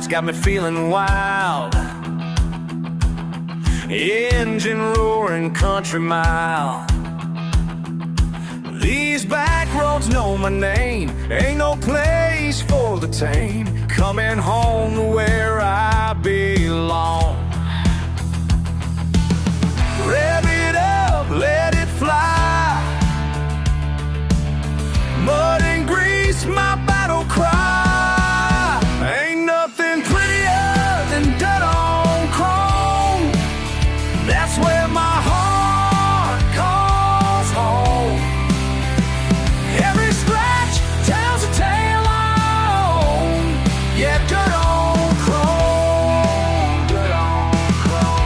got me feeling wild. Engine roaring, country mile. These back roads know my name. Ain't no place for the tame. Coming home to where I belong. Rev it up, let it fly. Mud and grease, my battle cry. Ain't nothing prettier than dirt on chrome. That's where my heart calls home. Every scratch tells a tale on. Yeah, dirt on chrome. Dirt on chrome.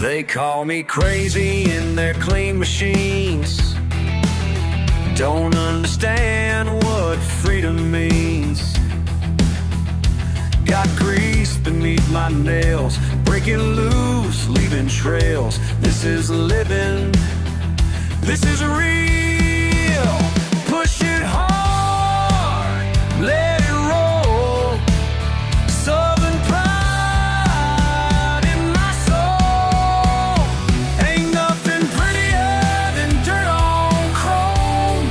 They call me crazy in their clean machines. Don't understand what freedom means. Got grease beneath my nails, breaking loose, leaving trails. This is living, this is real. Push it hard, let it roll. Southern pride in my soul. Ain't nothing prettier than dirt on chrome.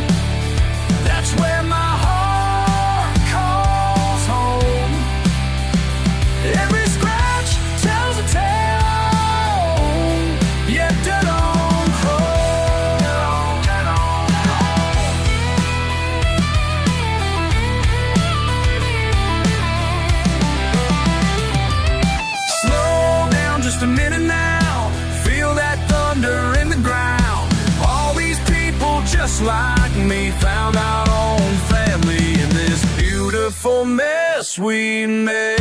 That's where my heart calls home. Every scratch tells a tale. Yeah, dirt on chrome. Dirt on Slow down just a minute now. Feel that thunder in the ground. All these people just like me found our own family in this beautiful mess we made.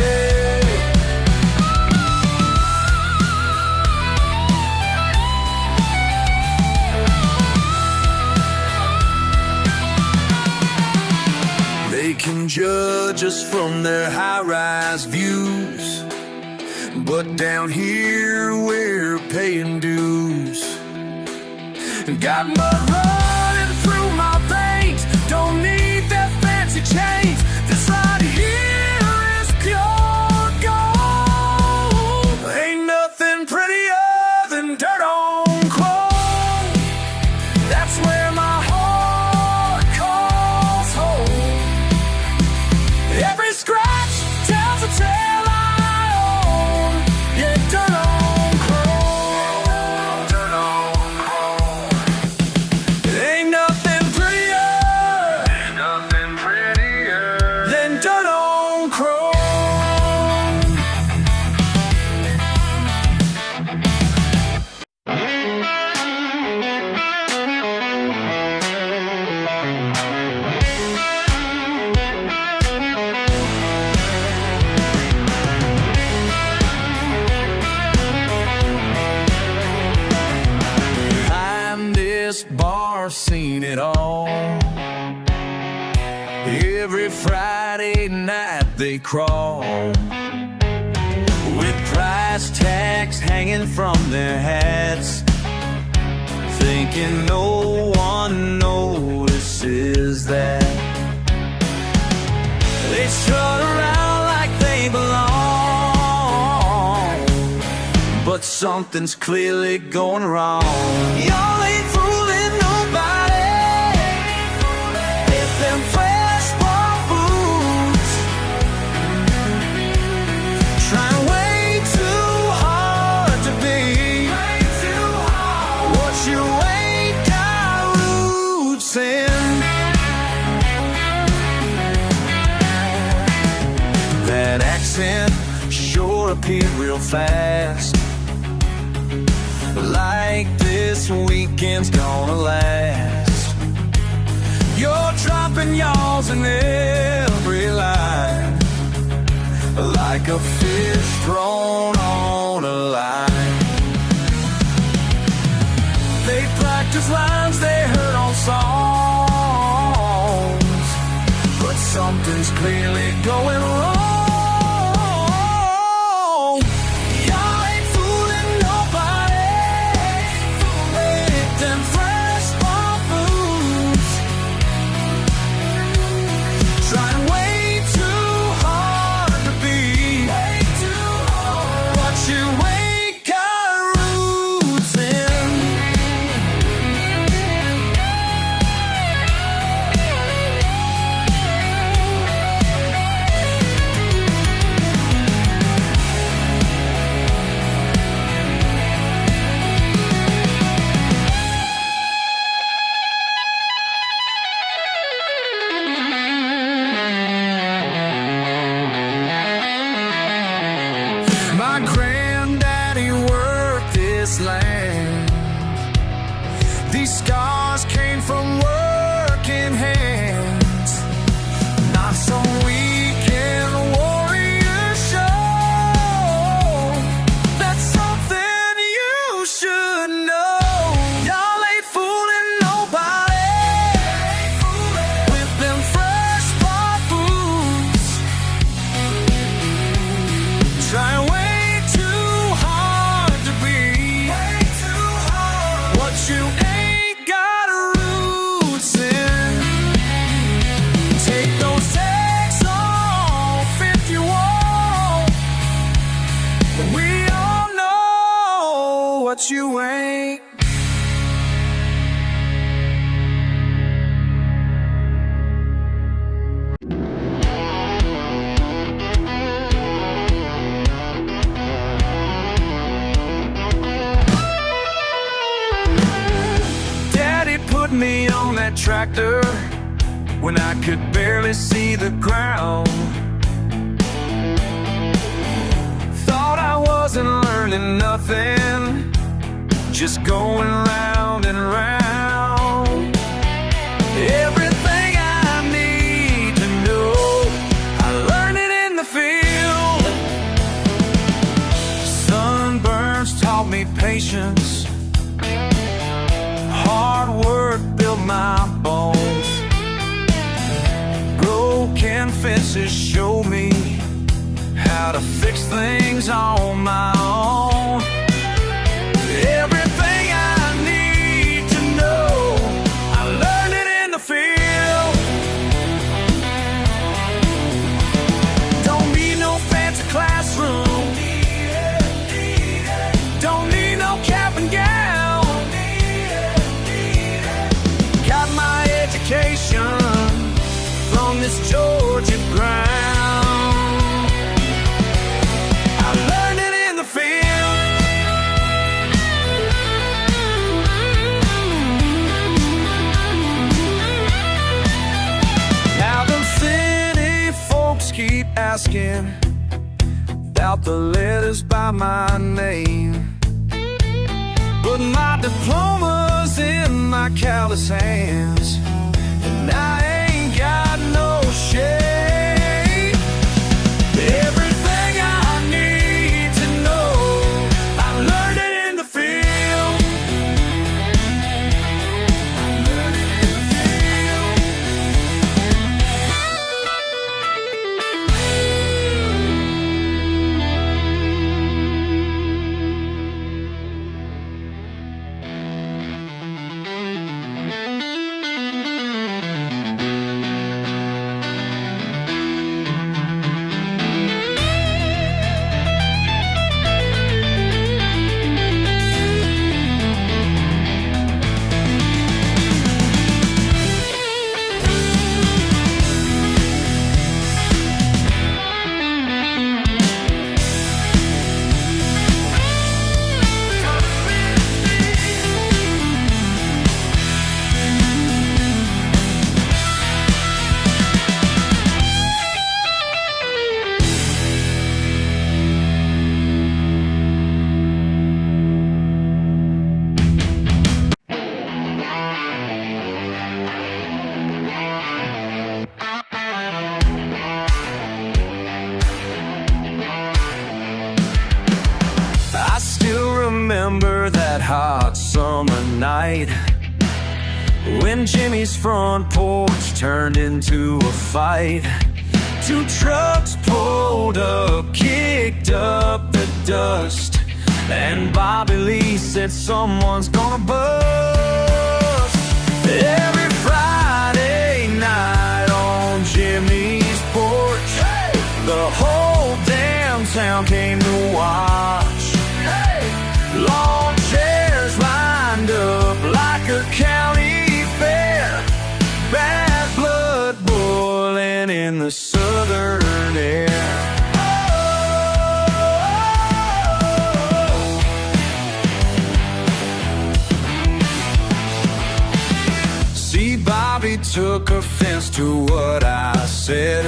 They can judge us from their high-rise views, but down here we're paying dues. Got mud running through my veins. Don't need that fancy chains. This right here is pure gold. Ain't nothing prettier than dirt on chrome. That's where my heart calls home. Every scratch tells a tale I own. Yeah, dirt on chrome. Dirt on chrome. Ain't nothing prettier. Ain't nothing prettier than dirt on chrome. Behind this bar, seen it all. Every Friday night they crawl with price tags hanging from their hats, thinking no one notices that. They strut around like they belong, but something's clearly going wrong. Y'all ain't fooling nobody if them fresh ball boots trying way too hard to be what you ain't got roots in. That accent sure appeared real fast, like this weekend's gonna last. You're dropping y'alls in every line, like a fish thrown on a line. They practice lines they heard on songs, but something's clearly going wrong. Y'all ain't fooling nobody with them fresh ball boots. scars came from working hands, not some weekend warrior show. That's something you should know. Y'all ain't fooling nobody with them fresh pot foods. Trying way too hard to be what you ain't got roots in. Take those tags off if you want, but we all know what you ain't. Daddy put me on that tractor when I could barely see the ground. Thought I wasn't learning nothing, just going round and round. Everything I need to know, I learned it in the field. Sunburns taught me patience, hard work built my bones. Broken fences showed me how to fix things on my own. Everything I need to know, I learned it in the field. Don't need no fancy classroom, don't need no cap and gown. Got my education from this Georgia ground. I learned it in the field. Now the city folks keep asking about the letters by my name, but my diploma's in my callous hands, and I ain't got no shame. Everything I need to know, I learned it in the field. I learned it in the field. I still remember that hot summer night when Jimmy's front porch turned into a fight. Two trucks pulled up, kicked up the dust, and Bobby Lee said someone's gonna bust. Every Friday night on Jimmy's porch, the whole damn town came to watch. Lawn chairs lined up like a county fair, bad blood boiling in the southern air. See, Bobby took offense to what I said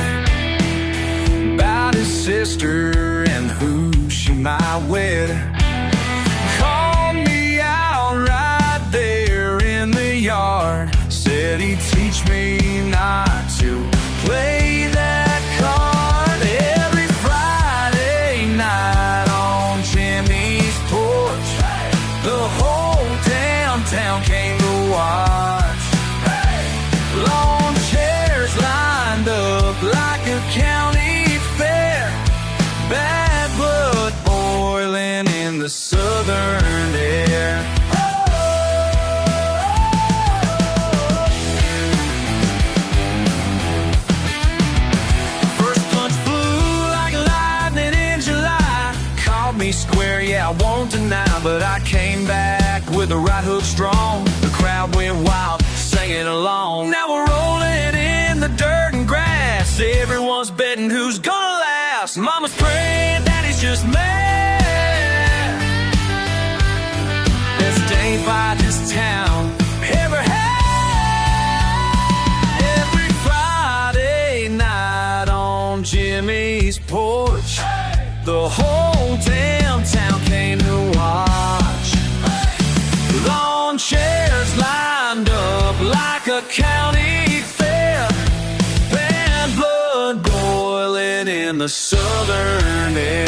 about his sister and who she might wed. Called me out right there in the did he teach me not to play that card? Every Friday night on Jimmy's porch, the whole downtown came to watch. Lawn chairs lined up like a county fair, bad blood boiling in the southern air. Square, yeah, I won't deny, but I came back with the right hook strong. The crowd went wild, singing along. Now we're rolling in the dirt and grass. Everyone's betting who's gonna last. Mama's praying, Daddy's just mad. Best day by this town ever had. Every Friday night on Jimmy's porch, the whole downtown came to watch. Lawn chairs lined up like a county fair, bad blood boiling in the southern air.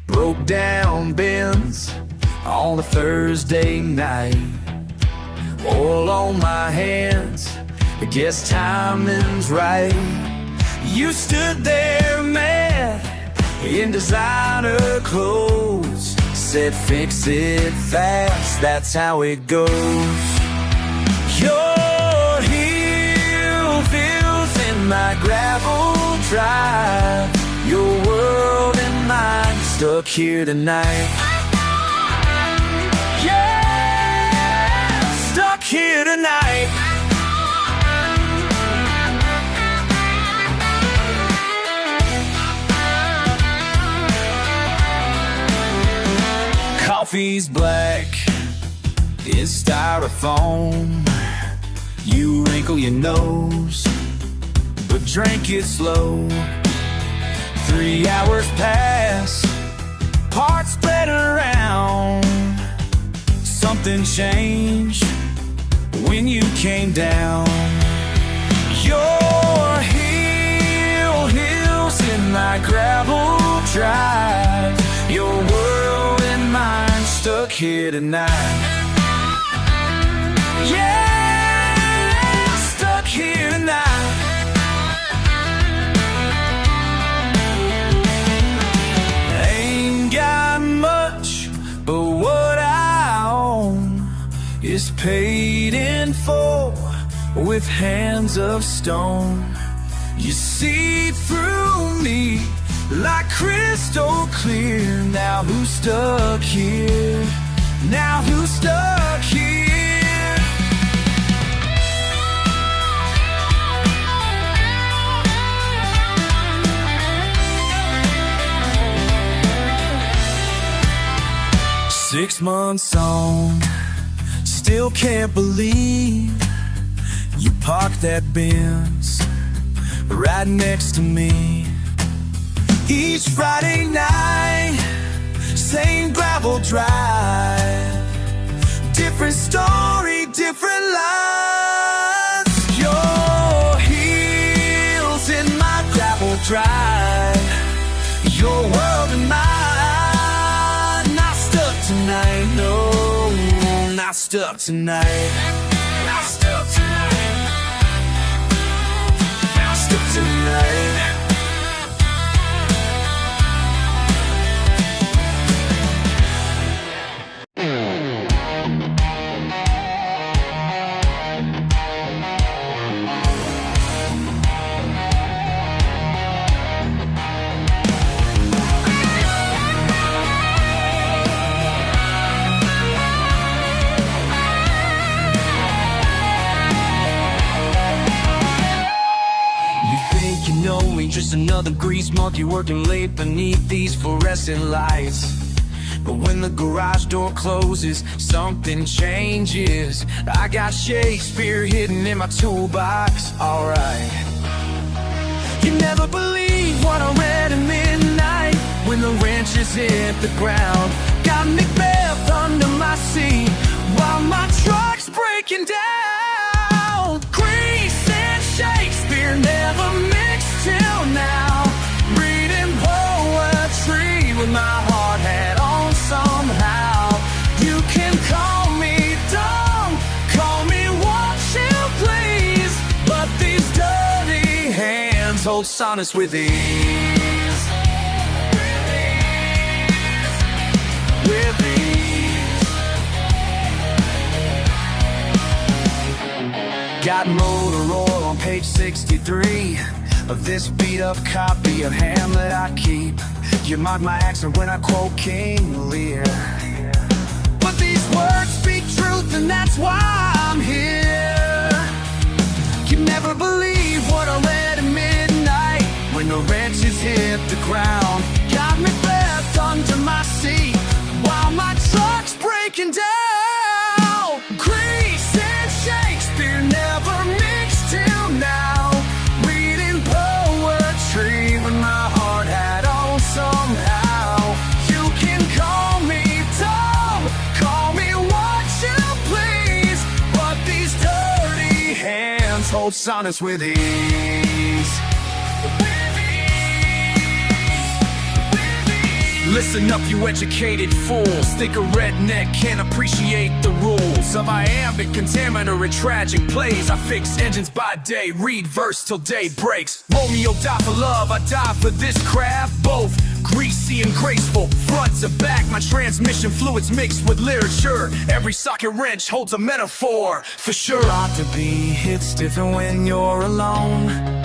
Broke down Benz on a Thursday night, oil on my hands, I guess timing's right. You stood there mad in designer clothes, said fix it fast, that's how it goes. Your heel feels in my gravel drive, your world and mine stuck here tonight. Yeah, stuck here tonight. Coffee's black, it's styrofoam. You wrinkle your nose, but drink it slow. 3 hours pass, parts spread around. Something changed when you came down. Your heels in my gravel drive, your world and mine stuck here tonight. Yeah, stuck here tonight. But what I own is paid in full with hands of stone. You see through me like crystal clear. Now who's stuck here? Now who's stuck here? 6 months on, still can't believe you parked that Benz right next to me. Each Friday night, same gravel drive, different story, different lives. Your heels in my gravel drive, your world and mine. Tonight, no, not stuck tonight. Not stuck tonight. Not stuck tonight. knowing just another grease monkey working late beneath these fluorescent lights. But when the garage door closes, something changes. I got Shakespeare hidden in my toolbox, alright. You never believe what I read at midnight when the wrenches hit the ground. Got Macbeth under my seat while my truck's breaking down. Grease and Shakespeare never mixed till now. Reading poetry with my hard hat on somehow. You can call me dumb, call me what you please, but these dirty hands hold sonnets with ease. With ease. Got motor oil on page 63 of this beat up copy of Hamlet I keep. You mark my accent when I quote King Lear. But these words speak truth and that's why I'm here. You never believe what I read at midnight when the wrenches hit the ground. Got me left under my seat while my truck's breaking down. Grease and Shakespeare never mixed till now. Reading poetry with my hard hat on somehow. You can call me dumb, call me what you please, but these dirty hands hold sonnets with ease. Listen up, you educated fools. Think a redneck can't appreciate the rules of iambic, contaminant, tragic plays. I fix engines by day, read verse till day breaks. Romeo died for love, I die for this craft. Both greasy and graceful, front to back. My transmission fluids mixed with literature. Every socket wrench holds a metaphor, for sure. Ought to be hit stiff and when you're alone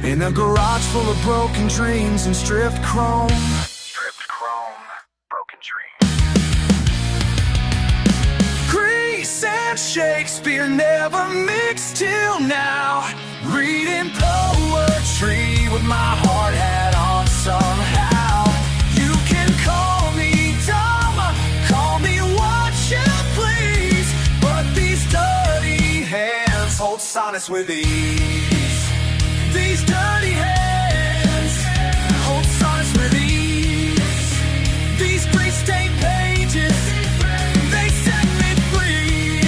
in a garage full of broken dreams and stripped chrome. Stripped chrome, broken dreams. Grease and Shakespeare never mixed till now. Reading poetry with my hard hat on somehow. You can call me dumb, call me what you please, but these dirty hands hold sonnets with ease. These dirty hands hold sonnets with ease. These grease-stained pages, they set me free.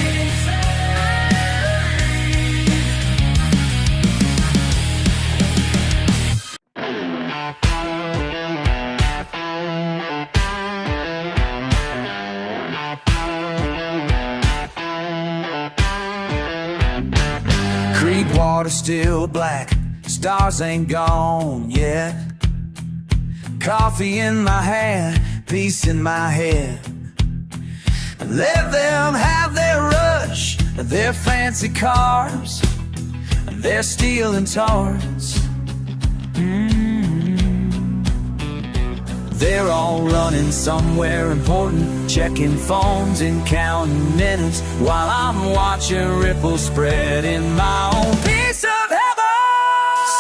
Creek water still black, stars ain't gone yet. Coffee in my hand, peace in my head. Let them have their rush, their fancy cars, their steel and tars. They're all running somewhere important, checking phones and counting minutes, while I'm watching ripples spread in my own piece of heaven.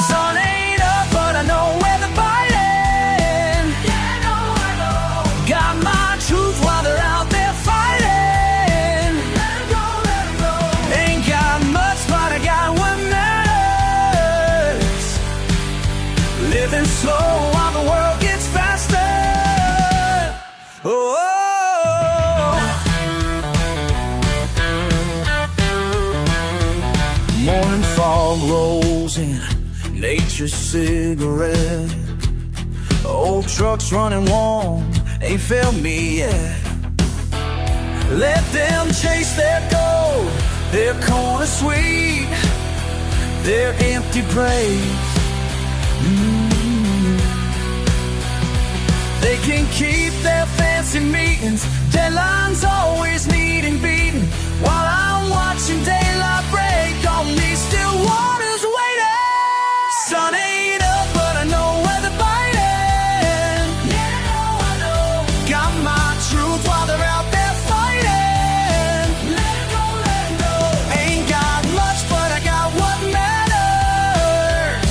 Sun ain't up, but I know where they're fighting. Yeah, I know. Got my truth while they're out there fighting. Let 'em go, let 'em go. Ain't got much, but I got what matters. Living slow while the world gets faster. Oh. Morning fog rolls in, nature's cigarette. Old trucks running warm, ain't felt me yet. Let them chase their gold, their corner sweet, their empty praise. They can keep their fancy meetings, deadlines always needing beating, while I'm watching daylight break on these still waters waiting. Sun ain't up, but I know where they're biting. Yeah, I know. Got my truth while they're out there fighting. Let it go, let it go. Ain't got much, but I got what matters.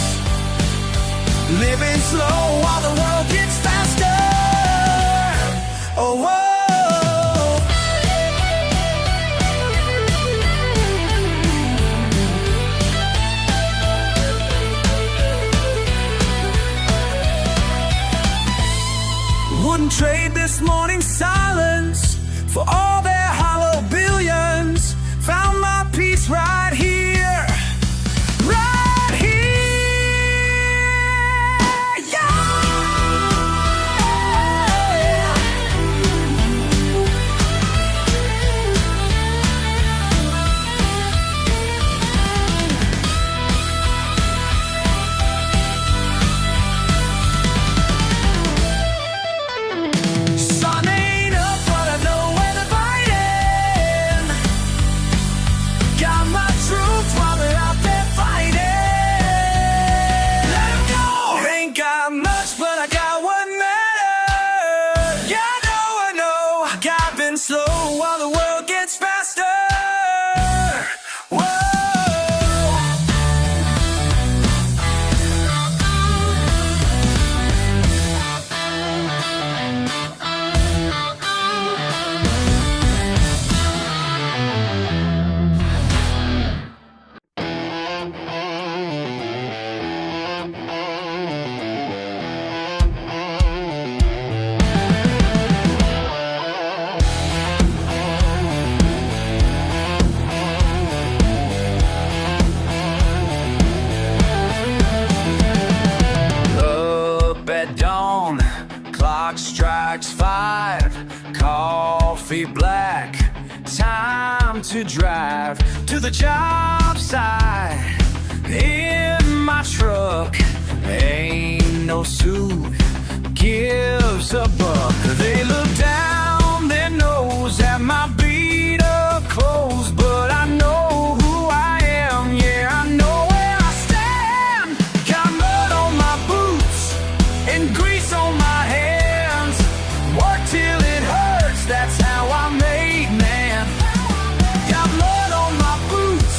this morning's silence, for all their hollow billions, found my peace right here, right here, yeah. Sun ain't up, but I know where to fight it. Got my troops while they're out there fighting. Let 'em go. Ain't got much, but I got what matters. Yeah, I know, I've been slow while the world gets faster. Whoa. Up at dawn, clock strikes 5, coffee black, time to drive to the job site. In my truck, ain't no suit, gives a buck. They look down their nose at my beat up clothes, but I know who I am, yeah, I know where I stand. Got mud on my boots and grease on my hands. Work till it hurts, that's how I'm made, man. Got mud on my boots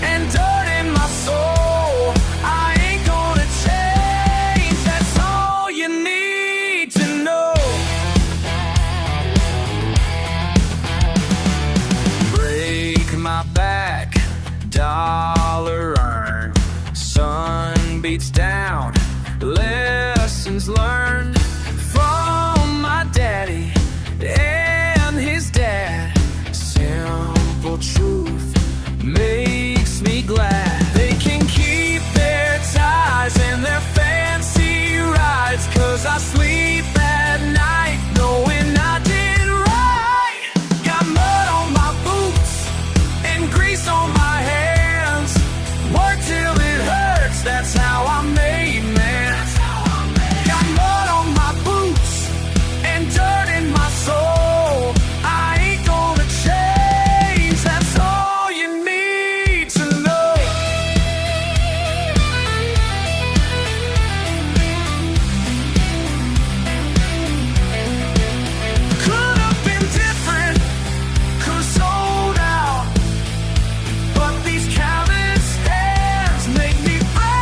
and dirt in my soul. I ain't gonna change, that's all you need to know. Break my back, dollar earned. Sun beats down, lessons learned from my daddy and his dad. Simple truth makes me glad. They can keep their ties and their fancy rides, 'cause I sleep at night knowing I did right. Got mud on my boots and grease on my hands. Work till it hurts, that's how I'm made, man. Got mud on my boots and dirt in my soul. I ain't gonna change, that's all you need to know. Could have been different, could've sold out, but these callous hands make me proud.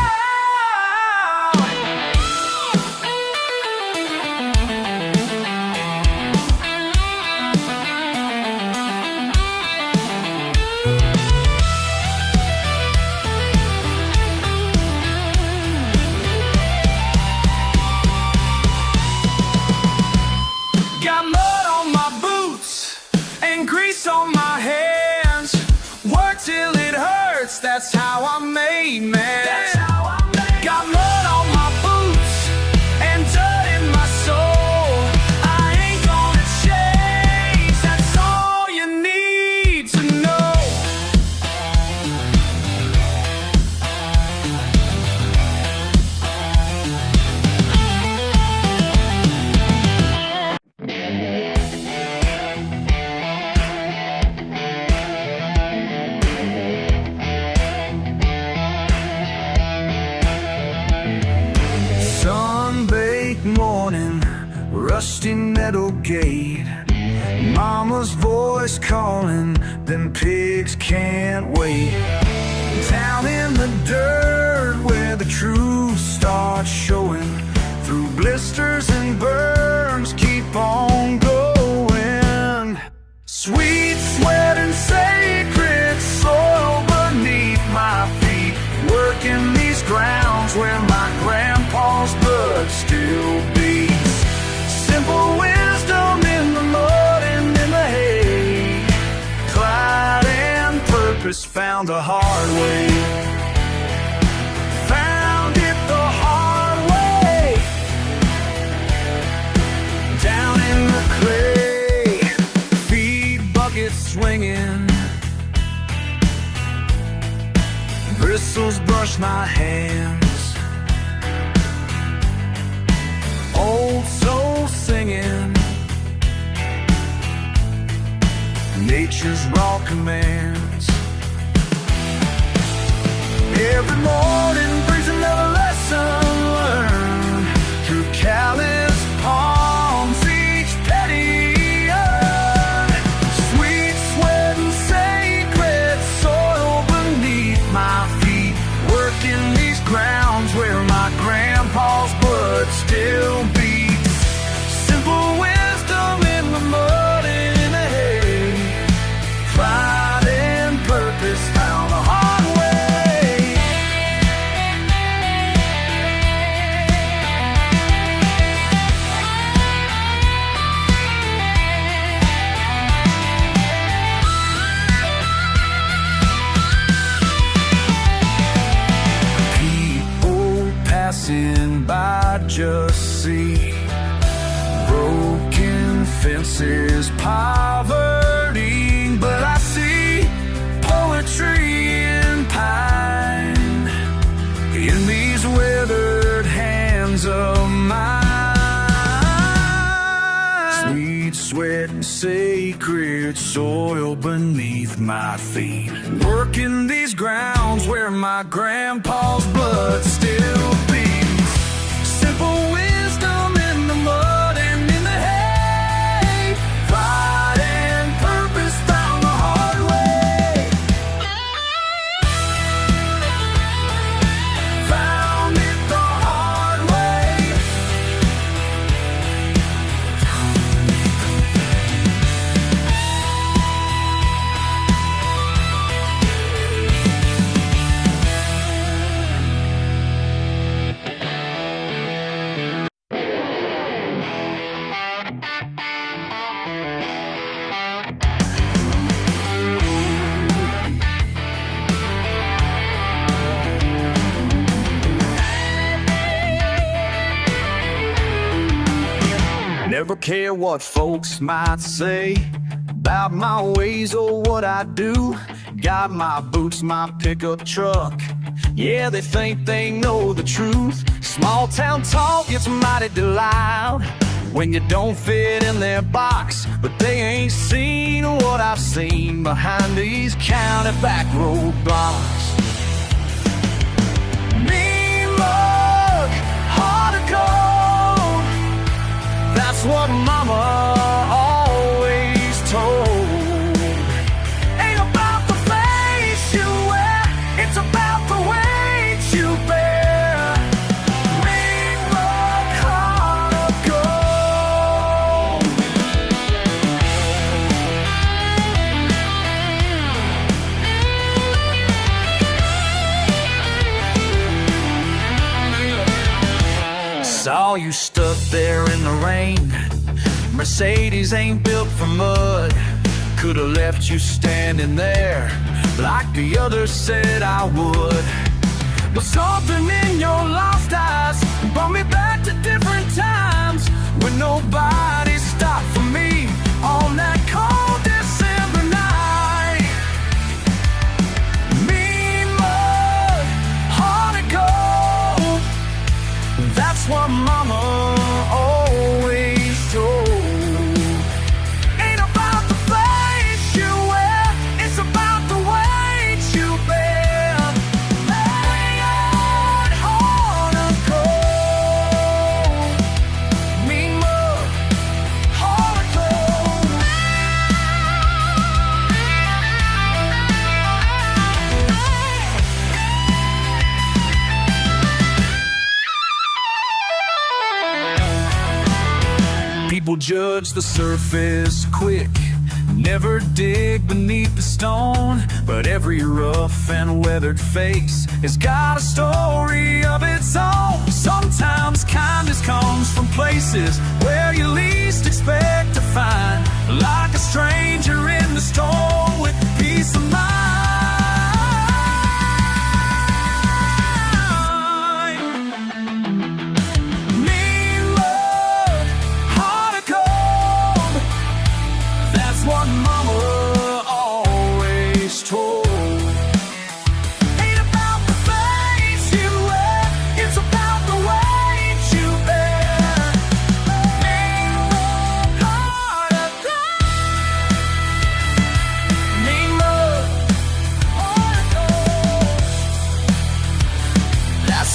Got mud on my boots and grease on my hands. Work till it hurts, that's how I'm made, man. That's how I'm made. Got mud on my boots and dirt in my soul. I ain't gonna change, that's all you need to know. Sun-baked morning, rusty metal gate. Mama's voice calling, them pigs can't wait. Down in the dirt where the truth starts showing, through blisters and burns, keep on going. Sweet sweat and sacred soil beneath my feet, working these grounds where my grandpa's blood still beats. Simple wisdom purpose found the hard way. Found it the hard way. Down in the clay, feet buckets swinging, bristles brush my hands. Old soul singing, nature's raw commands. Every morning brings another lesson learned through callous palms, each penny earned. Sweet sweat and sacred soil beneath my feet, working these grounds where my grandpa's blood still beats. Simple wisdom in the mud and in the hay, pride and purpose found the hard way. People passing by just see broken fences, poverty, but I see poetry in pine in these withered hands of mine. Sweet sweat and sacred soil beneath my feet, working these grounds where my grandpa's blood still beats. Simple wisdom in the mud and in the hay, pride and purpose found the hard way. Found it the hard way. Never care what folks might say about my ways or what I do. Got my boots, my pickup truck. Yeah, they think they know the truth. Small town talk gets mighty loud when you don't fit in their box, but they ain't seen what I've seen behind these county back roadblocks. Mean mug, hard to go. That's what mama always told. Ain't about the face you wear, it's about the weight you bear. Mean mug, heart of gold. Saw you stuck there in the rain. Mercedes ain't built for mud. Could've left you standing there like the others said I would. But something in your lost eyes brought me back to different times when nobody stopped for me on that cold December night. Mean mud, hard to go. That's what mama always told. Ain't about the face you wear, it's about the weight you bear. Layered heart of gold. Mean mud, heart of gold. People judge the surface quick, never dig beneath the stone. But every rough and weathered face has got a story of its own. Sometimes kindness comes from places where you least expect to find, like a stranger in the storm with peace of mind.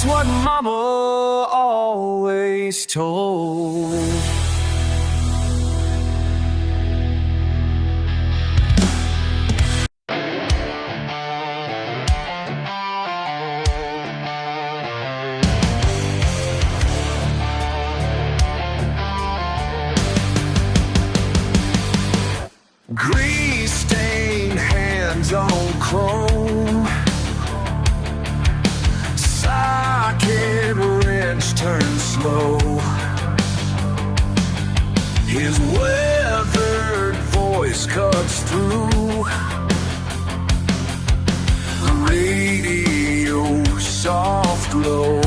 That's what Mama always told. Grease-stained hands on chrome, socket wrench turns slow. His weathered voice cuts through the radio soft glow.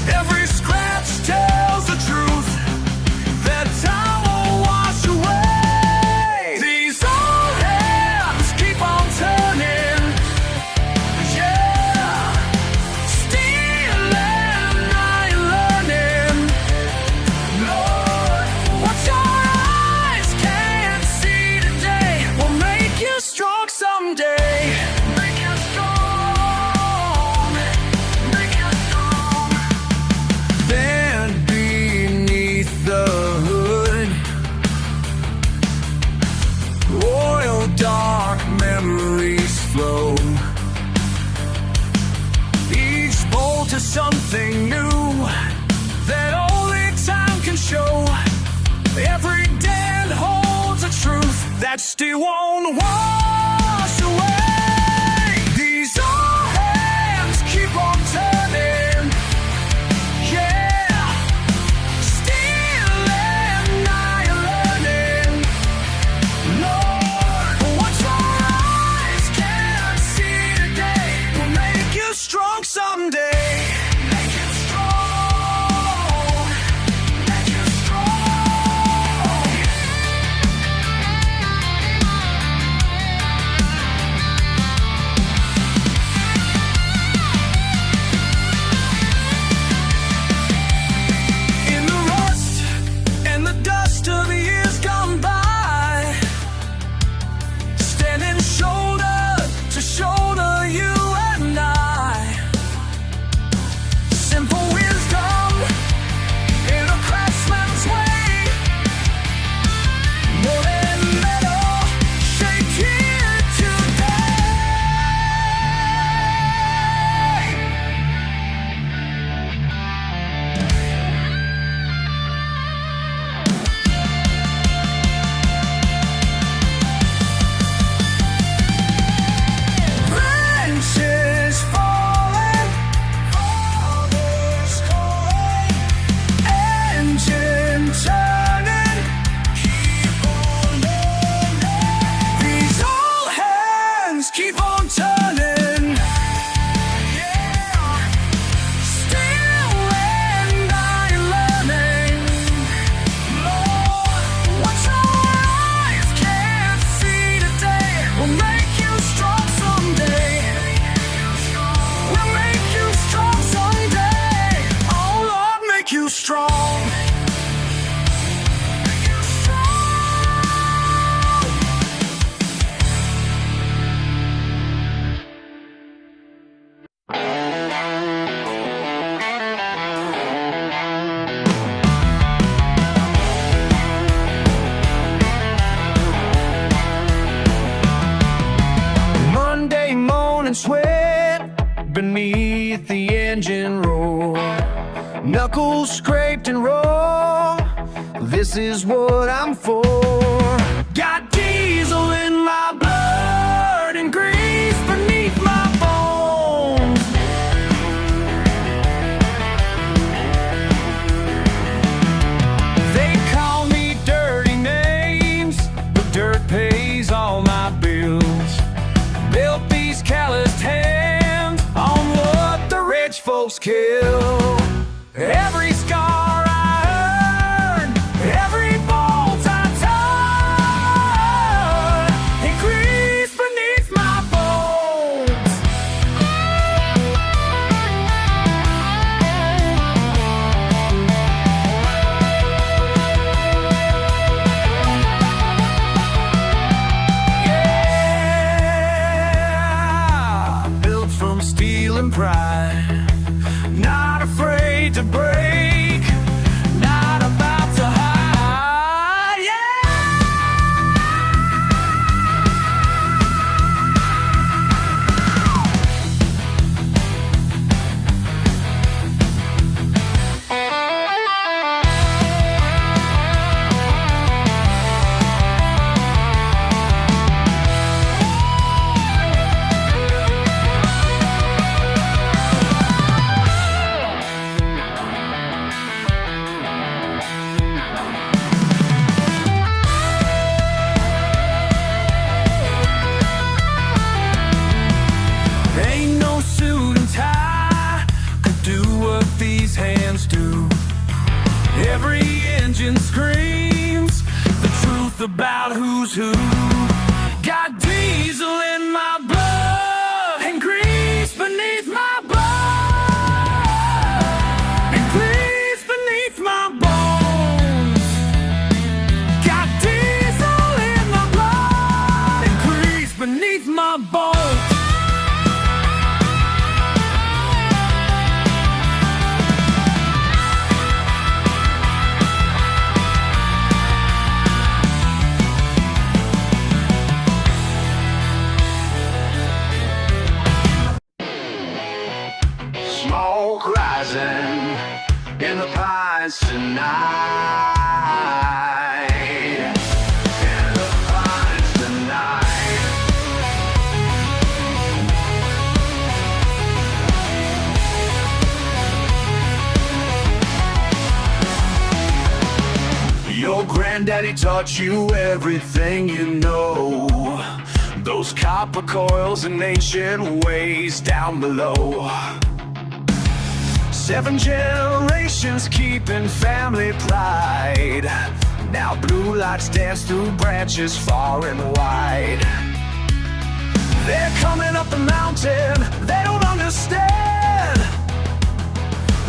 Every scratch tells the truth that time will wash away. These old hands keep on turning, yeah. Still and I learning. Lord, what your eyes can't see today will make you strong someday. Make you strong, make you strong. Then beneath the hood, oil dark memories flow. Each bolt to something new that only time can show. Every dent holds a truth that still won't wash away. These old hands keep on turning, yeah. Still and I learning. Lord, what your eyes can't see today will make you strong someday. Make you strong, make you strong. In the rust and the dust of the years gone by, standing shoulder to shoulder, you and I. Simple wisdom in a craftsman's way, more than metal, shaped here today. Branches falling, fathers calling, engine turning, keep on learning. These old hands keep on turning, yeah. Still and I learning. Lord, what your eyes can't see today will make you strong someday. Will make you strong someday. Oh Lord, make you strong. Make you strong. Monday morning sweat beneath the engine roar, knuckles scraped and raw. This is what I'm for. Got diesel in my blood and grease beneath my bones. They call me dirty names, but dirt pays all my bills. Built these calloused hands on what the rich folks kill. Every scar I earn, every bolt I turn, it grease beneath my bones. Yeah, built from steel and pride. Not afraid to break, not about to hide, yeah. Ain't no suit and tie could do what these hands do. Every engine screams the truth about who's who. Got diesel in my blood and grease beneath my blood, and grease beneath my bones. Got diesel in my blood and grease beneath my bones. Smoke rising in the pines tonight. In the pines tonight. Your granddaddy taught you everything you know. Those copper coils and ancient ways down below. 7 generations keeping family pride. Now blue lights dance through branches far and wide. They're coming up the mountain, they don't understand.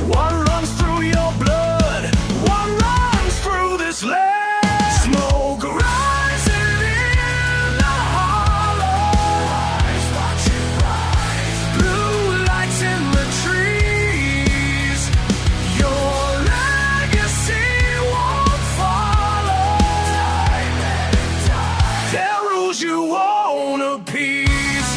One runs through your blood, one runs through this land. Smoke rising in the hollows, watching rise. Blue lights in the trees. Your legacy won't follow. There are rules you won't appease.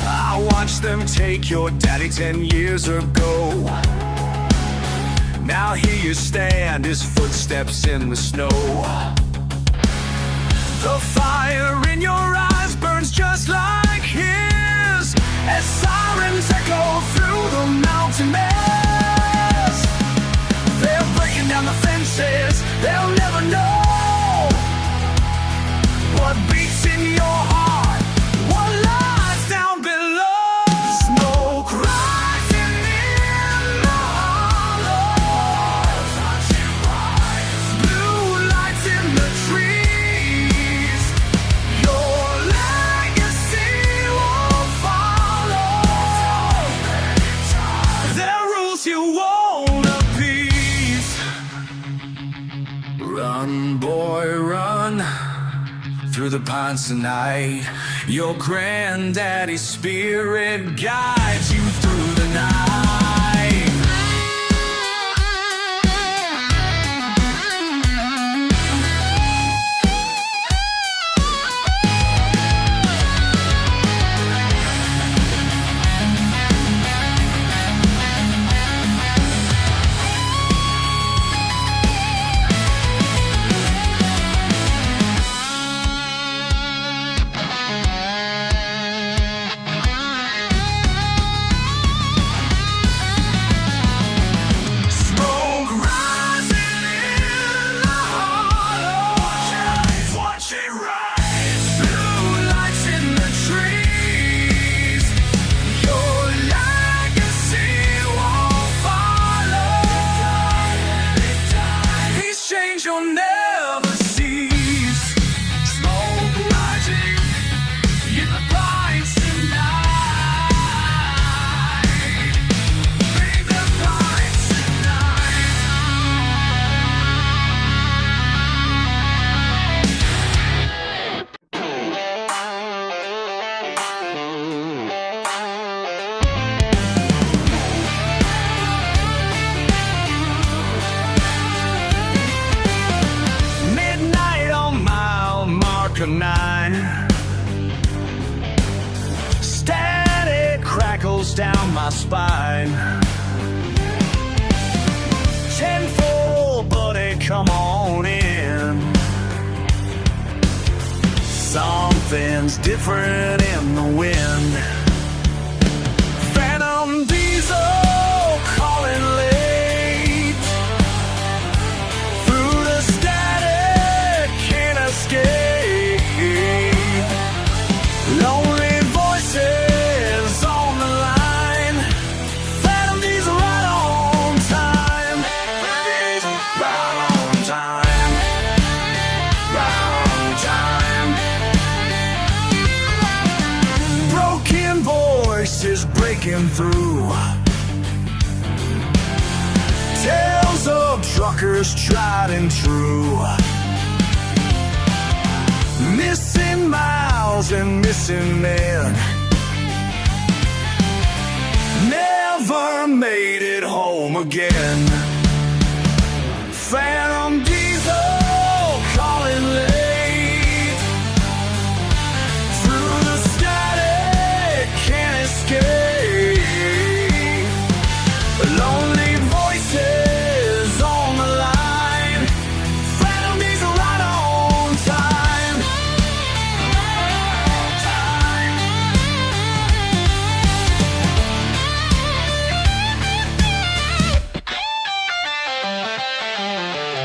I watched them take your daddy 10 years ago. Now here you stand, his footsteps in the snow. The fire in your eyes burns just like his, as sirens echo through the mountain maze. They're breaking down the fences, they'll never know what beats in your heart, what lies down below. Smoke rising in the hollows, watching rise. Blue lights in the trees. Your legacy won't follow. There are rules you won't appease. Run, boy, run through the pines tonight. Your granddaddy's spirit guides you through the night. my spine. 10-4, buddy, come on in. Something's different in the wind. Phantom diesel calling late. Through the static, can't escape. Lonely voices on the line. Phantom diesel right on time. Right on time. Right on time. Broken voices breaking through. Tales of truckers tried and true. Missing miles and missing men. Never made it home again. Phantom diesel calling late. Through the static, can't escape. Lonely voices on the line. Phantom diesel right on time.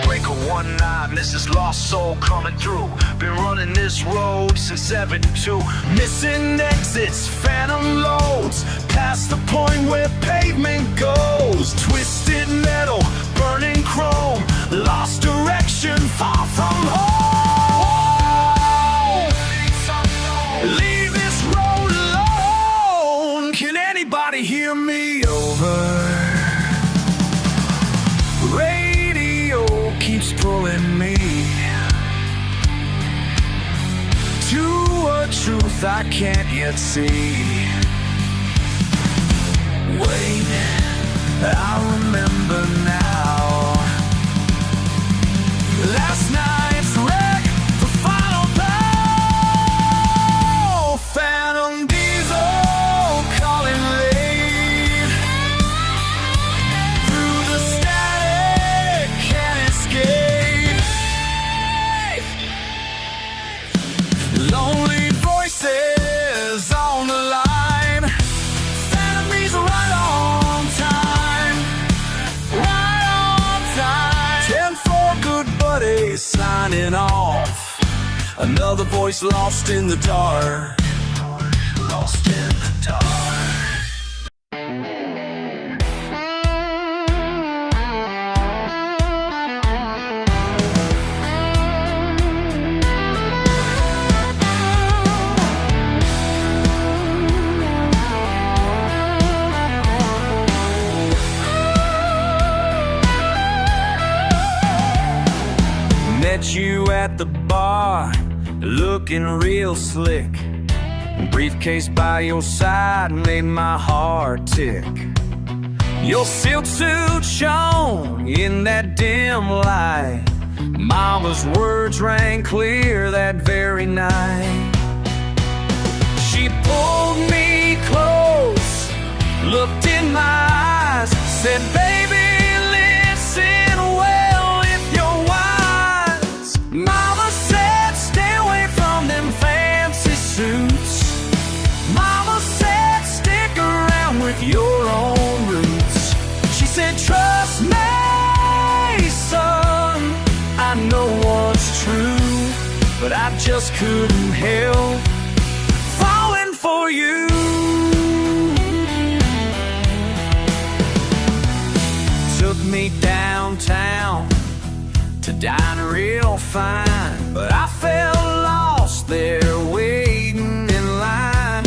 Breaker one night, Mrs. Lost Soul coming through. Been running this road since 72. Missing exits, phantom loads. Past the point where pavement goes. Twisted metal, burning chrome. Lost direction, far from home. Leave this road alone. Can anybody hear me over? Radio keeps pulling me to a truth I can't yet see. Wait, I remember now. Last night's wreck, the final blow. Phantom diesel calling late. Through the static, can't escape. Lonely voices on the line. Phantom diesel right on time. Right on time. 10-4, good buddies signing off. Another voice lost in the dark. Lost in the dark. Met you at the bar, looking real slick. Briefcase by your side made my heart tick. Your silk suit shone in that dim light. Mama's words rang clear that very night. She pulled me close, looked in my eyes, said, baby, listen well if you're wise. Mama said, stay away from them fancy suits. Mama said, stick around with your own roots. She said, trust me, son, I know what's true, but I just couldn't help falling for you. Took me downtown to dine real fine, but I felt lost there waiting in line.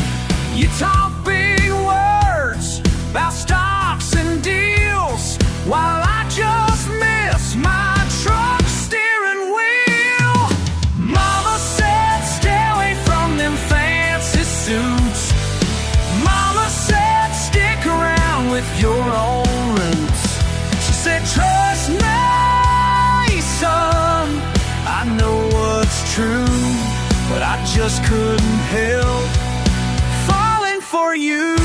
You talk big words about stocks and deals, while I just miss my truck steering wheel. Mama said, stay away from them fancy suits. Mama said, stick around with your own roots. She said, trust me, son, I know what's true, but I just couldn't help falling for you.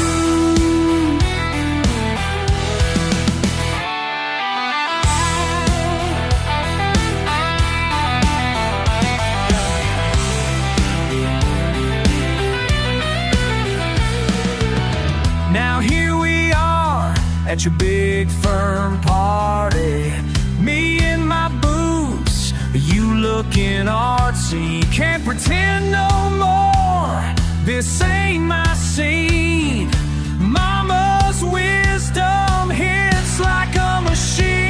at your big firm party. Me in my boots, you looking artsy. Can't pretend no more, this ain't my scene. Mama's wisdom hits like a machine.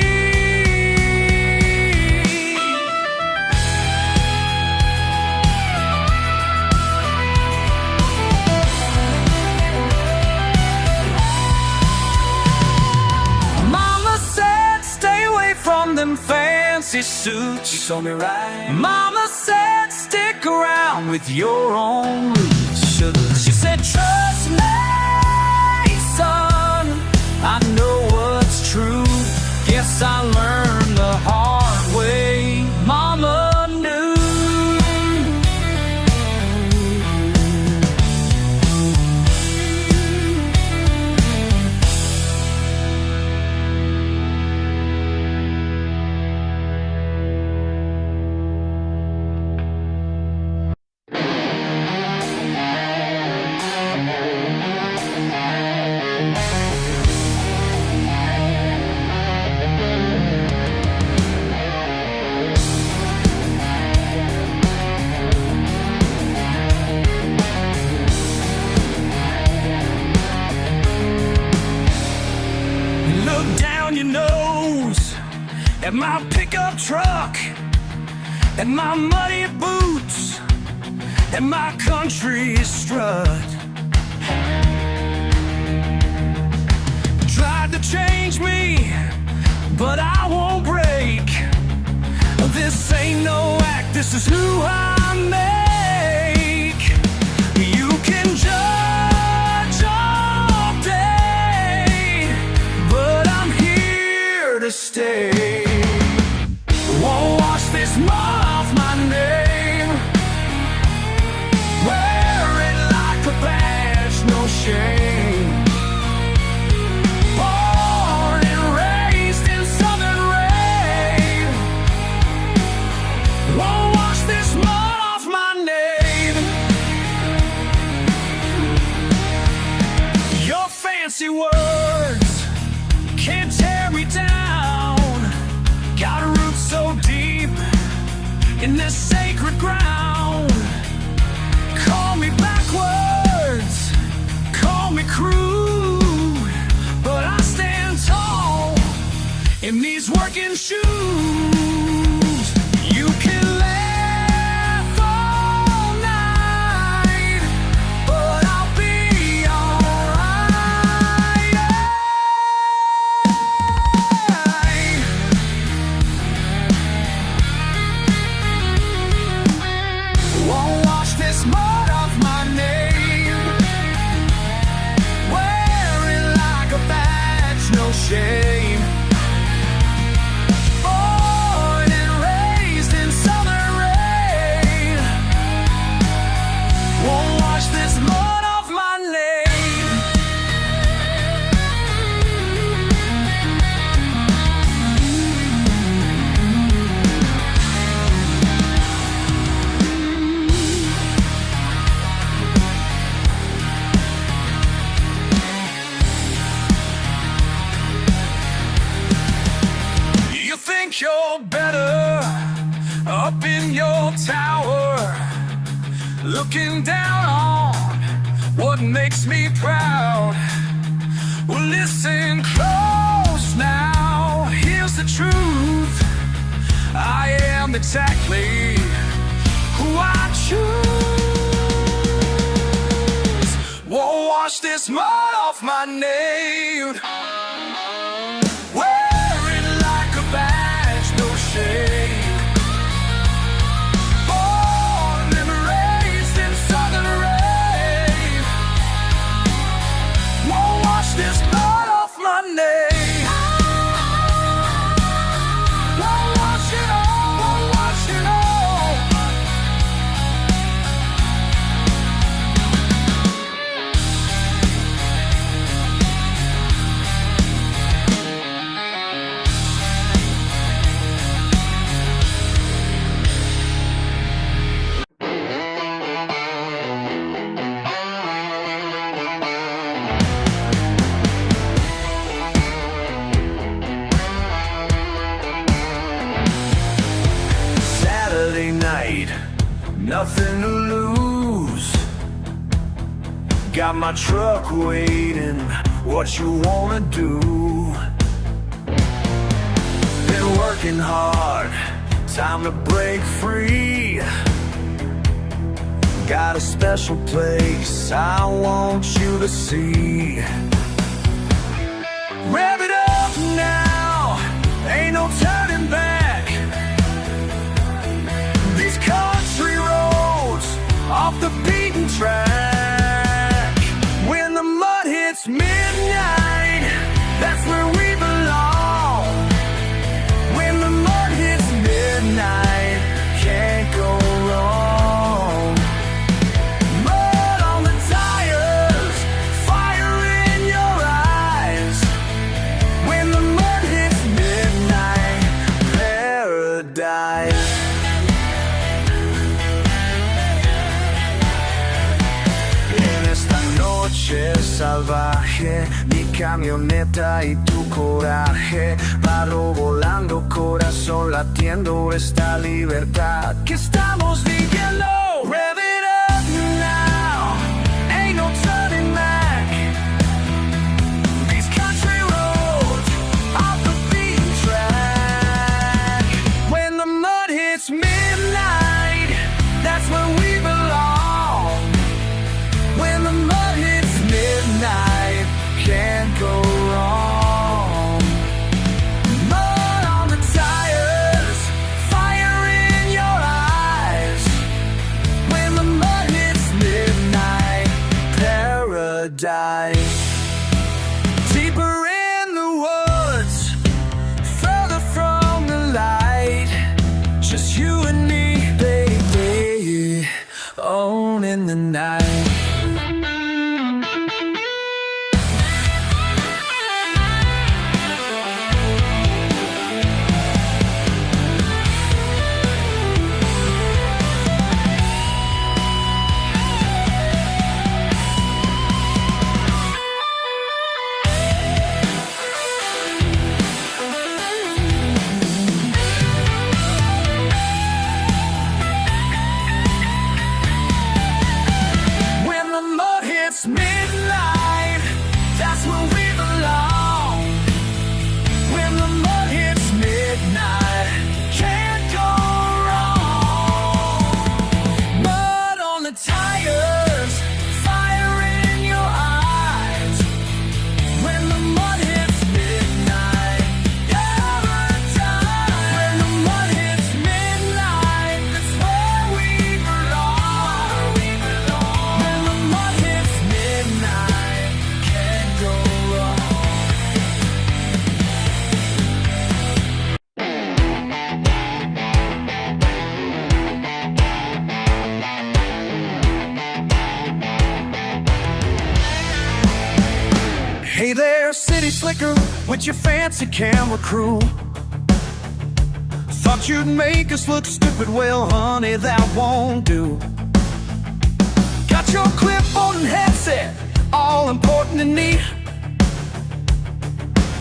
Mama said stay away from them fancy suits. You told me right. Mama said stick around with your own roots. She said trust me, son, I know what's true. Guess I learned the hard way. Mama knew. Look down your nose at my pickup truck, at my muddy boots, at my country strut. Tried to change me, but I won't break. This ain't no act, this is who I make. You can judge all day, but I'm here to stay. Won't wash this mud off my name. Wear it like a badge, no shame. Born and raised in southern rain. Won't wash this mud off my name. Your fancy words can't tear me down. Got roots so deep in this sacred ground. Call me backwards, call me crude, but I stand tall in these working shoes. You can laugh all night, but I'll be alright. Won't wash this mud off my name. Wear it like a badge, no shame. Born and raised in southern rain. Won't wash this mud off my name. You think you're better up in your tower, looking down on what makes me proud. Well, listen close now, here's the truth. I am exactly who I choose. Won't wash this mud off my name. Wear it like a badge, no shame. Born and raised in southern rain. Won't wash this mud off my name. Won't wash it all, won't wash it all. Got my truck waiting, what you wanna do? Been working hard, time to break free. Got a special place I want you to see. Rev it up now, ain't no turning back. These country roads off the beaten track. When the mud hits midnight, that's where we belong. When the mud hits midnight, can't go wrong. Mud on the tires, fire in your eyes. When the mud hits midnight, paradise. Salvaje, mi camioneta y tu coraje, barro volando, corazón latiendo, esta libertad que estamos viviendo. Rev it up now, ain't no turning back. These country roads off the beaten track. When the mud hits midnight, that's when we belong. When the mud hits midnight, can't go wrong. Mud on the tires, fire in your eyes. When the mud hits midnight, paradise. Deeper in the woods, further from the light. Just you and me, baby, owning the night. It's midnight, that's when we belong. When the mud hits midnight, can't go wrong. Mud on the tires, fire in your eyes. When the mud hits midnight, paradise. When the mud hits midnight, that's where we belong. When the mud hits midnight, can't go wrong. Hey there, city slicker, with your fancy camera crew. Thought you'd make us look stupid, well honey, that won't do. Got your clip-on headset, all important and neat.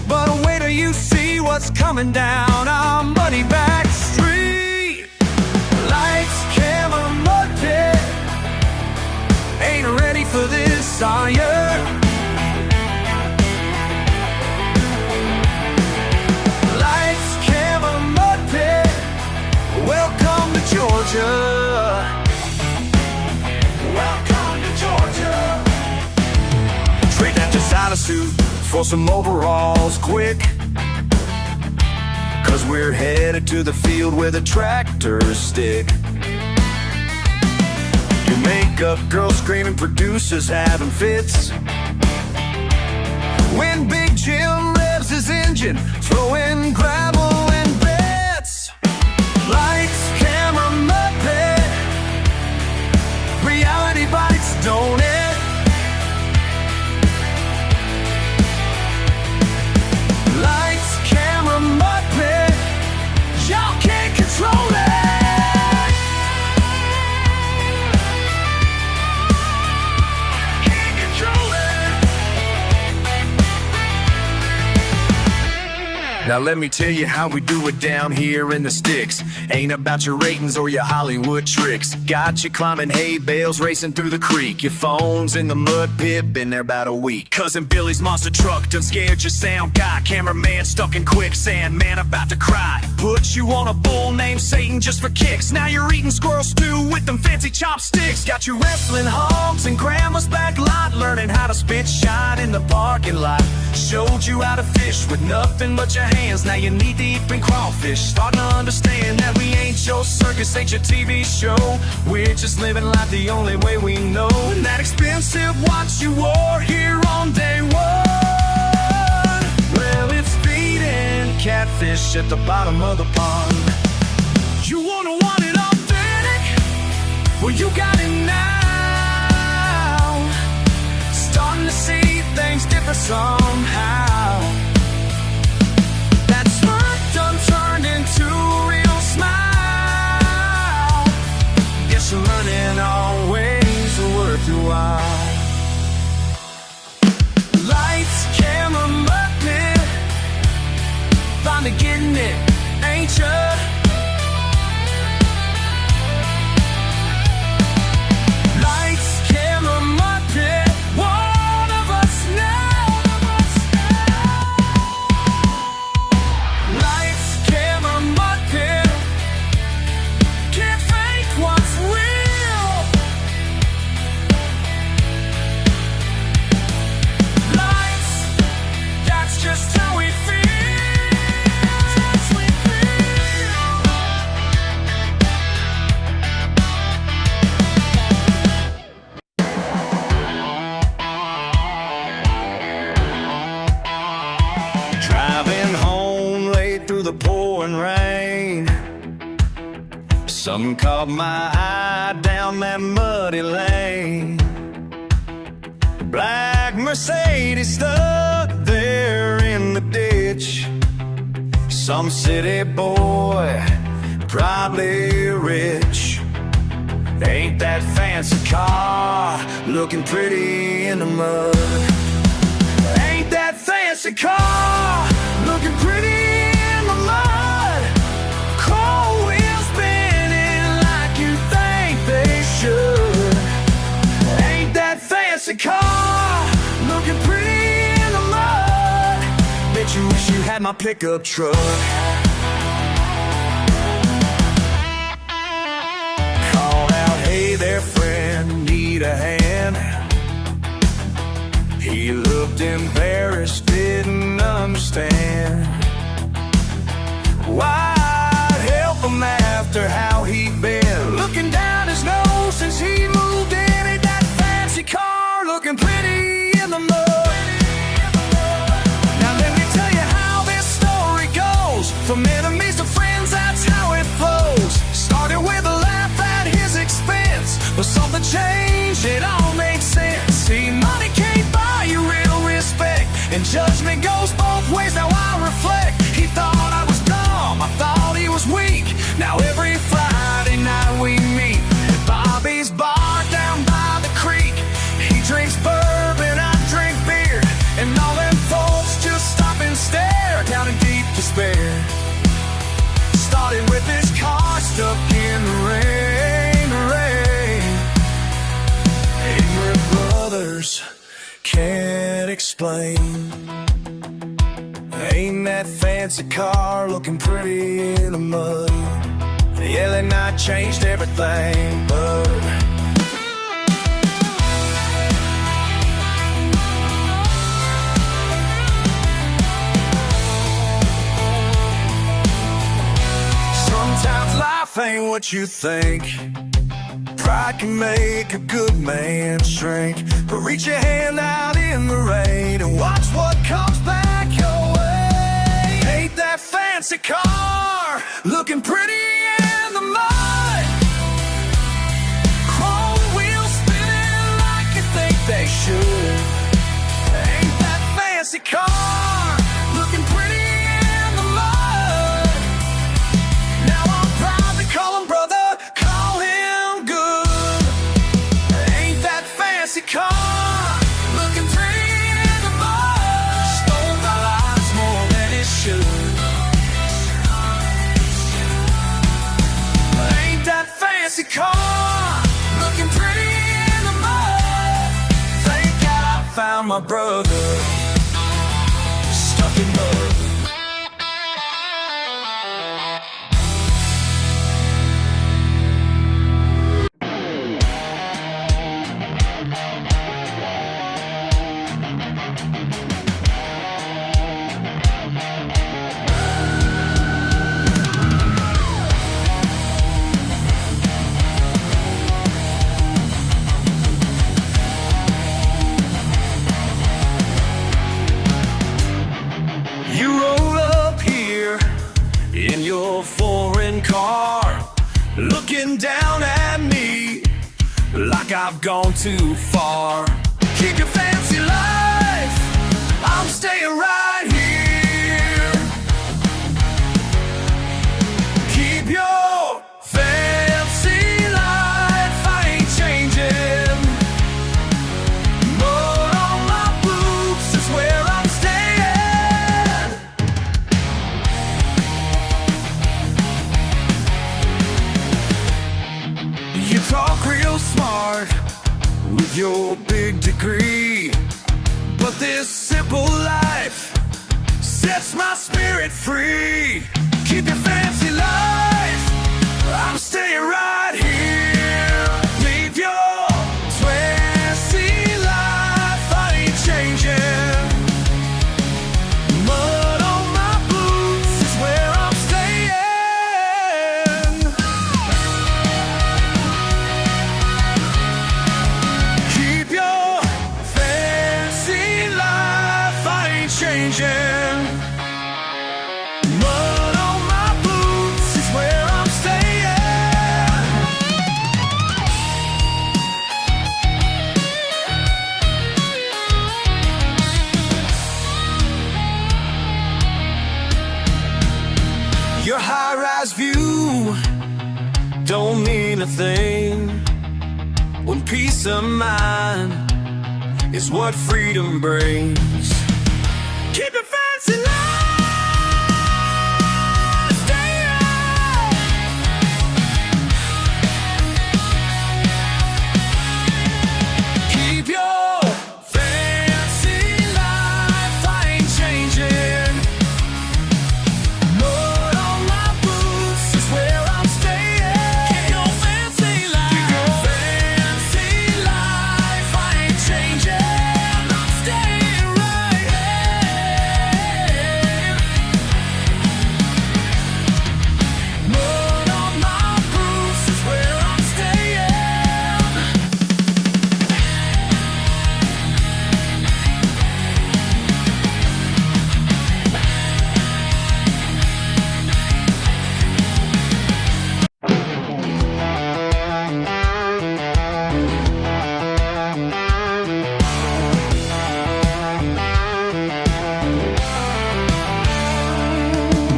But wait till you see what's coming down our muddy back street. Lights, camera, mud pit. Ain't ready for this, are you? Lights, camera, mud pit. Welcome to Georgia. Welcome to Georgia. Trade that designer suit for some overalls quick. Cause we're headed to the field with a tractor stick. Your makeup girl screaming, producers having fits. When Big Jim revs his engine, throwing gravel and bits. Lights, camera, mud pit. Reality bites, don't it? Lights, camera, mud pit. Y'all can't control it. Can't control it. Now let me tell you how we do it down here in the sticks. Ain't about your ratings or your Hollywood tricks. Got you climbing hay bales, racing through the creek. Your phone's in the mud pit, been there about a week. Cousin Billy's monster truck done scared your sound guy. Cameraman stuck in quicksand, man about to cry. Put you on a bull named Satan just for kicks. Now you're eating squirrel stew with them fancy chopsticks. Got you wrestling hogs in grandma's back lot, learning how to spit shine in the parking lot. Showed you how to fish with nothing but your hands. Now you need deep in crawfish. Starting to understand that we ain't your circus, ain't your TV show. We're just living life the only way we know. And that expensive watch you wore here on day one, well, it's feeding catfish at the bottom of the pond. You wanna want it authentic? Well, you got it now. Starting to see things different somehow. That smirk done turned into a real smile. Guess you're learning all ways are worth your while. Lights, camera, muppet, finally getting it, ain't ya? The pouring rain, something caught my eye down that muddy lane. Black Mercedes stuck there in the ditch. Some city boy, probably rich. Ain't that fancy car looking pretty in the mud? Ain't that fancy car looking pretty? Cold wheels spinning like you think they should. Ain't that fancy car looking pretty in the mud? Bet you wish you had my pickup truck. Called out, hey there friend, need a hand? He looked embarrassed, didn't understand why I'd help him after how he'd been looking down his nose since he moved in. Ain't that fancy car looking pretty in the mud? Now let me tell you how this story goes. From enemies to friends, that's how it flows. Started with a laugh at his expense, but something changed, it all made sense. See, money can't buy you real respect, and judgment goes both ways. Now I reflect. He thought I was dumb, I thought he was weak. Now every Friday night we meet at Bobby's bar down by the creek. He drinks bourbon, I drink beer, and all them folks just stop and stare down in deep despair. Started with his car stuck in the rain, ignorant brothers can't explain. Ain't that fancy car looking pretty in the mud? Yeah, that night changed everything, but sometimes life ain't what you think. Pride can make a good man shrink. But reach your hand out in the rain and watch what comes back your way. Ain't that fancy car looking pretty in the mud? Chrome wheels spinning like you think they should. Ain't that fancy car looking pretty in the mud? Now I'm proud to call him brother, call him good. Ain't that fancy car looking pretty in the mud? Stole my lives more than it should. my brother, stuck in mud. You roll up here in your foreign car, looking down at me like I've gone too far. Keep your fancy life, I'm staying right here. Keep your fancy life, I ain't changing. Mud on my boots is where I'm staying. You talk real smart with your big degree, but this simple life sets my spirit free. Keep your fancy life, I'm staying right here. Leave your fancy life, I ain't changing. Mud on my boots is where I'm staying. Keep your fancy life, I ain't changing. Mud on my boots is where I'm staying. Your high-rise view don't mean a thing when peace of mind is what freedom brings. Keep your fancy life, stay up. Keep your fancy life, I ain't changing. Mud on my boots is where I'm staying. Keep your fancy life, keep your fancy life, I ain't changing. I'm staying right here. Mud on my boots is where I'm staying.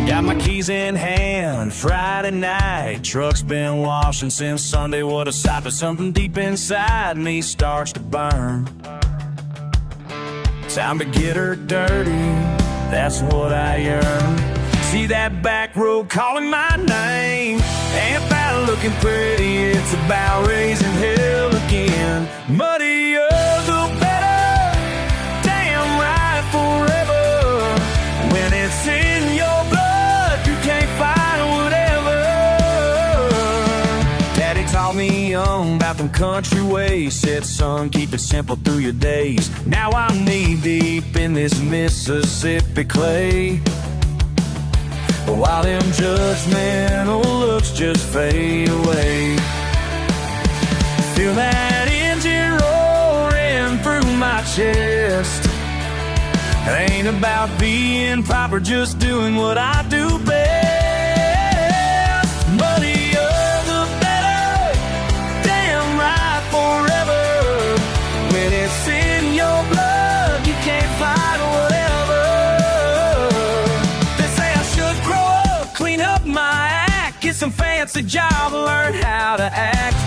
Got my keys in hand, Friday night. Truck's been washing since Sunday. What a sight, but something deep inside me starts to burn. Time to get her dirty, that's what I yearn. See that back road calling my name. Ain't about looking pretty, it's about raising hell again. Muddier the better, damn right forever. When it's in your blood, you can't fight whatever. Daddy taught me young about them country ways. Said, son, keep it simple through your days. Now I'm knee deep in this Mississippi clay, while them judgmental looks just fade away. Feel that engine roaring through my chest. It ain't about being proper, just doing what I do best. Muddier the better, damn right forever. When it's in your blood, you can't fight whatever. They say I should grow up, clean up my act, get some fancy job, learn how to act.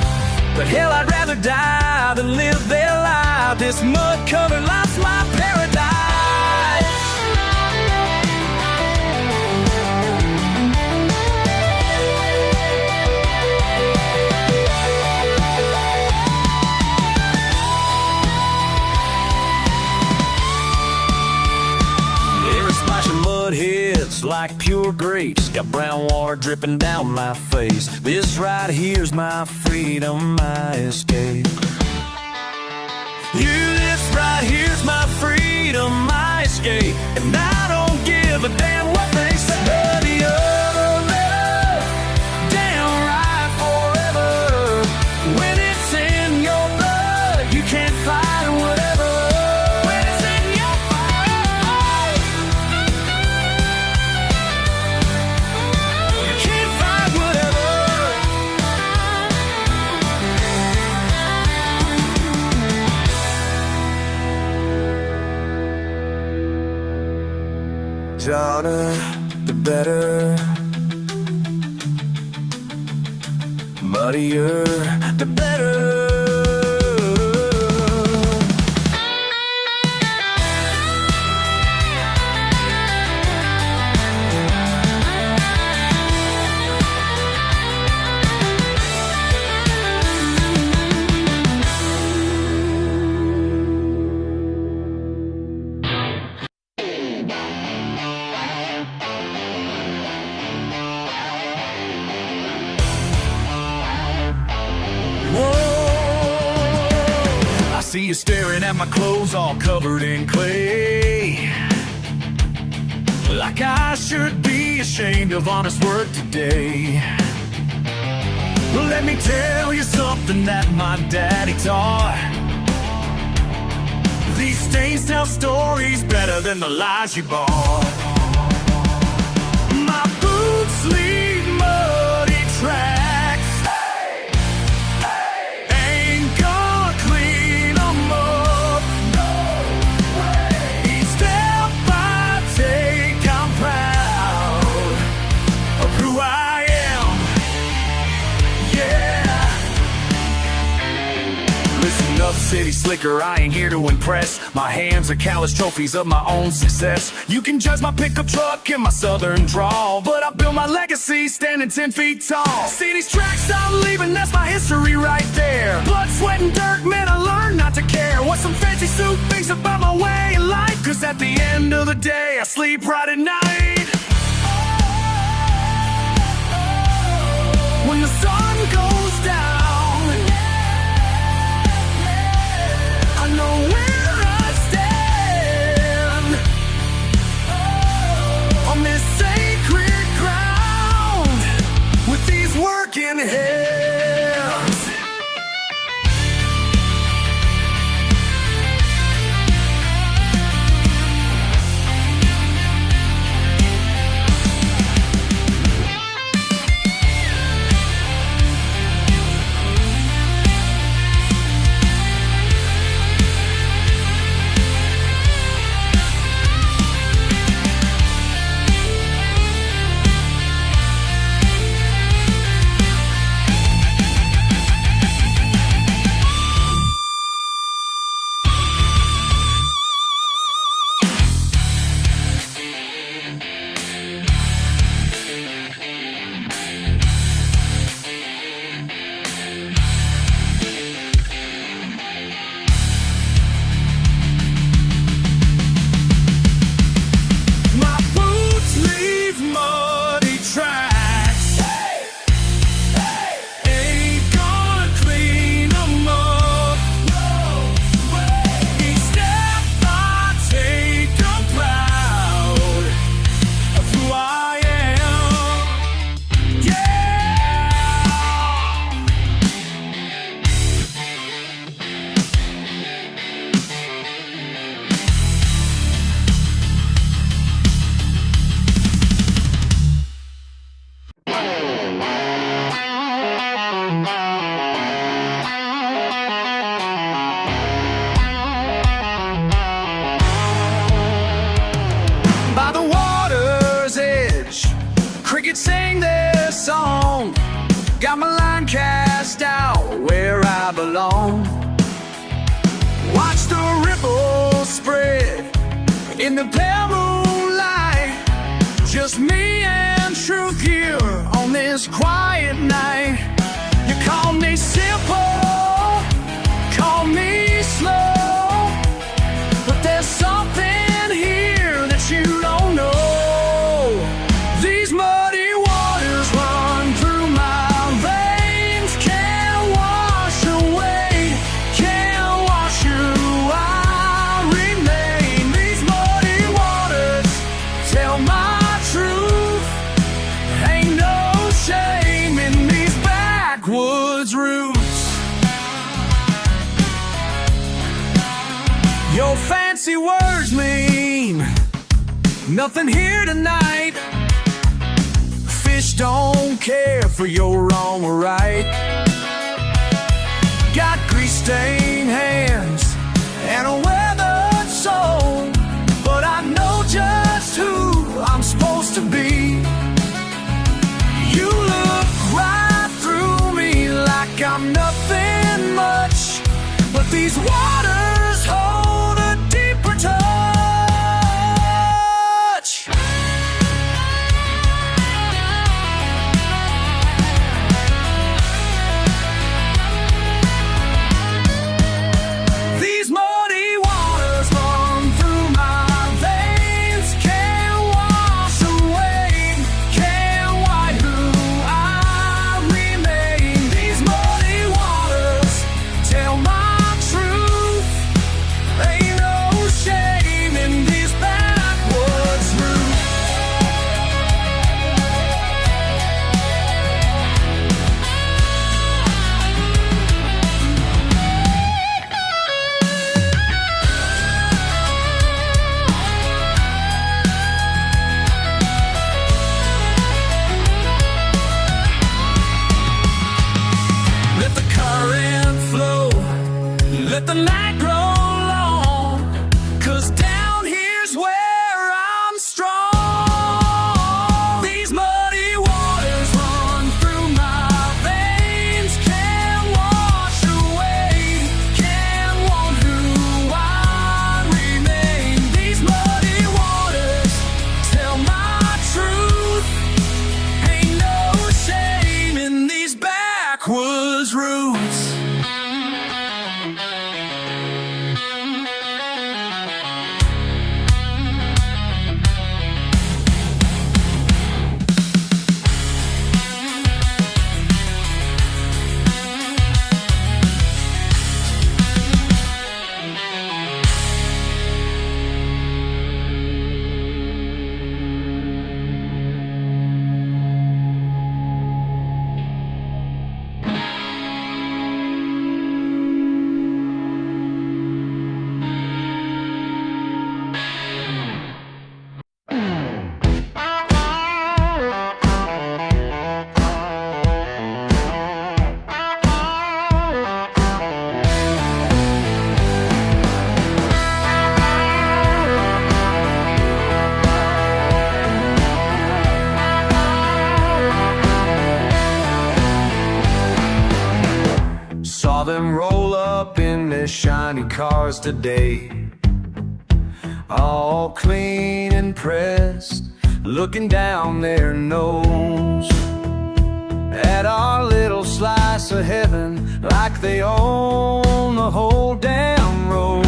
But hell, I'd rather die than live their life. This mud-covered life's my paradise. like pure grapes, got brown water dripping down my face. This right here's my freedom, my escape. This right here's my freedom, my escape. And I don't give a damn what they say. The other, downright forever. When it's in your blood, you can't fight whatever. When it's in your blood, you can't fight whatever. Harder, the better. Muddier, the better. See you staring at my clothes all covered in clay, like I should be ashamed of honest work today. Well, let me tell you something that my daddy taught. These stains tell stories better than the lies you bought. My boots leave muddy tracks. City slicker, I ain't here to impress. My hands are callous trophies of my own success. You can judge my pickup truck and my southern drawl, but I built my legacy standing 10 feet tall. See these tracks I'm leaving, that's my history right there. Blood, sweat, and dirt, man, I learned not to care what some fancy suit thinks about my way of life. Cause at the end of the day, I sleep right at night. When the sun goes down, I know where I stand on this sacred ground with these working hands. Got my line cast out where I belong. Watch the ripples spread in the pale moonlight. Just me and truth here on this quiet night. You call me simple, call me slow, but there's something here that you don't know. Your fancy words mean nothing here tonight. Fish don't care for your wrong or right. Got grease-stained hands and a weathered soul, but I know just who I'm supposed to be. You look right through me like I'm nothing much, but these waters hold a deeper touch. These muddy waters run through my veins, can't wash away, can't wipe who I remain. These muddy waters tell my truth. Ain't no shame in these backwoods roots. Let the current flow, let the night grow long, 'cause down here's where I'm strong. These muddy waters run through my veins, can't wash away, can't want who I remain. These muddy waters tell my truth. Ain't no shame in these backwoods roots. Saw them roll up in their shiny cars today, all clean and pressed, looking down their nose at our little slice of heaven, like they own the whole damn road.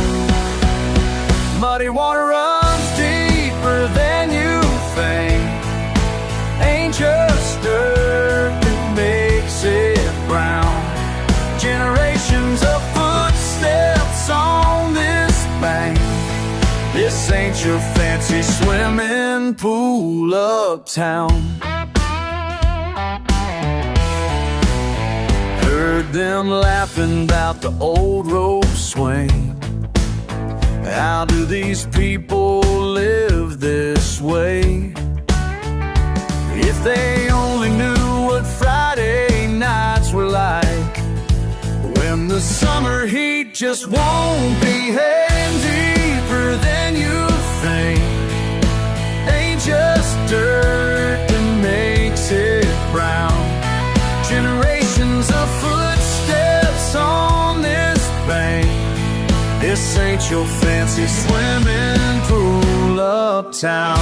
Muddy water runs deeper than you think, ain't just dirt that makes it brown. Generations of footsteps on this bank. This ain't your fancy swimming pool uptown. Heard them laughing about the old rope swing. How do these people live this way? If they only knew what Friday nights were like, when the summer heat just won't be heading deeper than you think. Ain't just dirt that makes it brown. Generations of footsteps on this bank. This ain't your fancy swimming pool uptown.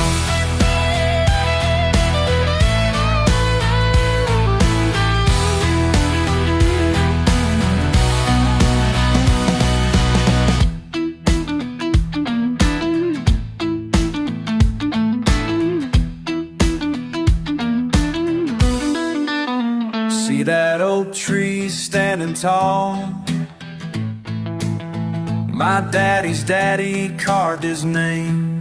See that oak tree standing tall? My daddy's daddy carved his name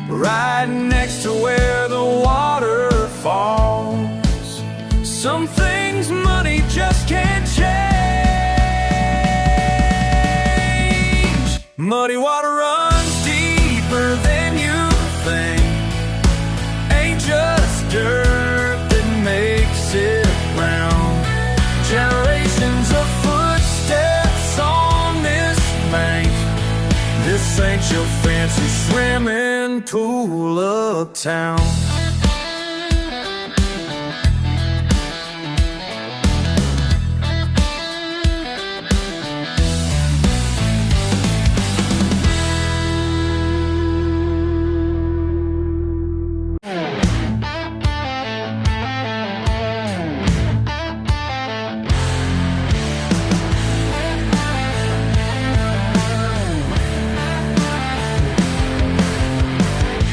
right next to where the water falls. Some things money just can't change. Muddy water runs deeper than you think. Ain't just dirt that makes it round. Generations of footsteps on this bank. This ain't your fancy swimming pool uptown.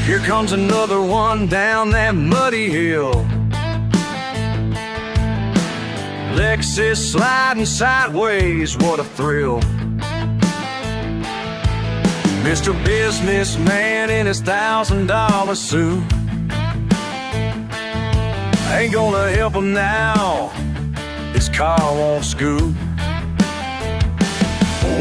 Here comes another one down that muddy hill. Lexus sliding sideways, what a thrill. Mr. Businessman in his $1,000 suit. Ain't gonna help him now, his car won't scoot.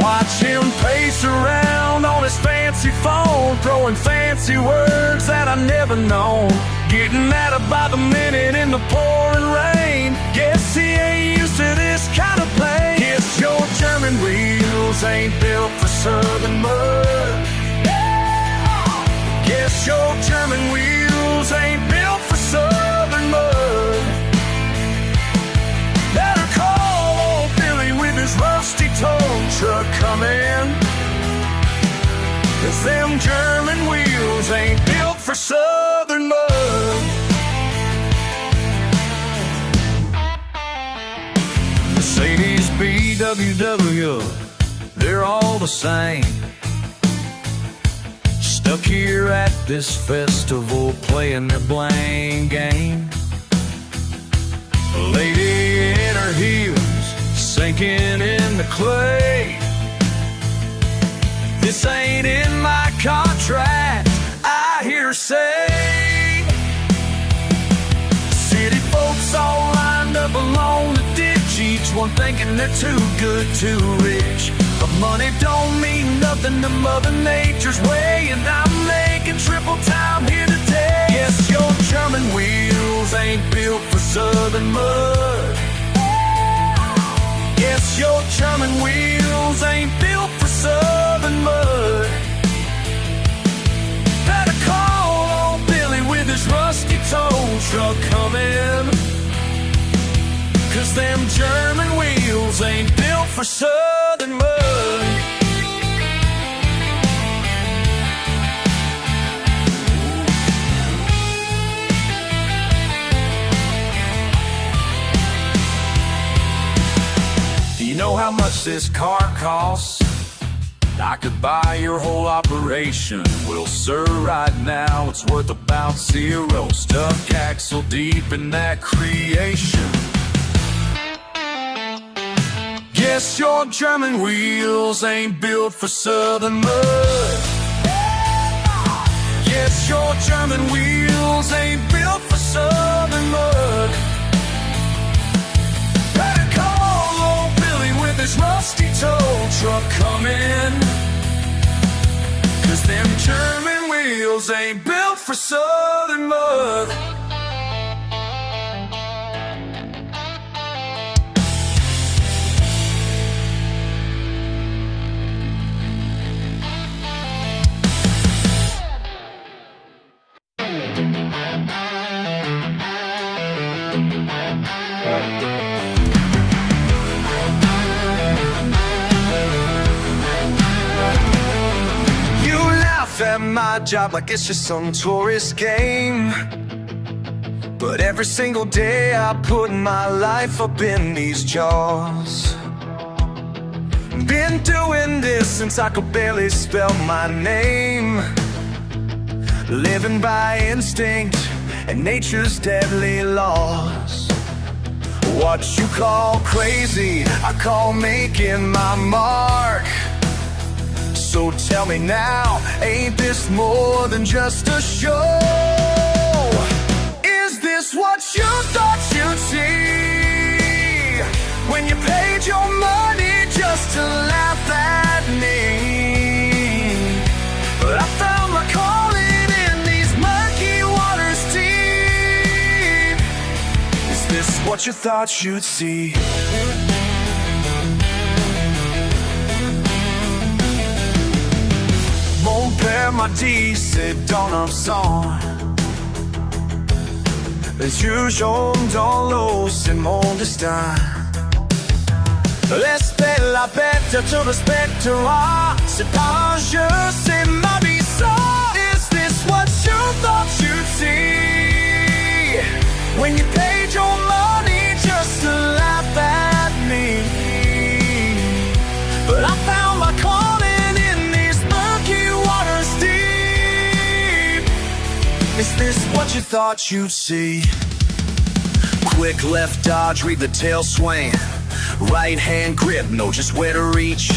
Watch him pace around on his fancy phone, throwing fancy words that I never known. Getting at it by the minute in the pouring rain. Guess he ain't used to this kind of pain. Guess your German wheels ain't built for southern mud. Guess your German wheels ain't built for southern mud. Better call old Billy with his rusty tow truck coming. 'Cause them German wheels ain't built for southern mud. Mercedes, BWW, they're all the same. Stuck here at this festival playing their blame game. A lady in her heels sinking in the clay. This ain't in my contract, I hear say. City folks all lined up along the ditch, each one thinking they're too good, too rich. But money don't mean nothing to Mother Nature's way, and I'm making triple time here today. Yes, your German wheels ain't built for southern mud. Yes, your German wheels ain't built for southern mud. Better call old Billy with his rusty tow truck coming. 'Cause them German wheels ain't built for southern mud. You know how much this car costs? I could buy your whole operation. Well, sir, right now it's worth about zero. Stuck axle deep in that creation. Guess your German wheels ain't built for southern mud. Guess your German wheels ain't built for southern mud. This rusty tow truck coming. 'Cause them German wheels ain't built for southern mud. At my job like it's just some tourist game, but every single day I put my life up in these jaws. Been doing this since I could barely spell my name. Living by instinct and nature's deadly laws. What you call crazy, I call making my mark. So tell me now, ain't this more than just a show? Is this what you thought you'd see when you paid your money just to laugh at me? what you thought you'd see. Mon père m'a dit c'est dans un sang. Les yeux jaunes dans l'eau, c'est mon destin. L'esprit, la bête, te respectera. C'est pas un jeu, c'est ma vie. So, is this what you thought you'd see? When you paid your money just to laugh at me. But I found my calling in these murky waters deep. Is this what you thought you'd see? Quick left dodge, read the tail swing. Right hand grip, know just where to reach.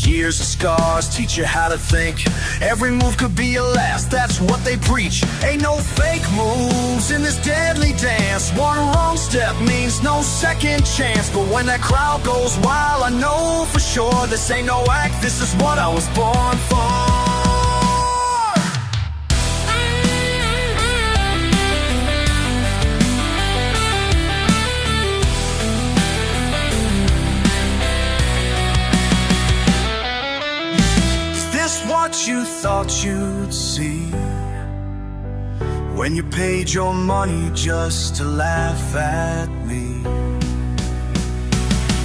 Years of scars teach you how to think. Every move could be your last, that's what they preach. Ain't no fake moves in this deadly dance. One wrong step means no second chance. But when that crowd goes wild, I know for sure this ain't no act, this is what I was born for. What you thought you'd see when you paid your money just to laugh at me.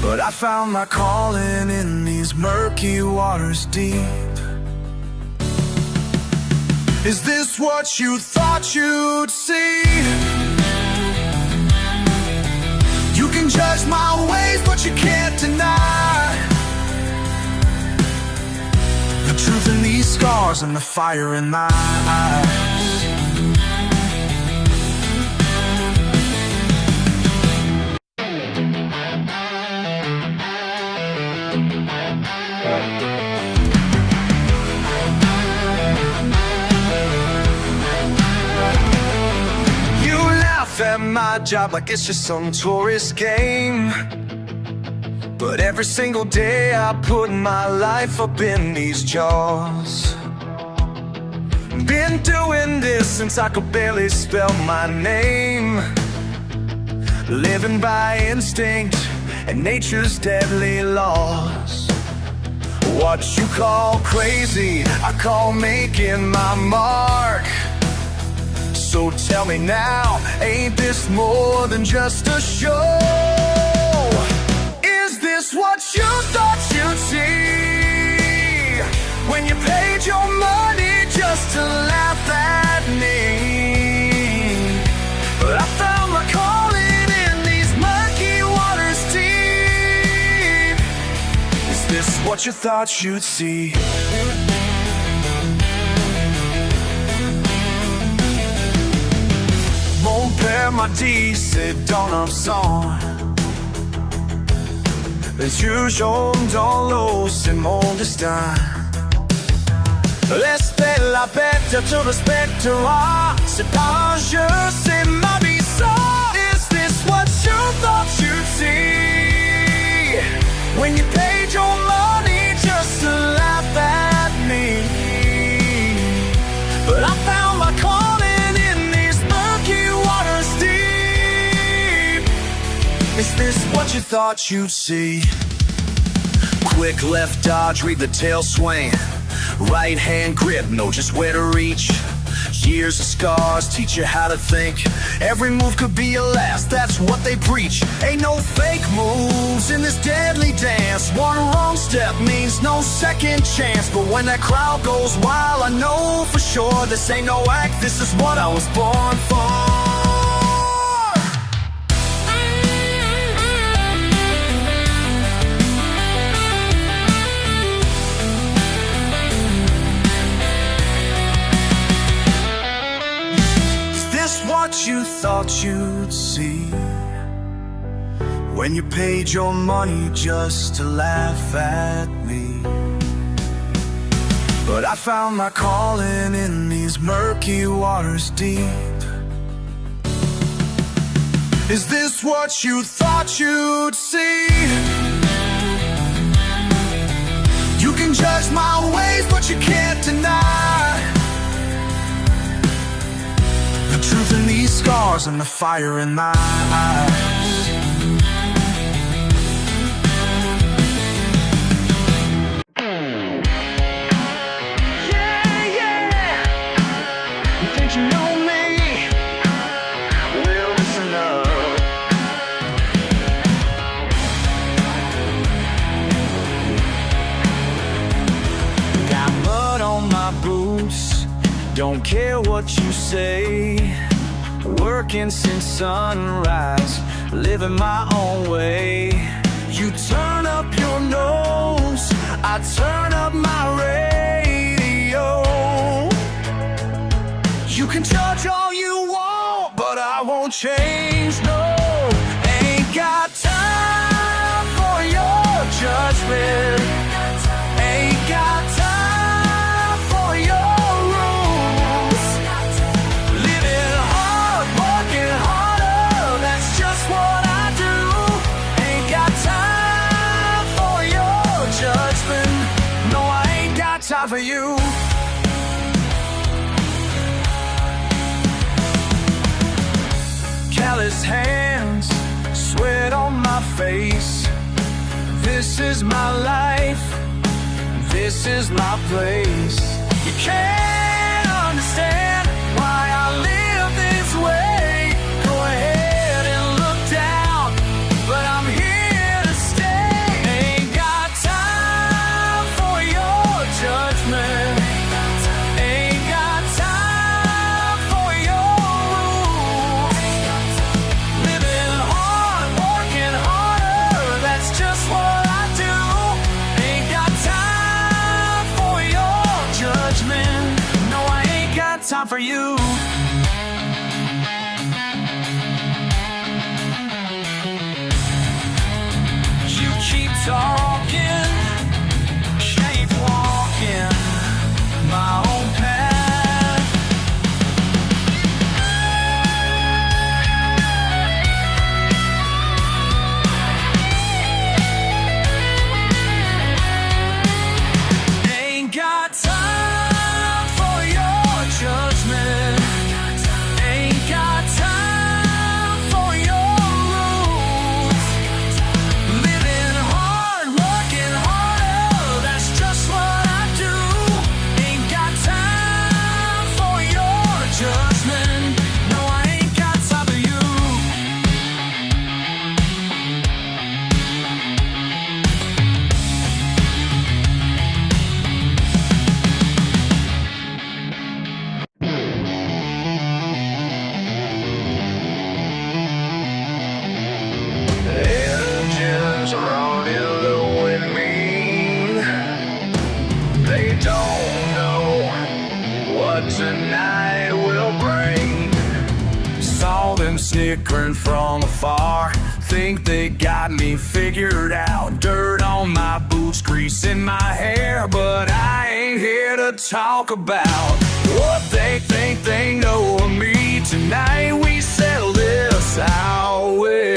But I found my calling in these murky waters deep. Is this what you thought you'd see? You can judge my ways, but you can't deny the truth in these scars and the fire in my eyes. You laugh at my job like it's just some tourist game. But every single day I put my life up in these jaws. Been doing this since I could barely spell my name. Living by instinct and nature's deadly laws. What you call crazy, I call making my mark. So tell me now, ain't this more than just a show? What you thought you'd see when you paid your money just to laugh at me. But I found my calling in these murky waters deep. Is this what you thought you'd see? Mon père m'a dit c'est dans un sang. Les yeux jaunes dans l'eau, c'est mon destin. L'esprit, la bête, te respectera. C'est pas un jeu, c'est ma vie. So, is this what you thought you'd see? When you paid your money just to laugh at me. But I found my calling in these murky waters deep. Is this what you thought you'd see? Quick left dodge, read the tail swing. Right hand grip, know just where to reach. Years of scars teach you how to think. Every move could be your last, that's what they preach. Ain't no fake moves in this deadly dance. One wrong step means no second chance. But when that crowd goes wild, I know for sure this ain't no act, this is what I was born for. What you thought you'd see when you paid your money just to laugh at me. But I found my calling in these murky waters deep. Is this what you thought you'd see? You can judge my ways, but you can't deny the truth in these scars and the fire in my eyes. my boots, don't care what you say. Working since sunrise, living my own way. You turn up your nose, I turn up my radio. You can judge all you want, but I won't change, no. Ain't got time for your judgment. Ain't got time for your rules. Living hard, working harder, that's just what I do. Ain't got time for your judgment. No, I ain't got time for you. Callous hands, sweat on my face. This is my life, this is my place. You can't understand why I live this way. Go ahead and look down, but I'm here to stay. Ain't got time for your judgment. Ain't got time for your rules. Living hard, working harder, that's just what I do. Ain't got time for your judgment. No, I ain't got time for you. You keep talking, keep walking my own path. Ain't got time for your judgment. Ain't got time for your rules. Living hard, working harder, that's just what I do. Ain't got time for your judgment. No, I ain't got time for you. Engines running low and mean. They don't know what tonight will bring. Saw them snickering from afar, think they got me figured out. Dirt on my boots, grease in my hair, but I ain't here to talk about what they think they know of me. Tonight we settle this our way.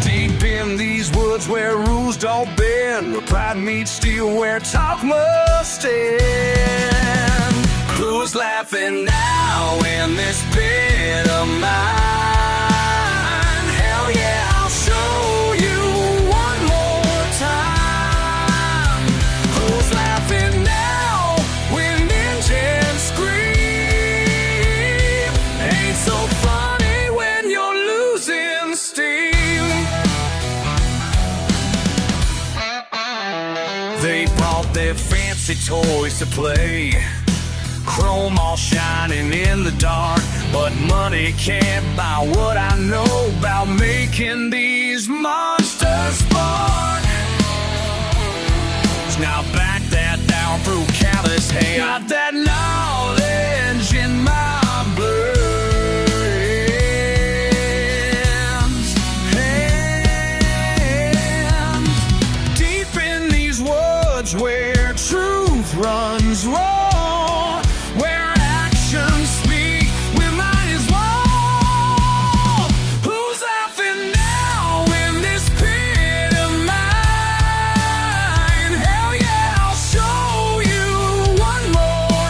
Deep in these woods where rules don't bend, where pride meets steel, where talk must end. Who's laughing now in this pit of mine? Hell yeah, I'll show you one more time. Who's laughing now when engines scream? Ain't so funny when you're losing steam. They brought their fancy toys to play, chrome all shining in the dark, but money can't buy what I know about making these monsters spark. Now back that down through callous hands. Got that knowledge in my hands. Deep in these woods where truth runs raw, where actions speak when mine is wrong. Who's laughing now in this pit of mine? Hell yeah, I'll show you one more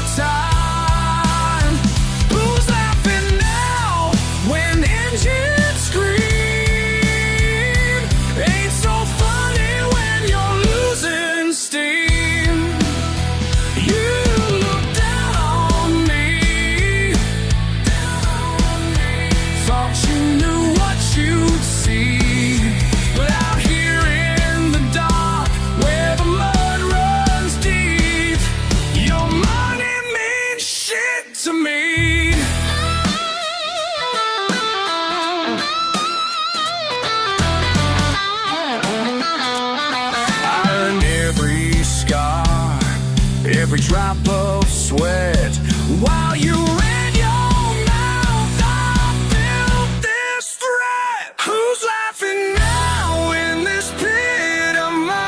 drop of sweat while you ran your mouth. I felt this threat. Who's laughing now in this pit of mine?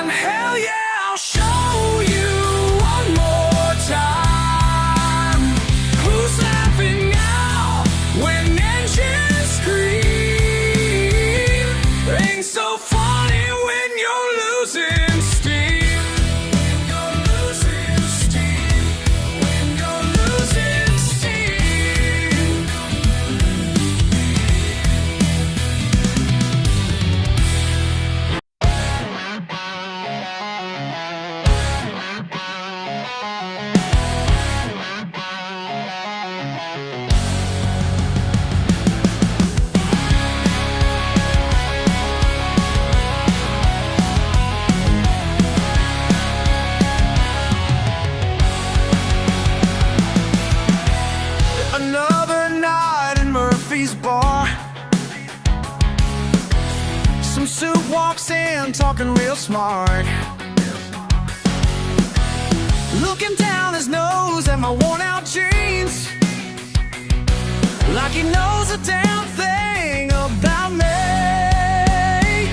Hell yeah, I'll show you one more time. Who's laughing now when engines scream? Ain't so funny when you're losing steam. When you're losing steam. When you're losing steam. Another night in Murphy's bar. Some suit walks in, talking real smart, looking down his nose at my worn-out jeans, like he knows a damn thing about me.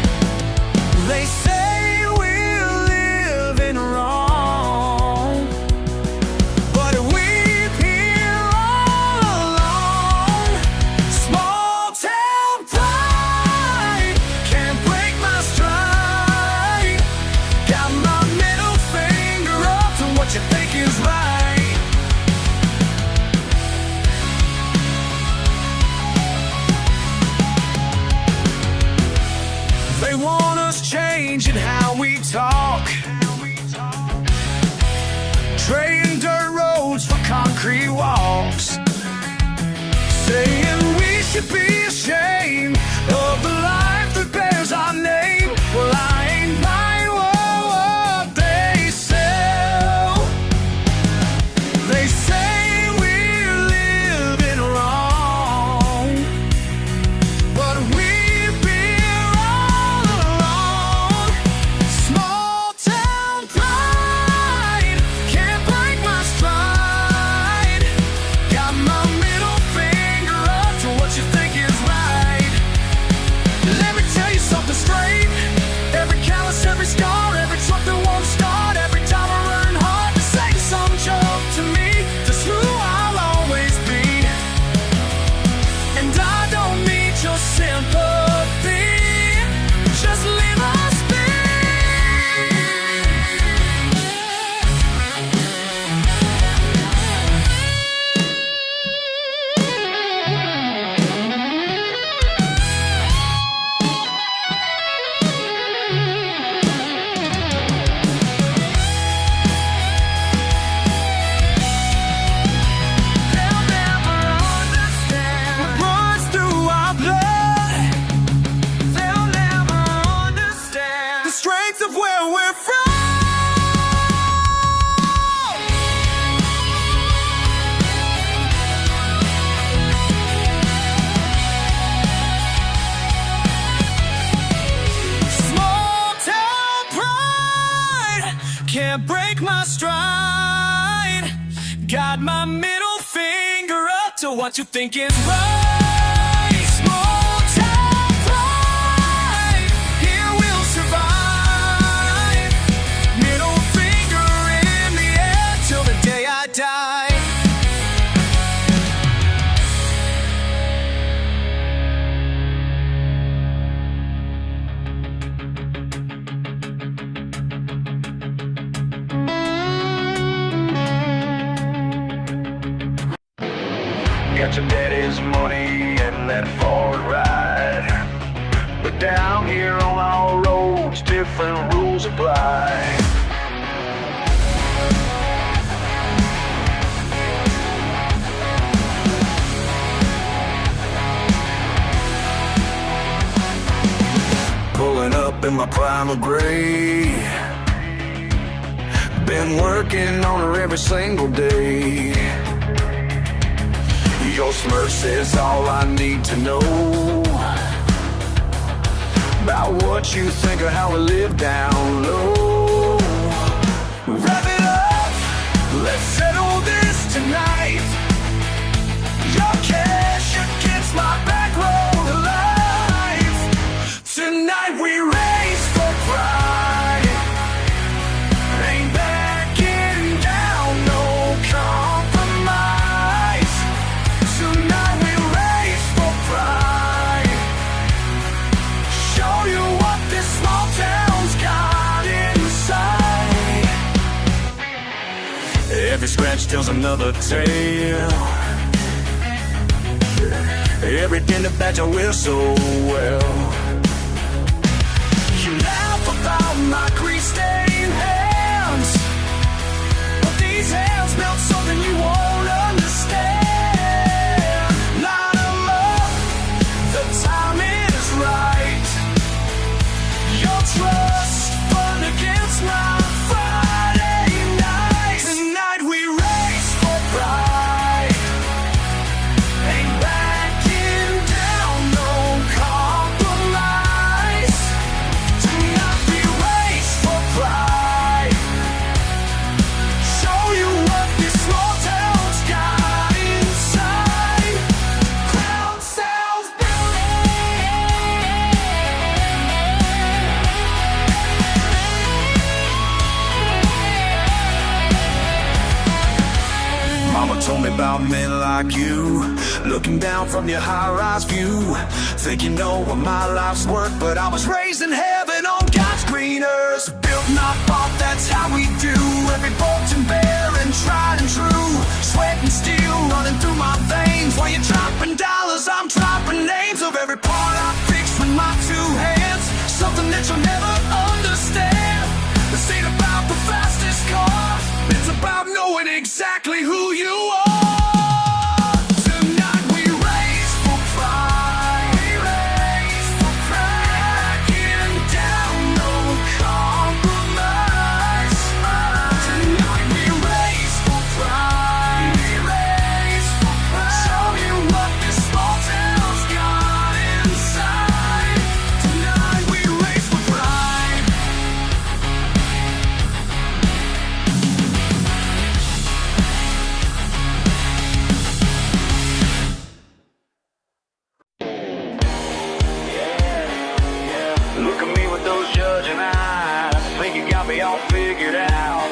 They say we're living wrong, but we're here all along. Small town pride can't break my stride. Got my middle finger up to what you think is right. They want us changing how we talk, trading dirt roads for concrete walks, saying we should be ashamed of the life that bears our name. Well, I ain't buying what they sell. They say we're living wrong, but we've been all along. Small town pride can't break my stride. Got my middle finger up to what you think is right. Let me tell you something straight. Every callus, every scar, every truck that won't start, every time I run hard to say some joke to me, that's who I'll always be. And I don't need your sympathy, just leave us be. They'll never understand what runs through our blood. They'll never understand the strength of where we're from. Small town pride can't break my stride. Got my middle finger up to what you think is right. Small town pride, here we'll survive. Middle finger in the air till the day I die. Got your daddy's money and that Ford ride, but down here on all roads, different rules apply. Pulling up in my primal gray, been working on her every single day. Your Smurf is all I need to know about what you think of how we live down low. scratch tells another tale. Everything about you will so well. You laugh about my grease-stained hands, but these hands built something you won't understand. Line 'em up, the time is right. Your trust fund against my Friday night. Tonight we race for pride. Ain't backing down, no compromise. Tonight we race for pride. Show you what this small town's got inside. Crown sounds Mama told me about men like you, looking down from your high-rise view, think you know what my life's worth, but I was raised in heaven on God's green earth. Built not bought, that's how we do. Every bolt and bear and tried and true, sweat and steel running through my veins. While you're dropping dollars, I'm dropping names of every part I fixed with my two hands. Something that you'll never understand. This ain't about the fastest car, it's about knowing exactly who you are. Tonight we race for pride. We race for pride. Backing down, no compromise. Tonight we race for pride. We race for pride. Show you what this small town's got inside. Tonight we race for pride. Look at me with those judging eyes, think you got me all figured out.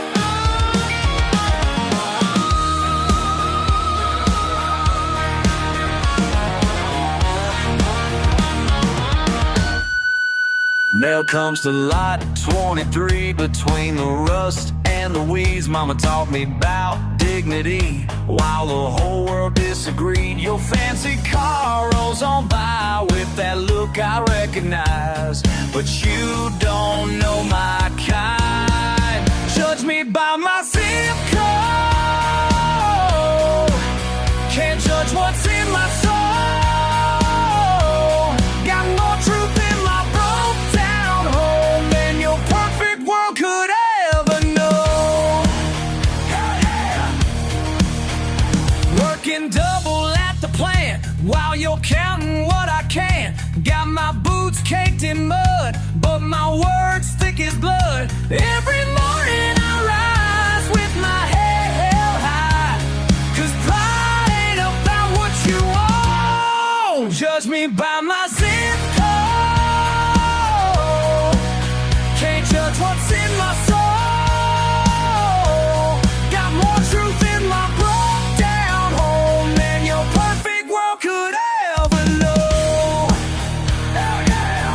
Now comes to lot 23, between the rust and the weeds. Mama taught me about dignity while the whole world disagreed. Your fancy car rolls on by with that look I recognize, but you don't know my kind. Judge me by my zip code, can't judge what's in my soul. Got more truth in my broke down home than your perfect world could ever know. Working double at the plant while you're counting what I can. Got my boots caked in mud, but my words thick as blood. Every morning I rise with my head held high, 'cause pride ain't about what you own. Judge me by my zip code, can't judge what's in my soul. Got more truth in my broke down home than your perfect world could ever know. Oh, yeah.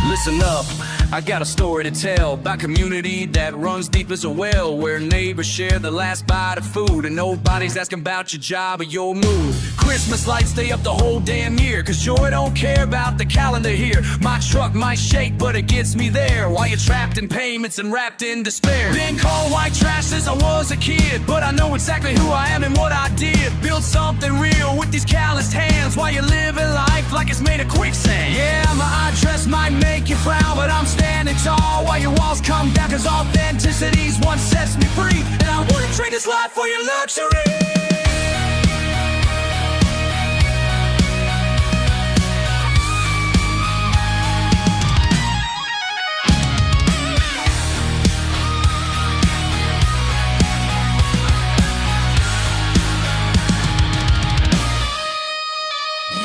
Listen up, I got a story to tell about community that runs deep as a well, where neighbors share the last bite of food and nobody's asking about your job or your mood. Christmas lights stay up the whole damn year, 'cause joy don't care about the calendar here. My truck might shake, but it gets me there, while you're trapped in payments and wrapped in despair. Been called white trash since I was a kid, but I know exactly who I am and what I did. Built something real with these calloused hands, while you're living life like it's made of quicksand. Yeah, my address might make you frown, but I'm standing tall while your walls come down, 'cause authenticity's what sets me free, and I wouldn't trade this life for your luxury.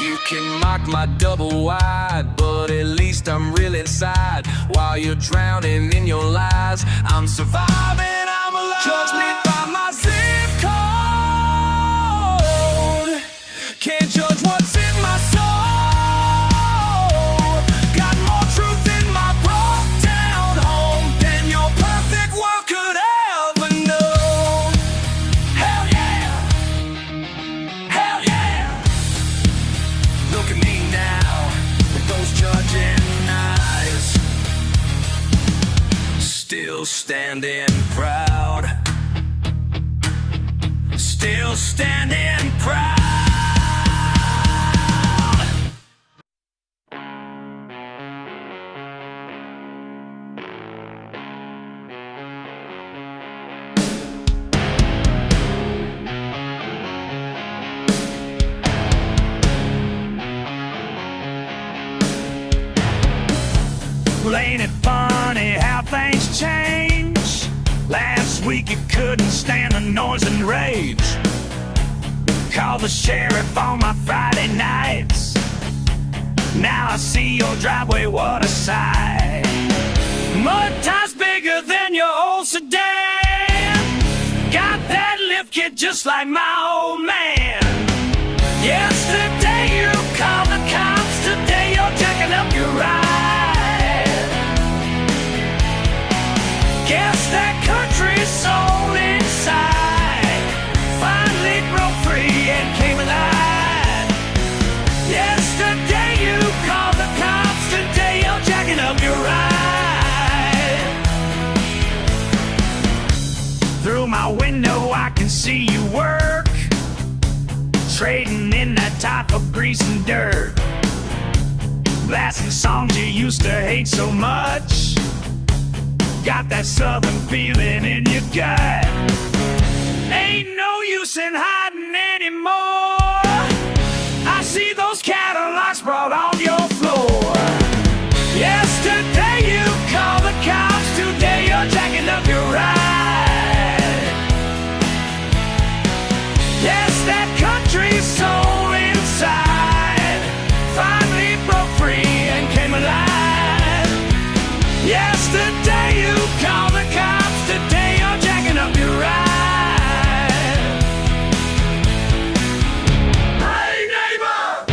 You can mock my double wide, but at least I'm real inside. While you're drowning in your lies, I'm surviving, I'm alive. Judge me by my zip code, can't judge what's standing proud. Still standing proud. Well, ain't it funny how things change? Last week you couldn't stand the noise and rage. Call the sheriff on my Friday nights. Now I see your driveway, what a sight. Mud tires bigger than your old sedan. Got that lift kit just like my old man. Yesterday you called the cops, today you're jacking up your ride. Guess that country's soul inside finally broke free and came alive. Yesterday you called the cops, today you're jacking up your ride. Through my window I can see you work, trading in that type of grease and dirt, blasting songs you used to hate so much. Got that southern feeling in your gut. Ain't no use in hiding anymore. I see those Cadillacs brought on your floor. Yesterday you called the cops, today you're jacking up your ride. Yes, that country's soul inside finally broke free and came alive. Yesterday you called the cops, today you're jacking up your ride. Hey neighbor,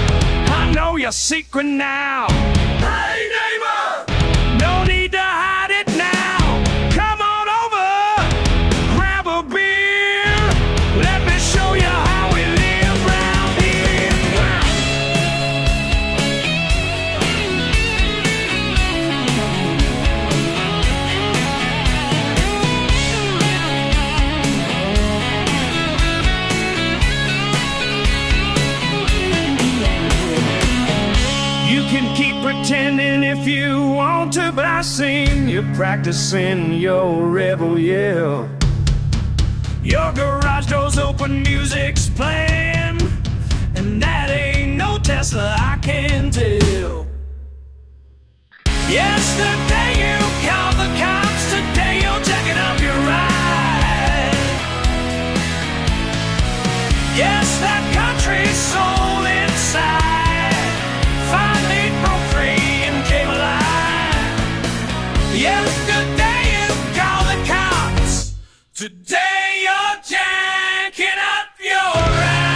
I know your secret now. Hey neighbor, no need to hide it now. Come on over, grab a beer. Let me show you how we live round here. You can keep pretending if you want to, but I seen you practicing your rebel yell. Your garage doors open, music's playing, and that ain't no Tesla, I can tell. Yesterday you called the cops, today you're jacking up your ride. Yes, that country's soul inside finally broke free and came alive. Yesterday you called the cops, today you're jacking up your ride.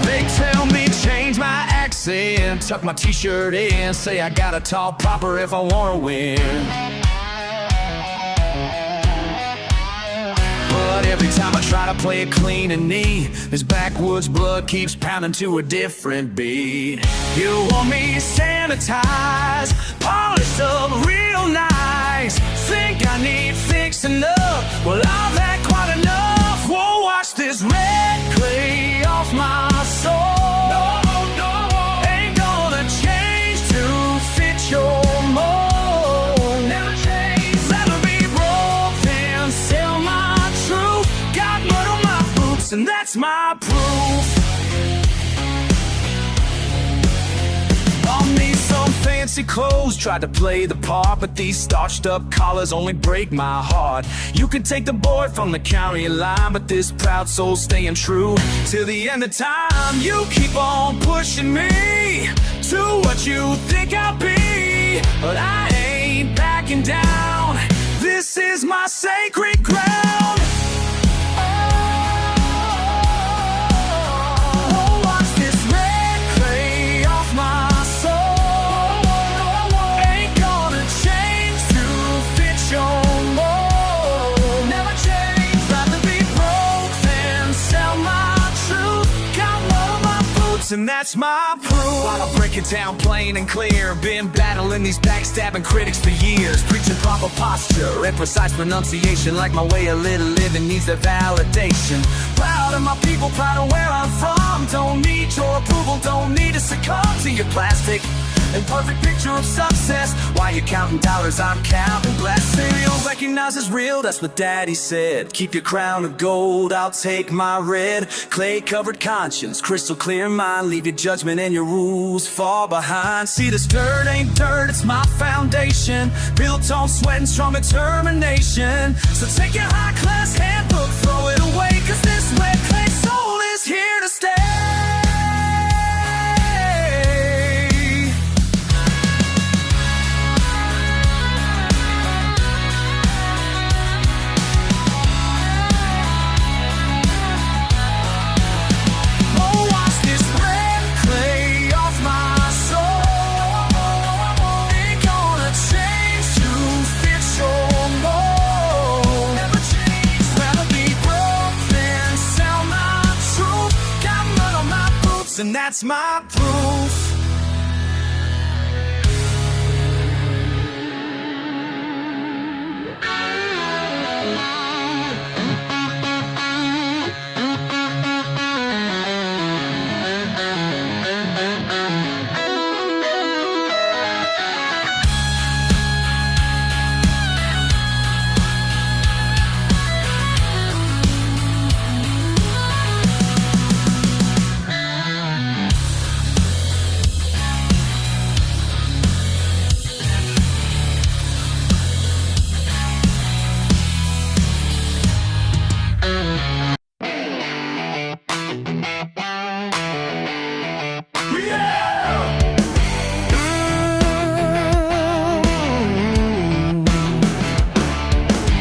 They tell me change my accent, tuck my t-shirt in, say I gotta talk proper if I wanna win. But every time I try to play it clean and neat, this backwoods blood keeps pounding to a different beat. You want me sanitized, polished up real nice, think I need fixing up, well I've had quite enough. Won't wash this red clay off my soul. Ain't gonna change to fit your mold. Never change. Rather be broke than sell my truth. Got mud on my boots and that's my proof. On me some fancy clothes, tried to play the part, but these starched up collars only break my heart. You can take the boy from the county line, but this proud soul's staying true till the end of time. You keep on pushing me to what you think I'll be, but I ain't backing down. This is my sacred ground. promise, and that's my proof. I'll break it down plain and clear. Been battling these backstabbing critics for years, preaching proper posture and precise pronunciation, like my way of living needs that validation. Proud of my people, proud of where I'm from. Don't need your approval, don't need to succumb to your plastic and perfect picture of success. While you're counting dollars, I'm counting blessings. You'll recognize it's real, that's what Daddy said. Keep your crown of gold, I'll take my red. Clay-covered conscience, crystal clear mind. Leave your judgment and your rules far behind. See, this dirt ain't dirt, it's my foundation, built on sweat and strong determination. So take your high-class handbook, throw it away, 'cause this red clay soul is here to stay. And that's my proof.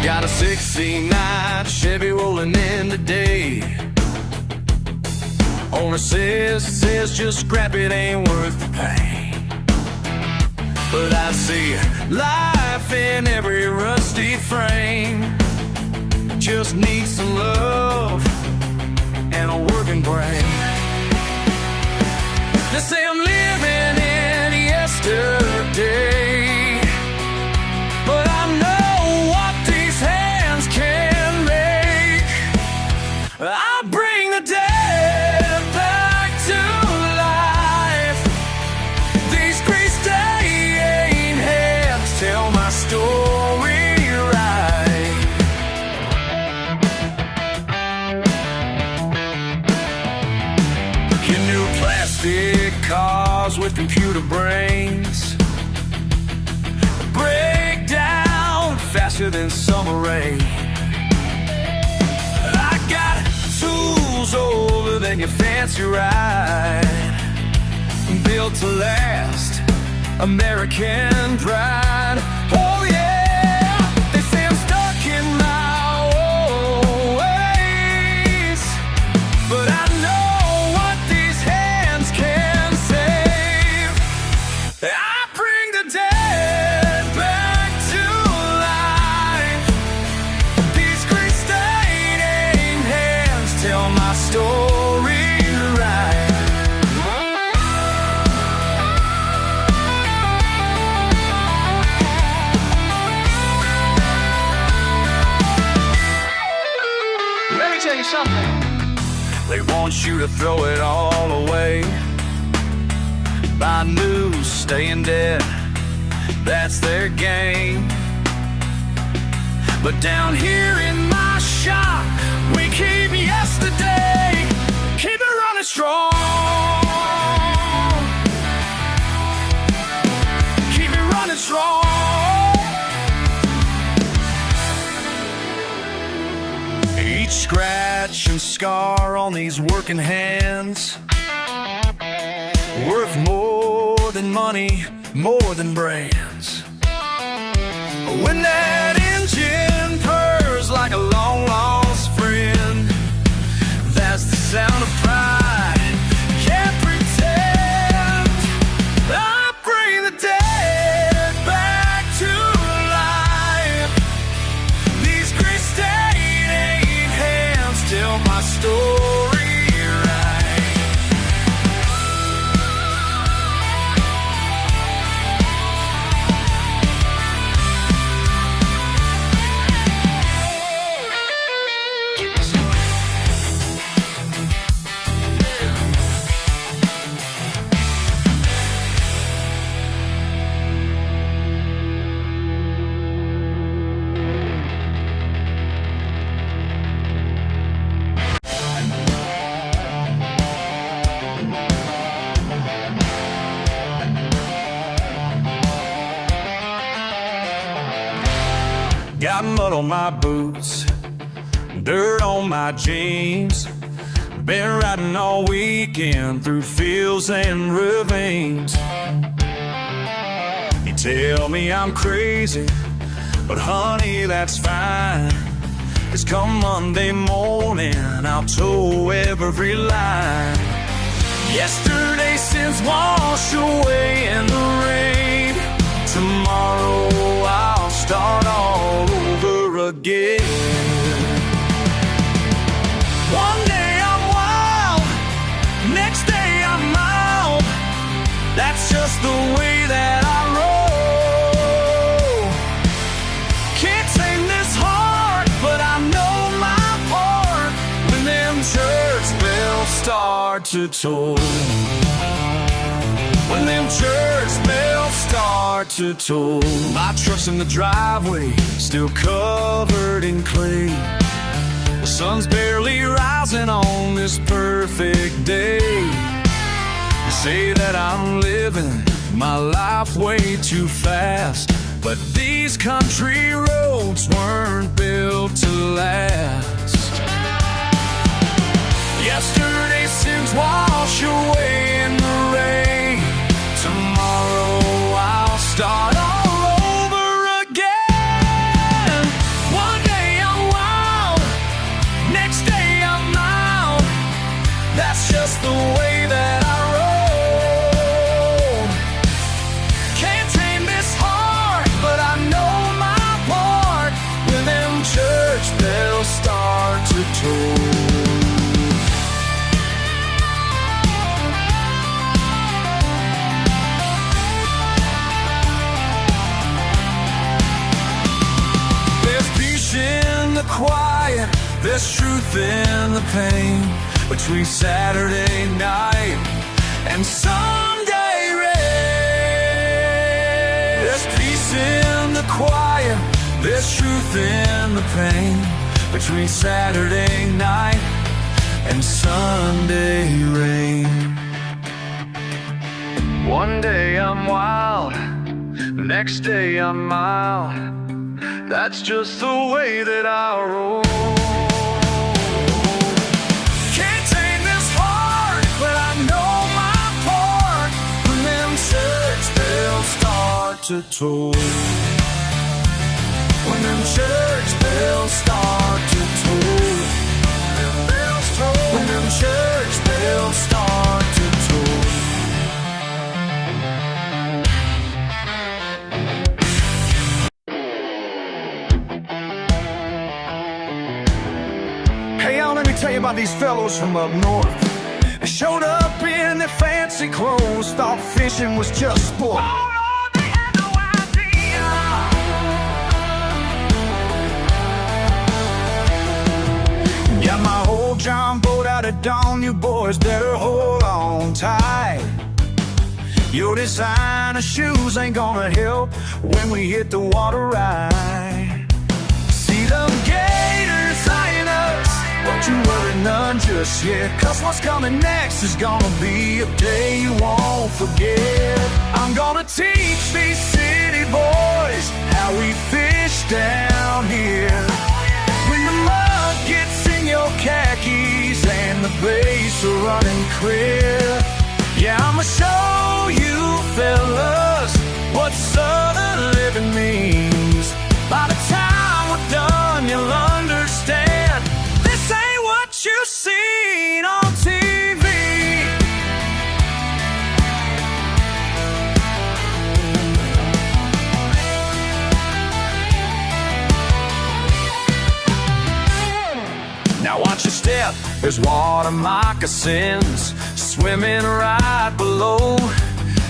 Got a 69 Chevy rolling in today. Owner says just scrap it, ain't worth the pain. But I see life in every rusty frame. Just needs some love and a working brain. They say I'm living in yesterday, but I know what these hands can make. I bring the dead back to life. These grease-stained hands tell my story right. Your new plastic cars with computer brains break down faster than summer rain. I got tools older than your fancy ride, built to last, American pride. Oh yeah, they say I'm stuck in my old ways, but I know what these hands can save. I bring the dead back to life. These grease-stained hands tell my story right. Let me tell you something. They want you to throw it all away, buy new, staying dead, that's their game. But down here in my shop, we keep yesterday, keep it running strong, keep it running strong. Each scratch and scar on these working hands, worth more than money, more than brands. When that engine purrs like a long-lost friend, that's the sound of pride. Can't pretend. I bring the dead back to life. These grease-stained hands tell my story right. mud on my boots, dirt on my jeans. Been riding all weekend through fields and ravines. You tell me I'm crazy, but honey, that's fine. 'Cause come Monday morning, I'll tow every line. Yesterday's sins wash away in the rain. Tomorrow I'll start all over again. One day I'm wild, next day I'm mild. That's just the way that I roll. Can't tame this heart, but I know my part. When them church bells start to toll, when them church bells start to toll. My truck's in the driveway, still covered in clay. The sun's barely rising on this perfect day. You say that I'm living my life way too fast, but these country roads weren't built to last. Yesterday's sins wash away in the rain. Tomorrow I'll start all over again. One day I'm wild, next day I'm mild. That's just the way that I roll. Can't tame this heart, but I know my part. When them church bells start to toll. In the quiet, there's truth in the pain. Between Saturday night and Sunday rain, there's peace in the quiet, there's truth in the pain. Between Saturday night and Sunday rain. One day I'm wild, next day I'm mild. That's just the way that I roll. Can't tame this heart, but I know my part. When them church bells start to toll, when them church bells start to toll, when them church bells start to toll. Hey y'all, let me tell you about these fellows from up north. They showed up in their fancy clothes, thought fishing was just sport. They had no idea. Got my old John boat out at dawn, you boys better hold on tight. Your designer shoes ain't gonna help when we hit the water right. See them gators eyeing us, don't you worry none just yet, 'cause what's coming next is gonna be a day you won't forget. I'm gonna teach these city boys how we fish down here. When the mud gets in your khakis and the bays are running clear, yeah, I'ma show you fellas what southern living means. By the time we're done, you'll understand this ain't what you've seen on TV. Now watch your step, there's water moccasins swimming right below.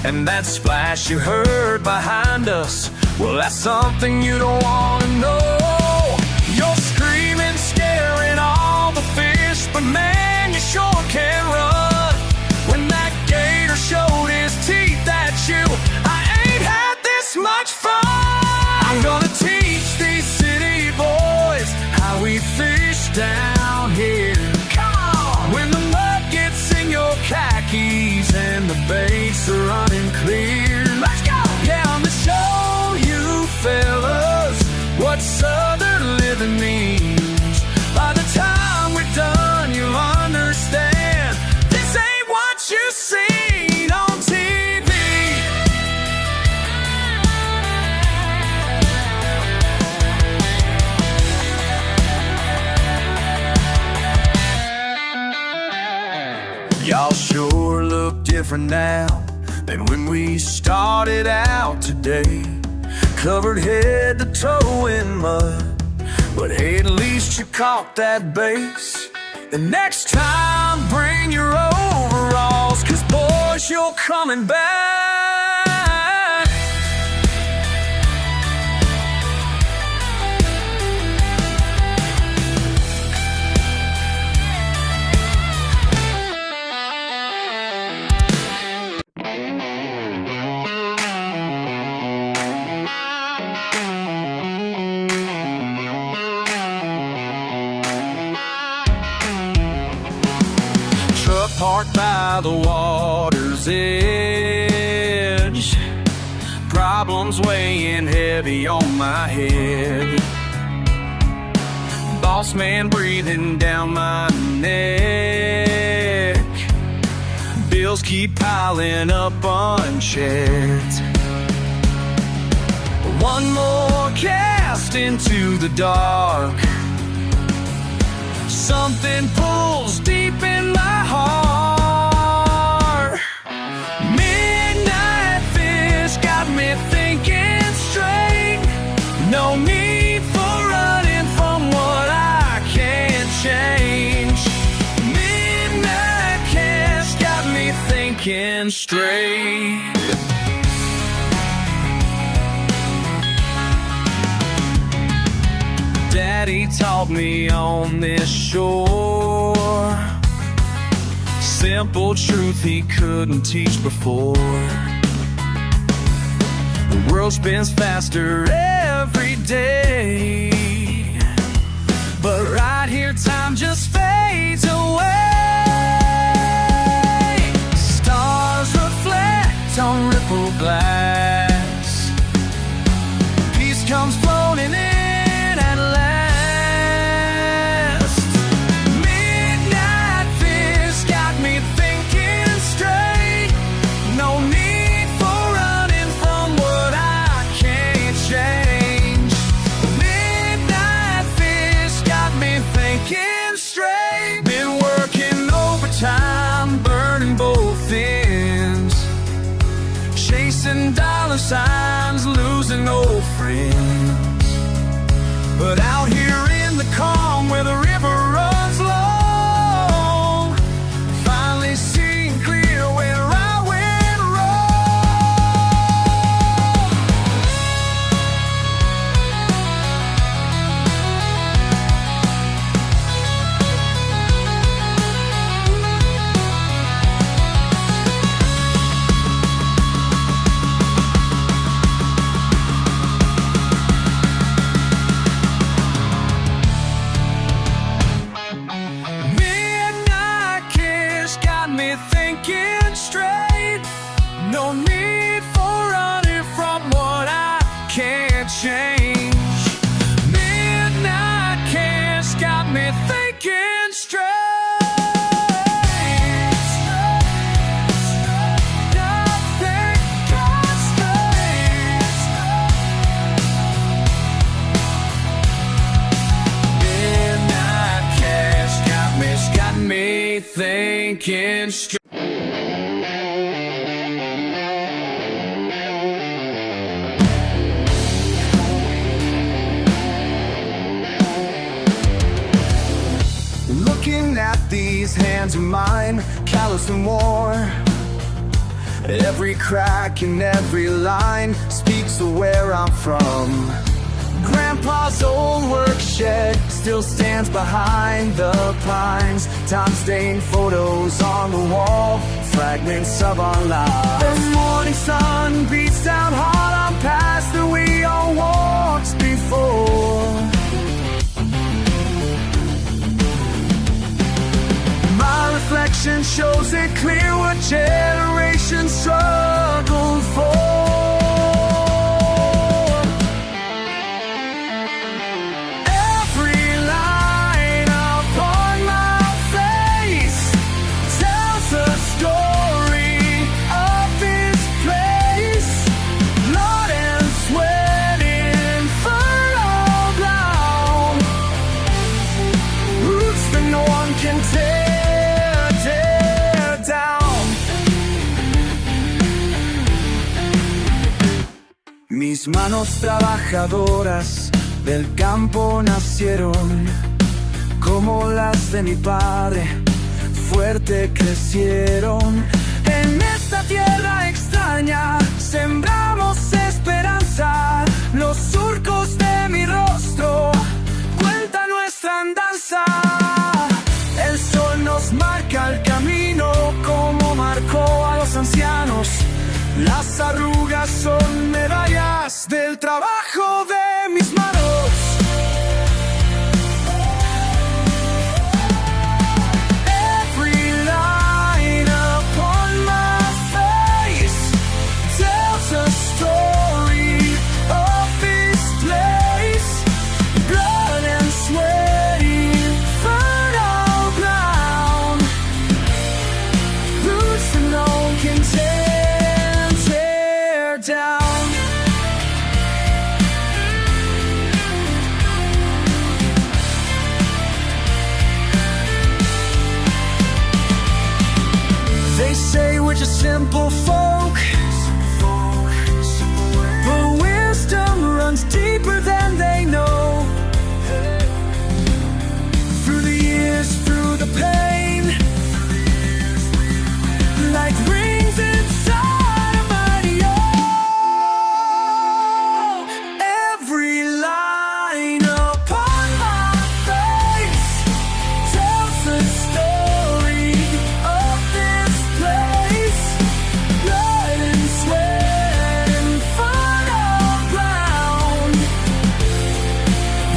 And that splash you heard behind us, well, that's something you don't want to know. You're screaming, scaring all the fish, but man, you sure can run. When that gator showed his teeth at you, I ain't had this much fun. I'm gonna teach these city boys how we fish down here. Come on! When the mud gets in your khakis and the baits are running clear, let's go! Yeah, I'm gonna show you fellas what's up. Y'all sure look different now than when we started out today. Covered head to toe in mud, but hey, at least you caught that bass. The next time, bring your overalls, 'cause boys, you're coming back. Parked by the water's edge, problems weighing heavy on my head. Boss man breathing down my neck. Bills keep piling up unchecked. One more cast into the dark. Something pulls deep in my heart. Midnight fish got me thinking straight. No need for running from what I can't change. Midnight fish got me thinking straight. Daddy taught me on this shore simple truth he couldn't teach before. The world spins faster every day, but right here time just fades away. Stars reflect on ripple glass. Peace comes floating in. Chasing dollar signs, losing old friends. But out here in the calm where the river runs long, finally seeing clear where I went thinking straight. No need for running from what I can't change. Midnight kiss got me thinking straight. Midnight kiss got me thinking straight. Looking at these hands of mine, callous and worn. Every crack in every line speaks of where I'm from. Grandpa's old work shed still stands behind the pines. Time-stained photos on the wall, fragments of our lives. The morning sun beats down hard on paths that we all walked before. My reflection shows it clear what generations struggled for. Can tear Mis manos trabajadoras del campo nacieron, como las de mi padre, fuerte crecieron. En esta tierra extraña sembramos esperanza. Los surcos de mi rostro cuentan nuestra andanza. El sol nos marca el camino como marcó a los ancianos. Las arrugas son medallas del trabajo de mis manos. Every line upon my face tells a story of this place. Blood and sweaty, fertile ground, roots that no one can tear down. They say we're just simple folk, but wisdom runs deeper than they know. Through the years, through the pain, like rings inside a mighty oak. Every line upon my face tells the story of this place. Blood and sweat and fertile ground,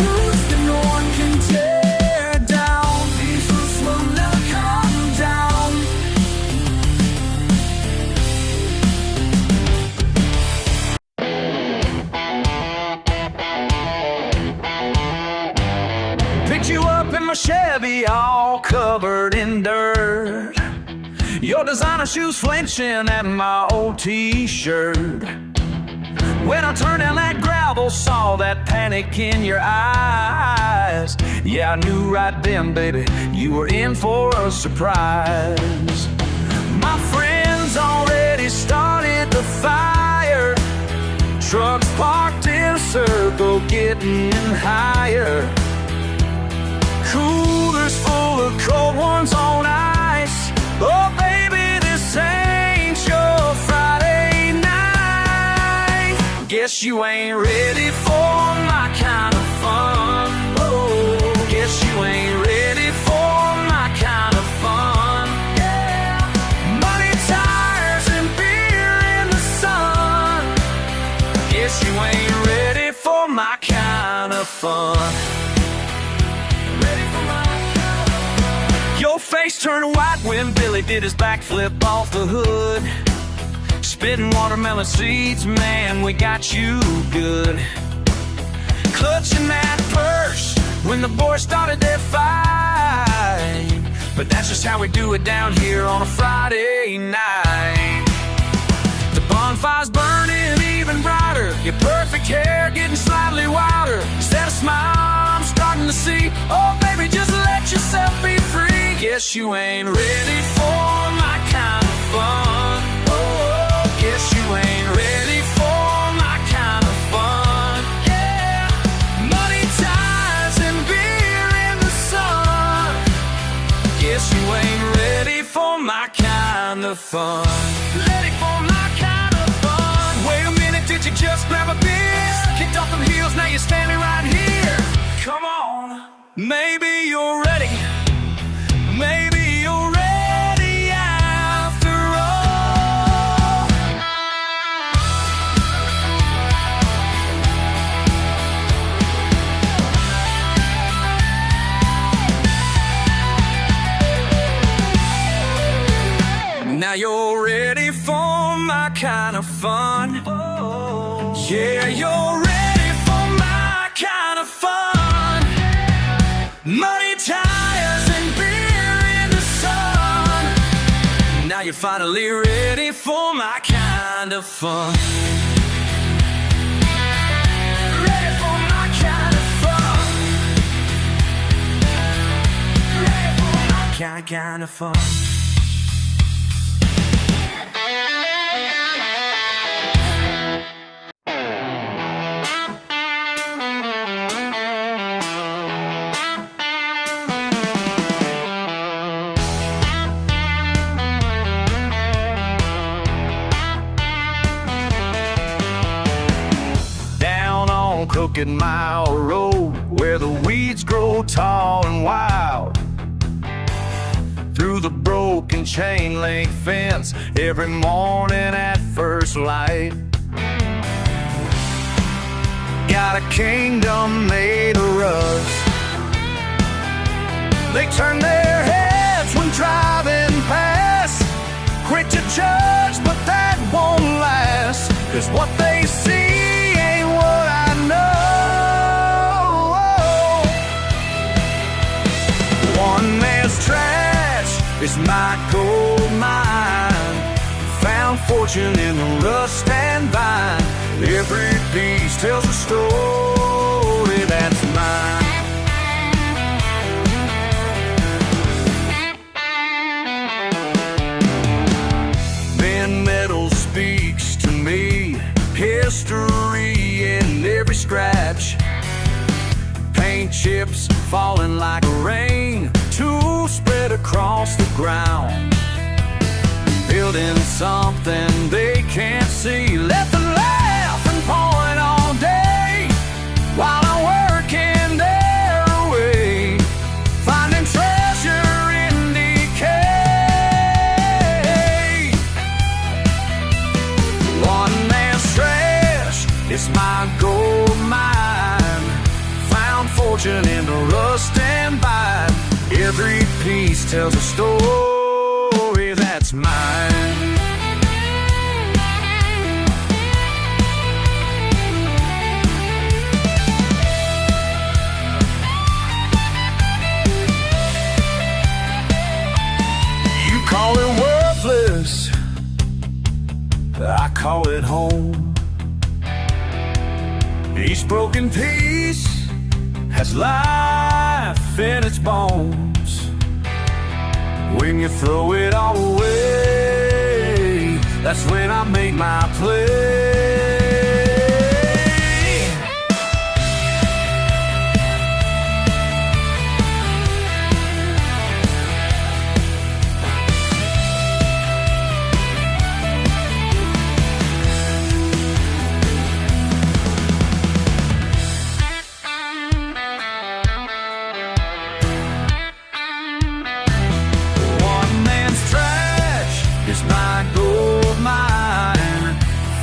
roots that no one can tear down. These roots will never come down. Picked you up in my Chevy, all covered in dirt. Your designer shoes flinching at my old t-shirt. When I turned down that gravel, saw that panic in your eyes. Yeah, I knew right then, baby, you were in for a surprise. My friends already started the fire. Trucks parked in a circle, getting higher. Coolers full of cold ones on ice. Oh, baby, this ain't your Friday night. Guess you ain't ready for my kind of fun. Oh, guess you ain't ready for my kind of fun. Yeah, money, tires, and beer in the sun. Guess you ain't ready for my kind of fun. Your face turned white when Billy did his backflip off the hood. Spitting watermelon seeds, man, we got you good. Clutching that purse when the boys started their fight. But that's just how we do it down here on a Friday night. The bonfire's burning even brighter. Your perfect hair getting slightly wilder. Instead of smile, I'm starting to see. Oh, baby, just let yourself be free. Guess you ain't ready for my kind of fun. Oh, guess you ain't ready for my kind of fun. Yeah, money, ties, and beer in the sun. Guess you ain't ready for my kind of fun. Ready for my kind of fun. Wait a minute, did you just grab a beer? Kicked off them heels, now you're standing right here. Come on, maybe you're ready. Maybe you're ready after all. Now you're ready for my kind of fun. Yeah, you're ready for my kind of fun. Money, tires, and beer in the sun. Now you're finally ready for my kind of fun. Ready for my kind of fun. Ready for my kind of fun. crooked mile road where the weeds grow tall and wild. Through the broken chain link fence every morning at first light. Got a kingdom made of rust. They turn their heads when driving past, quick to judge, but that won't last. 'Cause what they see ain't what I know. One man's trash is my gold mine. Found fortune in the rust and vine. Every piece tells a story that's mine. Metal speaks to me, history in every scratch. Paint chips falling like rain, tools spread across the ground. Building something they can't see, left and laugh and point all day while I'm working their way, finding treasure in decay. One man's trash is my gold mine. Found fortune in the rust and vine. Every piece tells a story that's mine. You call it worthless, I call it home. Each broken piece has life in its bones. When you throw it all away, that's when I make my play. It's my gold mine.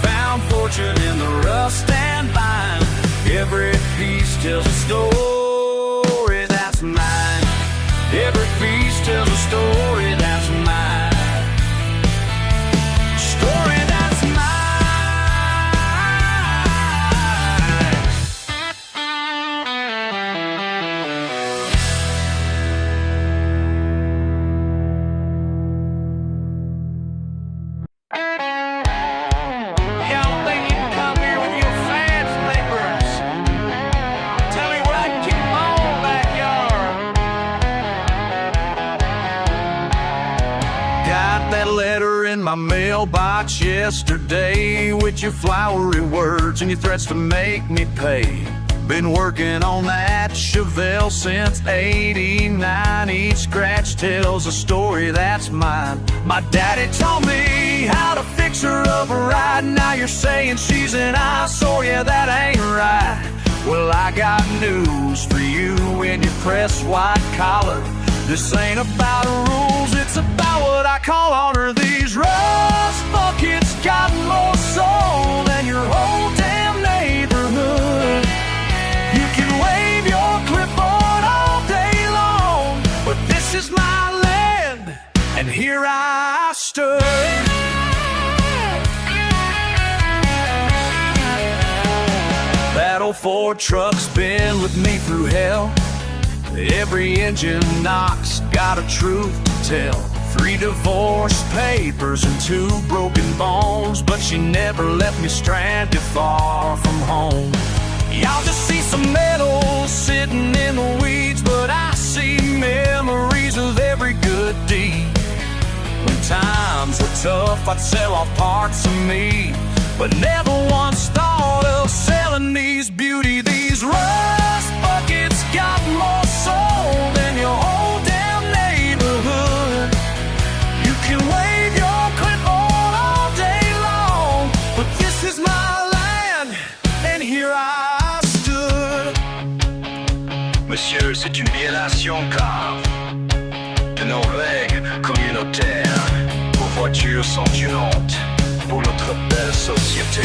Found fortune in the rust and vine. Every piece tells a story that's mine. Every piece tells a story that's mine. Story that's mine. That letter in my mailbox yesterday with your flowery words and your threats to make me pay. Been working on that Chevelle since '89. Each scratch tells a story that's mine. My daddy taught me how to fix her up right. Now you're saying she's an eyesore, yeah, that ain't right. Well, I got news for you in your press white collar. This ain't about rules, it's about what I call honor. These rust buckets got more soul than your whole damn neighborhood. You can wave your clipboard all day long, but this is my land, and here I stood. That old Ford truck's been with me through hell. Every engine knocks, got a truth to tell. 3 divorce papers and 2 broken bones, but she never left me stranded far from home. Y'all just see some metal sitting in the weeds, but I see memories of every good deed. When times were tough, I'd sell off parts of me, but never once thought of selling these beauty. These rust buckets got more soul than your whole damn neighborhood. You can wave your clipboard all day long, but this is my land, and here I stood. c'est une violation grave de nos règles communautaires. Vos voitures sont une honte pour notre belle société.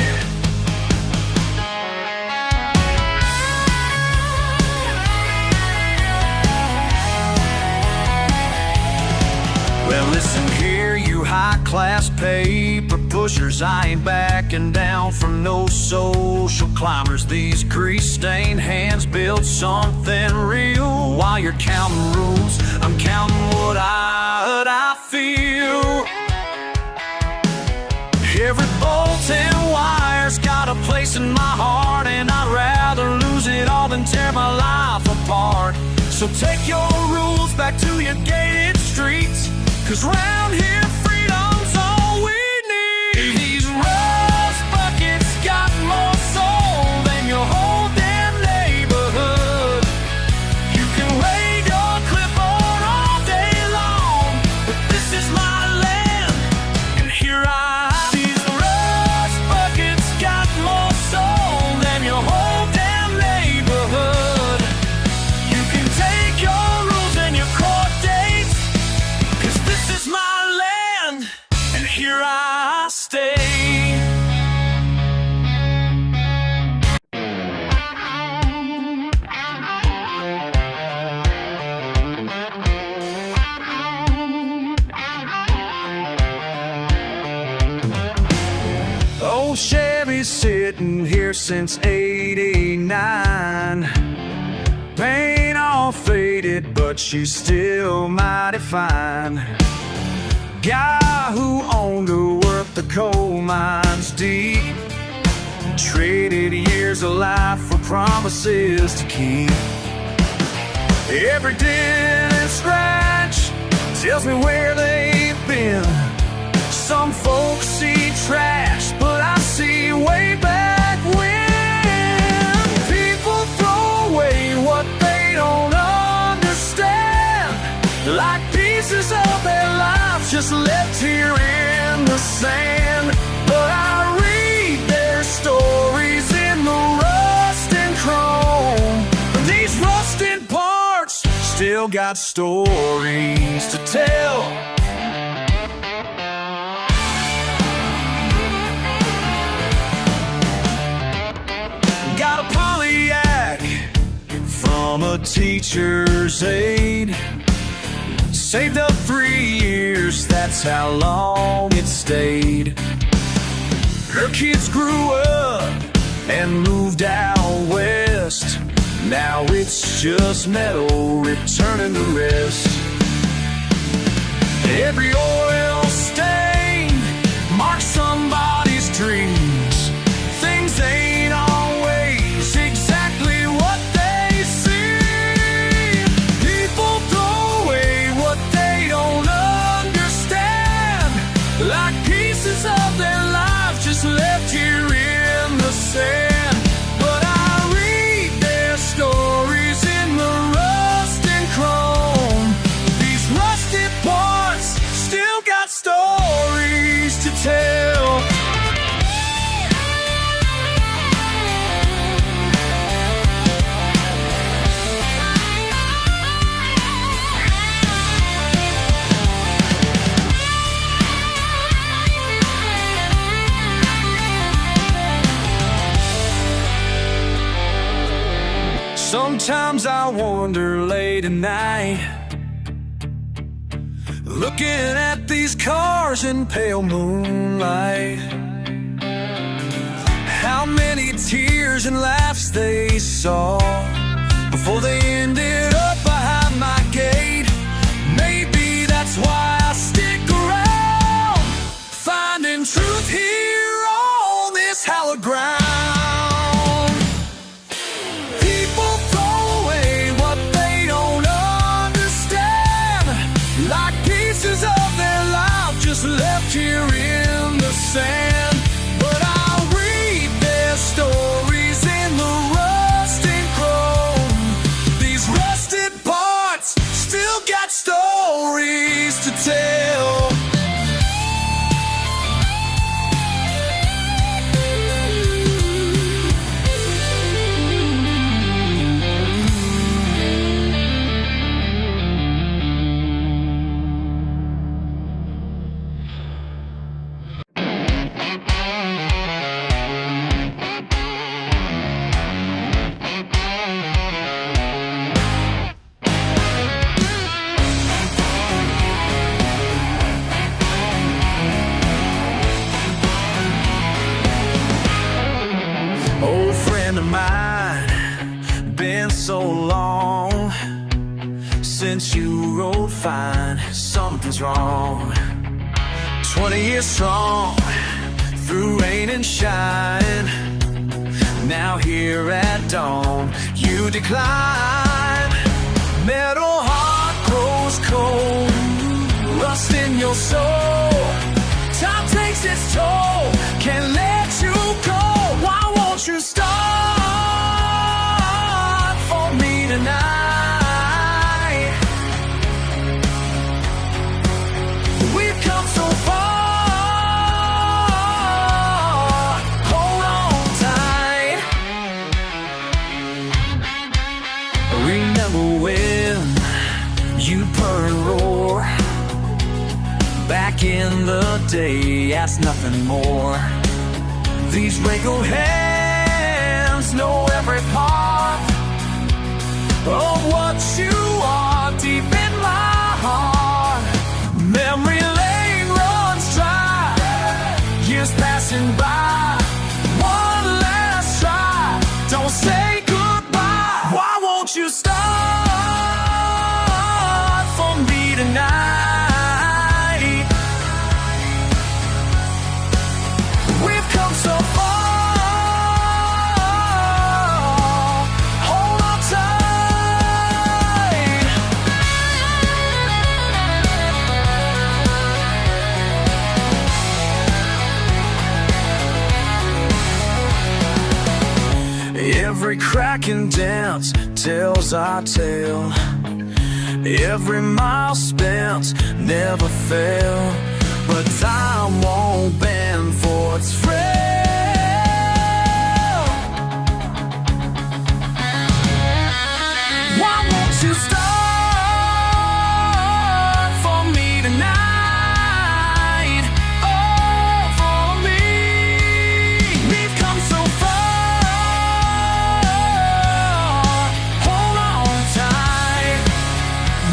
Well, listen here, you high-class paper pushers, I ain't backing down from no social climbers. These grease-stained hands build something real. While you're counting rules, I'm counting what I feel. Every bolt and wire's got a place in my heart, and I'd rather lose it all than tear my life apart. So take your rules back to your gated streets, 'cause round here freedom's all we need. These rust buckets got more soul than your whole damn neighborhood. You can wave your clipboard all day long, but this is my land, and here these rust buckets got more soul than your whole damn neighborhood. You can take your rules and your court dates, 'cause this is my land, and here I stay. Old Chevy's sitting here since '89. Paint all faded, but she's still mighty fine. Guy who owned her worked the coal mines deep, traded years of life for promises to keep. Every dent and scratch tells me where they've been. Some folks see trash, but I see way back when. People throw away what they don't understand, like pieces of their lives just left here in the sand. But I read their stories in the rust and chrome. These rusted parts still got stories to tell. Got a Pontiac from a teacher's aide. Saved up 3 years, that's how long it stayed. Her kids grew up and moved out west. Now it's just metal returning to rest. Every oil stain marks somebody's dreams. Things ain't always exactly what they seem. People throw away what they don't understand, like pieces of their lives just left here in the sand. But I read their stories in the rust and chrome. These rusted parts still got stories to tell. Sometimes I wonder late at night, looking at these cars in pale moonlight, how many tears and laughs they saw before they ended up behind my gate. Maybe that's why I stick around, finding truth here on this hallowed ground. People throw away what they don't understand, like pieces of their life just left here in the sand. But I'll read their stories in the rust and chrome. These rusted parts still got stories to tell. sign something's wrong. 20 years strong, through rain and shine. Now here at dawn, you decline. Metal heart grows cold, rust in your soul. Time takes its toll, can't let you go. Why won't you start for me tonight? We've come so far, hold on tight. Remember when you'd purr and roar back in the day, ask nothing more. These wrinkled hands know every part of what you are deep in my heart. Memory lane runs dry, years passing by. One last try, don't say goodbye. Why won't you start for me tonight? We've come so far, hold on tight. Every crack and dent tells our tale. Every mile spent never failed. But time won't bend for its frail. Why won't you start for me tonight? Oh, for me. We've come so far, hold on tight.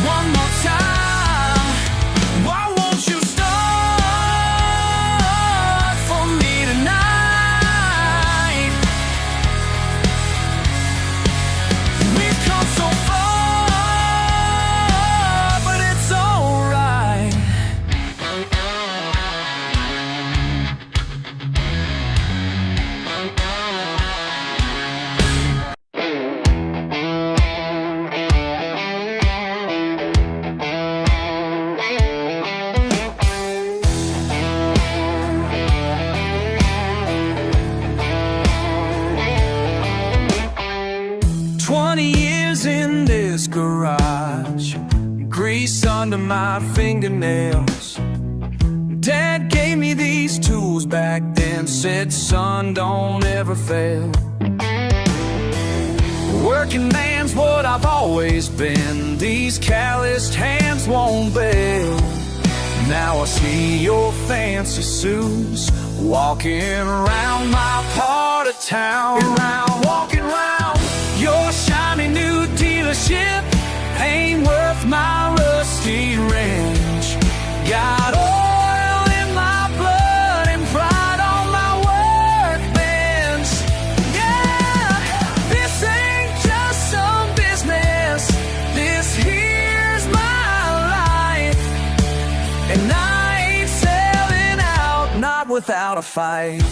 One more time. Why won't you start for me tonight? We've come so far, but it's alright. 20 years in this garage, grease under my fingernails. Dad gave me these tools back then, said, son, don't ever fail. Working man's what I've always been, these calloused hands won't bail. Now I see your fancy suits walking around my part of town. Walking around your shiny new dealership ain't worth my rusty wrench. Got oil in my blood and pride on my workbench. Yeah, this ain't just some business, this here's my life. And I ain't selling out, not without a fight.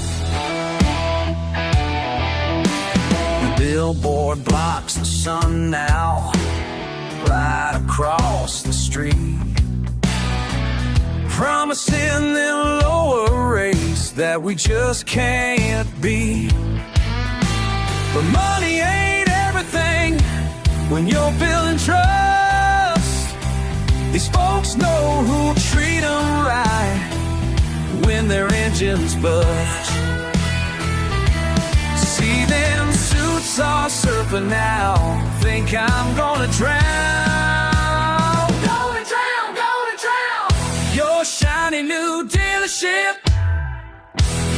The billboard blocks the sun now, right across the street, promising them lower rates that we just can't beat. But money ain't everything when you're building trust. These folks know who'll treat them right when their engines budge. See them suits are surfing now, think I'm gonna drown. Gonna drown, gonna drown. Your shiny new dealership,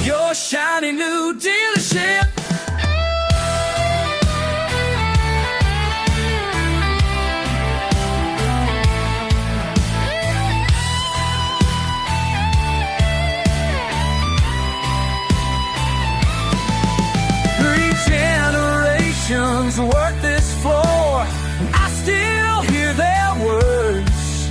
your shiny new dealership. Work this floor, I still hear their words.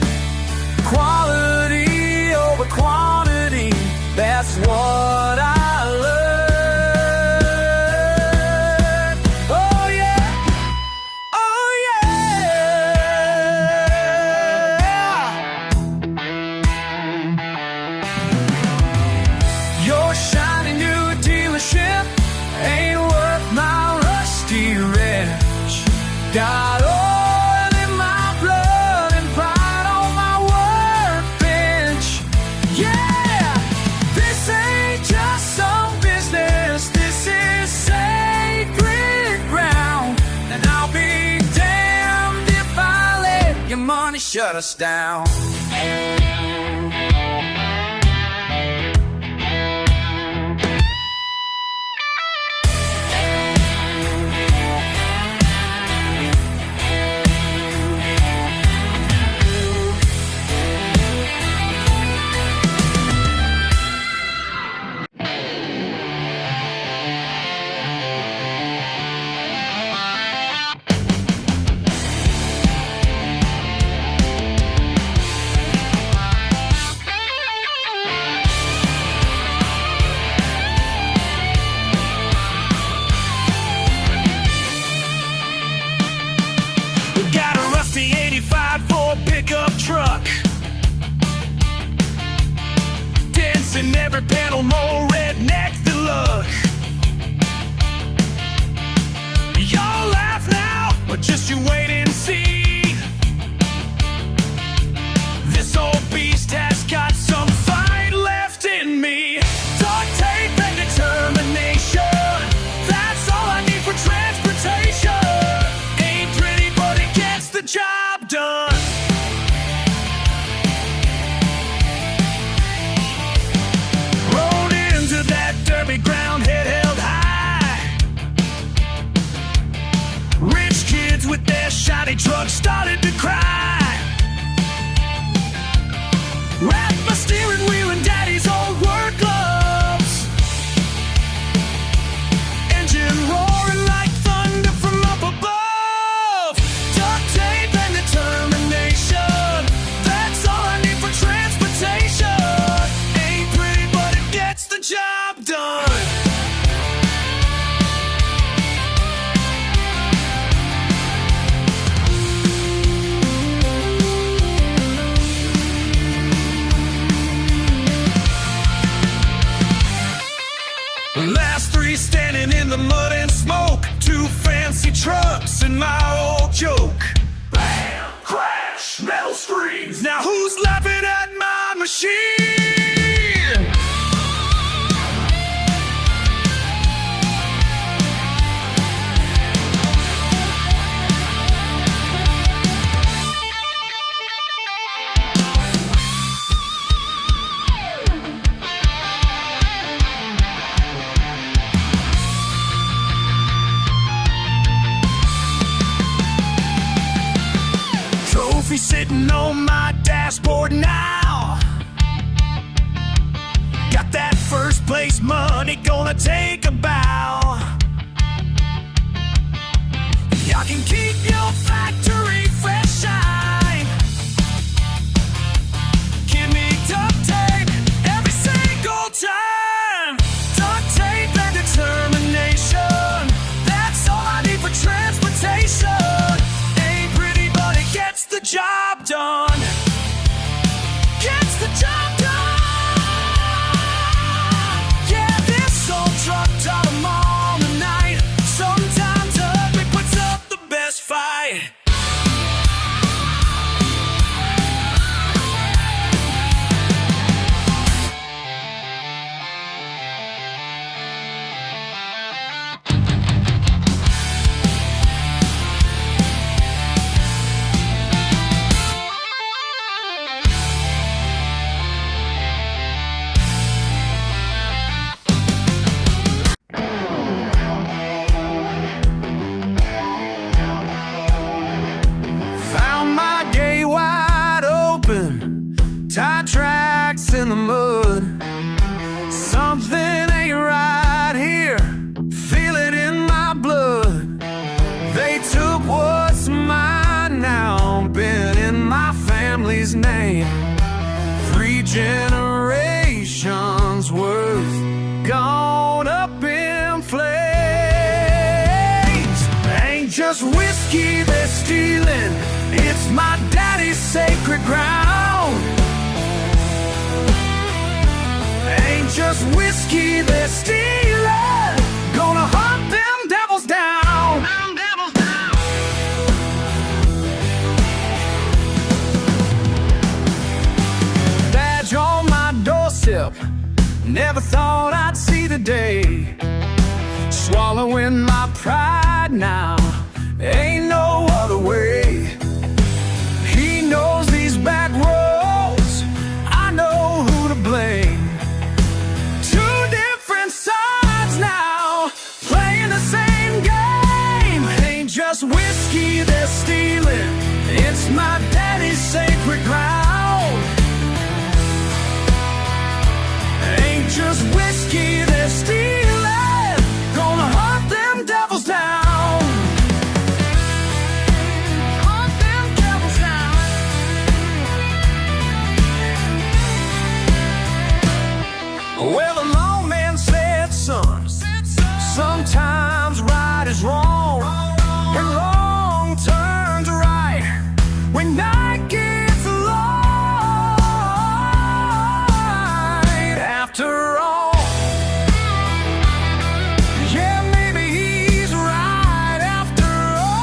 finally shut us down. Truck dancing every pedal, more redneck than luck. Y'all laugh now, but just you wait and see. This old beast has got some fight left in me. Duct tape and determination, that's all I need for transportation. Ain't pretty, but it gets the job done. Ground, head held high. Rich kids with their shiny trucks started to cry. Wrapped my steering wheel in daddy's old work gloves. Engine roaring like thunder from up above. Duct tape and determination, that's all I need for transportation. Ain't pretty, but it gets the job done. Last three standing in the mud and smoke. Two fancy trucks and my old joke. Bam! Crash! Metal screams. Now who's laughing at my machine? Sitting on my dashboard now. Got that first place money, gonna take a bow. Y'all can keep your factory fresh shine. Give me duct tape every single time. Duct tape and determination, that's all I need for transportation. Gets the job done. Gets the job done. Yeah, this old truck taught 'em all the night. Sometimes ugly puts up the best fight. Tire tracks in the mud. Something ain't right here. Feel it in my blood. They took what's mine now, been in my family's name. 3 generations worth gone up in flames. Ain't just whiskey they're stealing, it's my daddy's sacred ground. Ain't just whiskey they're stealing, gonna hunt them devils down. Badge on my doorstep, never thought I'd see the day. Swallowing my pride now, ain't no other way. He knows Well, the long man said, son, sometimes right is wrong, and wrong turns right when night gets light. After all, yeah, maybe he's right after all.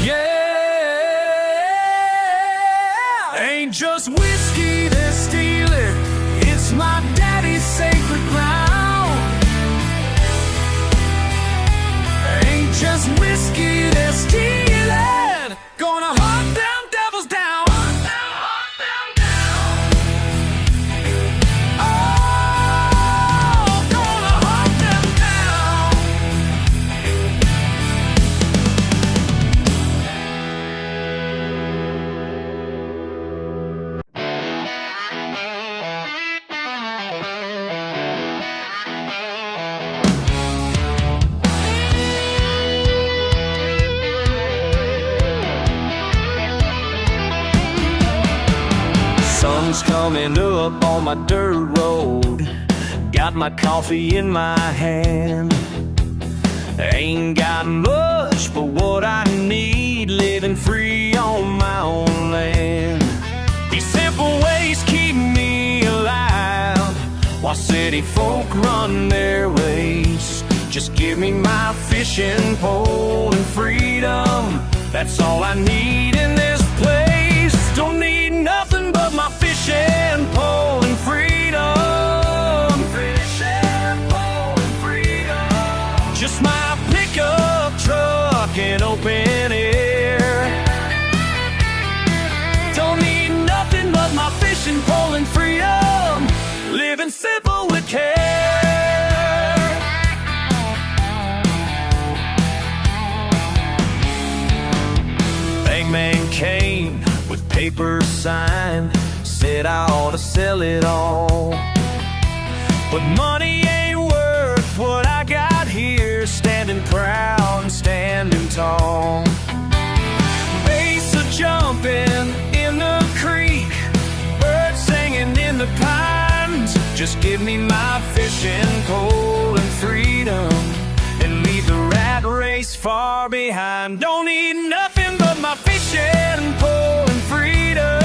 Yeah, ain't just whiskey that's stealing, it's my daddy's sacred ground. Ain't just whiskey that's stealing, gonna hunt them devils down. Oh, gonna hunt them down. Sun's coming up on my dirt road. Got my coffee in my hand. Ain't got much but what I need, living free on my own land. These simple ways keep me alive, while city folk run their ways. Just give me my fishing pole and freedom, that's all I need in this place. Don't need nothing but my fishing pole and freedom. Fishing pole and freedom. Just my pickup truck and open air. Don't need nothing but my fishing pole and freedom. Living simple with care. Eggman came with paper signed, said I ought to sell it all. But money ain't worth what I got here, standing proud and standing tall. Bass a jumping in the creek, birds singing in the pines. Just give me my fishing pole and freedom, and leave the rat race far behind. Don't need nothing but my fishing pole and freedom.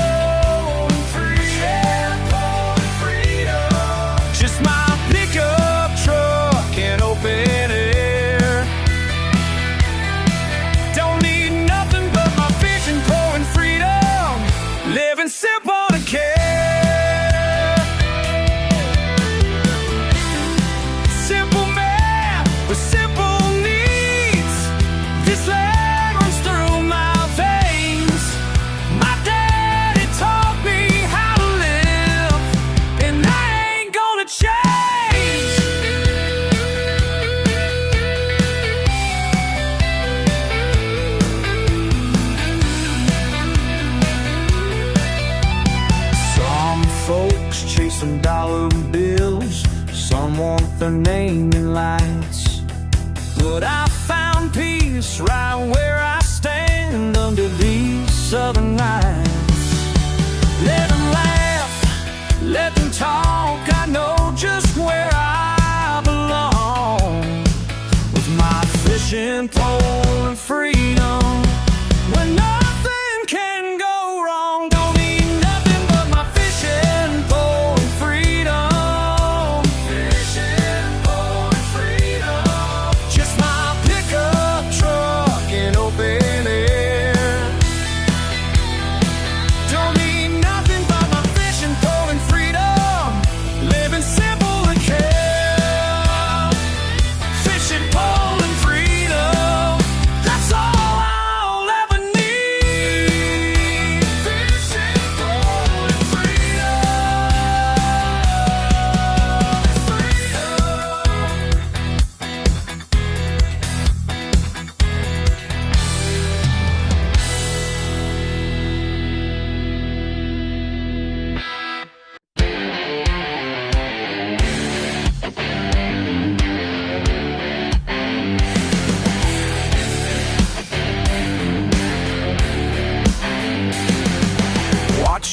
Fishing pole and freedom. Just my pickup truck and open air. Don't need nothing but my fishing pole and freedom. Living simple to care. Simple man with simple needs. This land runs through my veins. My daddy taught me how to live, and I ain't gonna change. Some folks chasing dollar bills, some want their name in lights. But I found peace right where I stand under these southern lights. Let them laugh, let them talk, I know just where I belong. With my fishing pole and freedom, when nothing can go wrong. Don't need nothing but my fishing pole and freedom. Fishing pole and freedom. Just my pickup truck and open air. Don't need nothing but my fishing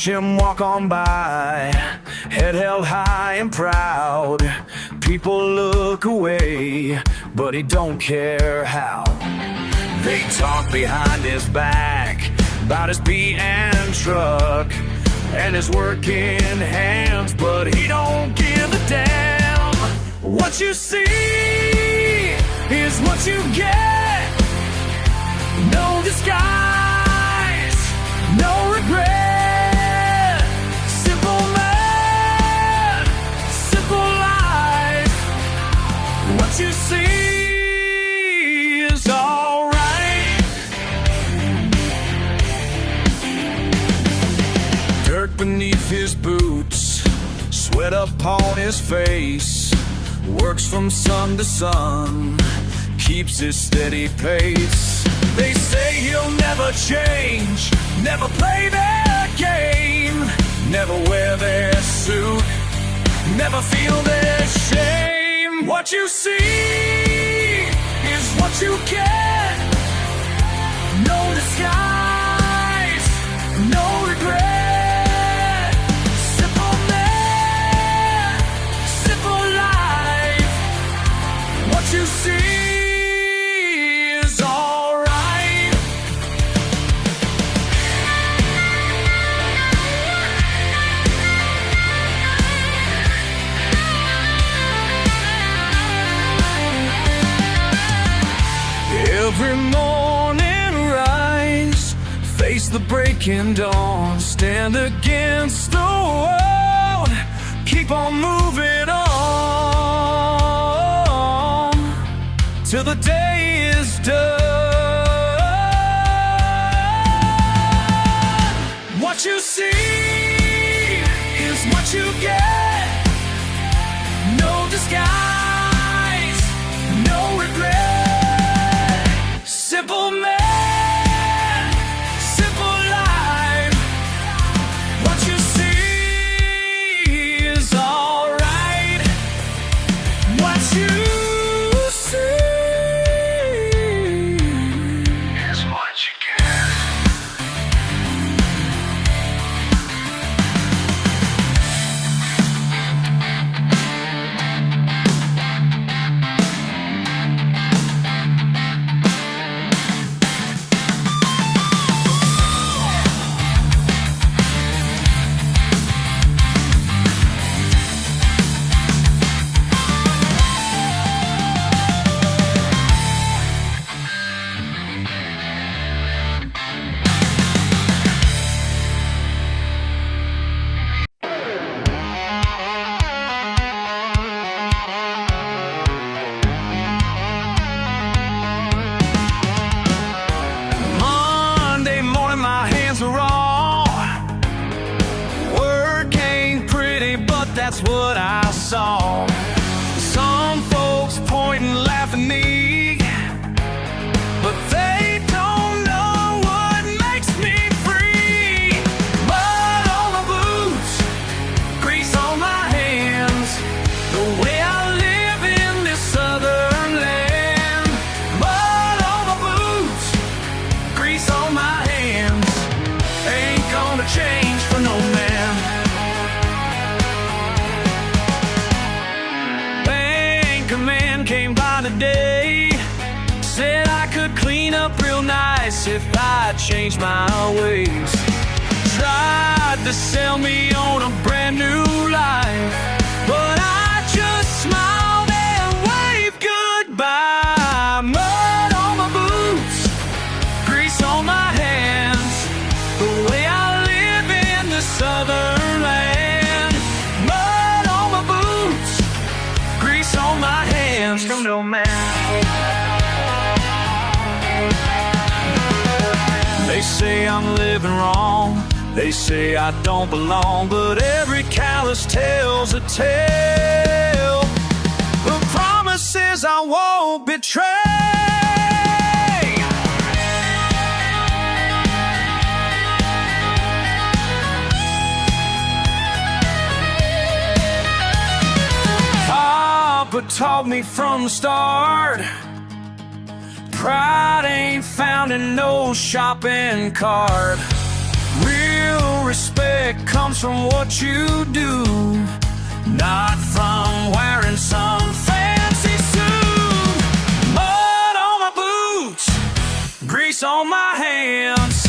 watch him walk on by, head held high and proud. People look away, but he don't care how. They talk behind his back about his beat and truck and his working hands, but he don't give a damn. What you see is what you get. No disguise, no regret. Simple man, simple life. What you see is alright. Dirt beneath his boots, sweat upon his face. Works from sun to sun, keeps his steady pace. They say he'll never change, never play their game, never wear their suit, never feel their shame. What you see is what you get. No disguise, no regret. Simple man, simple life. What you see is alright. Every morning rise, face the breaking dawn, stand against the world, keep on moving on till the day is done. What you see is what you get. No disguise, no regret. Simple man, simple life. What you see is alright. What you see is what you get. Monday morning, my hands are raw. Work ain't pretty, but that's what I saw. Some folks point and laugh at me, but they don't know what makes me free. Mud on my boots, grease on my hands, the way I live in this southern land. Mud on my boots, grease on my hands, ain't gonna change for no man. Banker man came by today, said I could clean up real nice if I changed my ways. Tried to sell me on a brand new life, but I just smiled and waved goodbye. Mud on my boots, grease on my hands, the way I live in the southern land. Mud on my boots, grease on my hands. No man. They say I'm living wrong, they say I don't belong, but every callous tale's a tale. The promises I won't betray. Papa taught me from the start, pride ain't found in no shopping cart. Real respect comes from what you do, not from wearing some fancy suit. Mud on my boots, grease on my hands,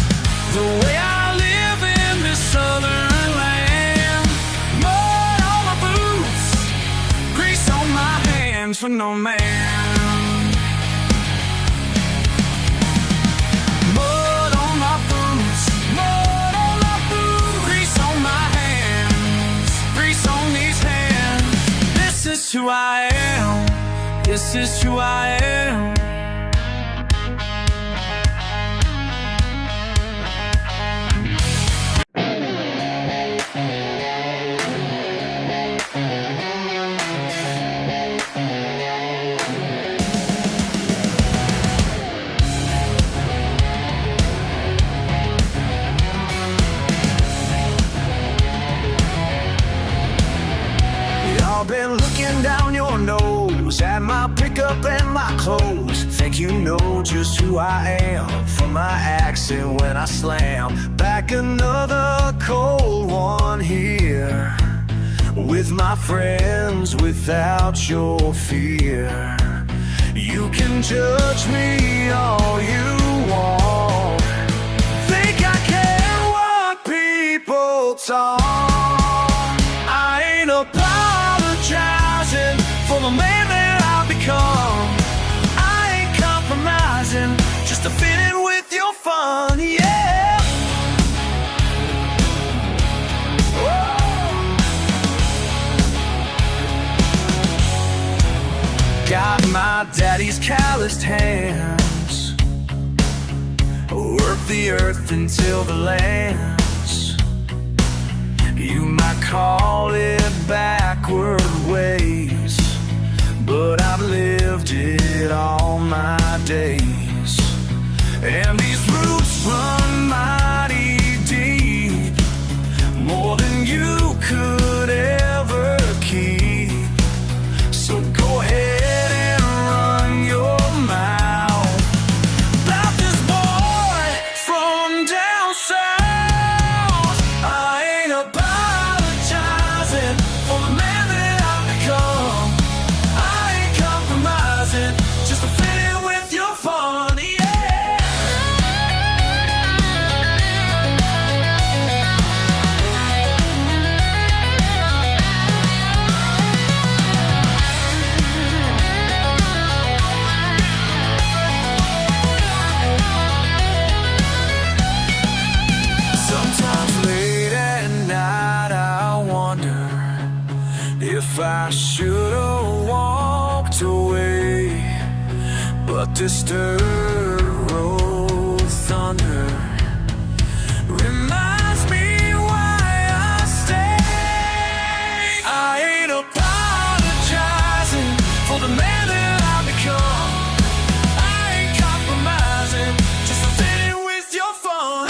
the way I live in this southern land. Mud on my boots, grease on my hands for no man. Mud on my boots, mud on my boots, grease on my hands, grease on these hands. This is who I am, this is who I am. Y'all been looking down your nose at my pickup and my clothes. Think you know just who I am from my accent when I slam. Back another cold one here with my friends without your fear. You can judge me all you want, think I care what people talk. I ain't apologizing for the man that I've become. I ain't compromising just to fit in with your fun, yeah. Whoa. Got my daddy's calloused hands, work the earth until the lands. You might call it backward ways, but I've lived it all my days. And these roots run mighty deep, more than you could ever keep. So go ahead and run your mouth about this boy from down south. I ain't apologizing for the man that I've become. I ain't compromising just to fit in with your fun, yeah. Sometimes late at night I wonder if I should've walked away, but this dirt road thunder reminds me why I stay. I ain't apologizing for the man that I've become. I ain't compromising just to fit in with your fun.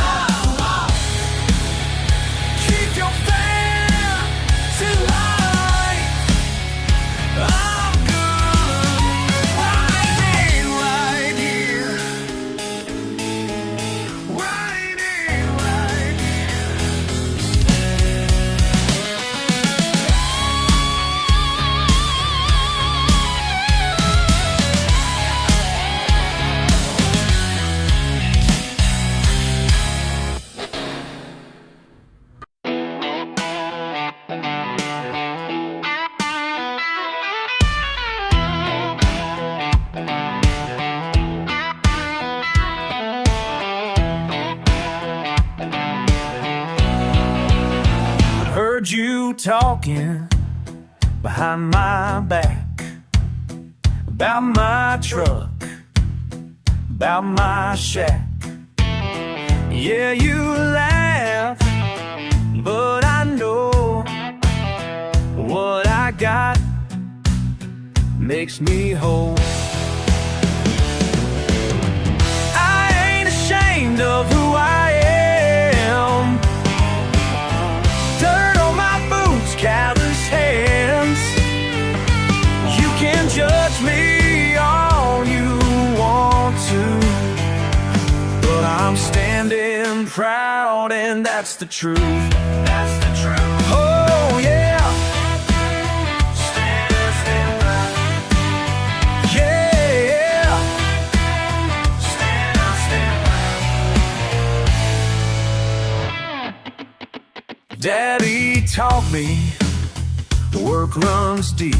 Keep your fancy life. I'm good right here, right Heard you talking behind my back about my truck, about my shack. Yeah, you laugh, but I know what I got makes me whole. I ain't ashamed of who I am. Dirt on my boots, callous hands. You can judge me all you want to, but I'm standing proud proud, and that's the truth. That's the truth. Oh yeah. Stand by. Yeah. Stand by. Daddy taught me work runs deep.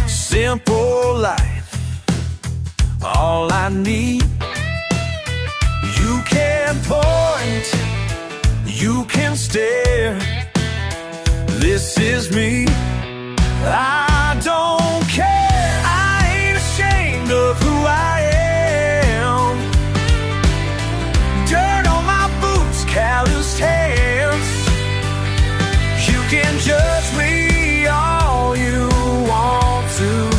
Simple life, all I need. You can point, you can stare. This is me, I don't care. I ain't ashamed of who I am. Dirt on my boots, calloused hands. You can judge me all you want to,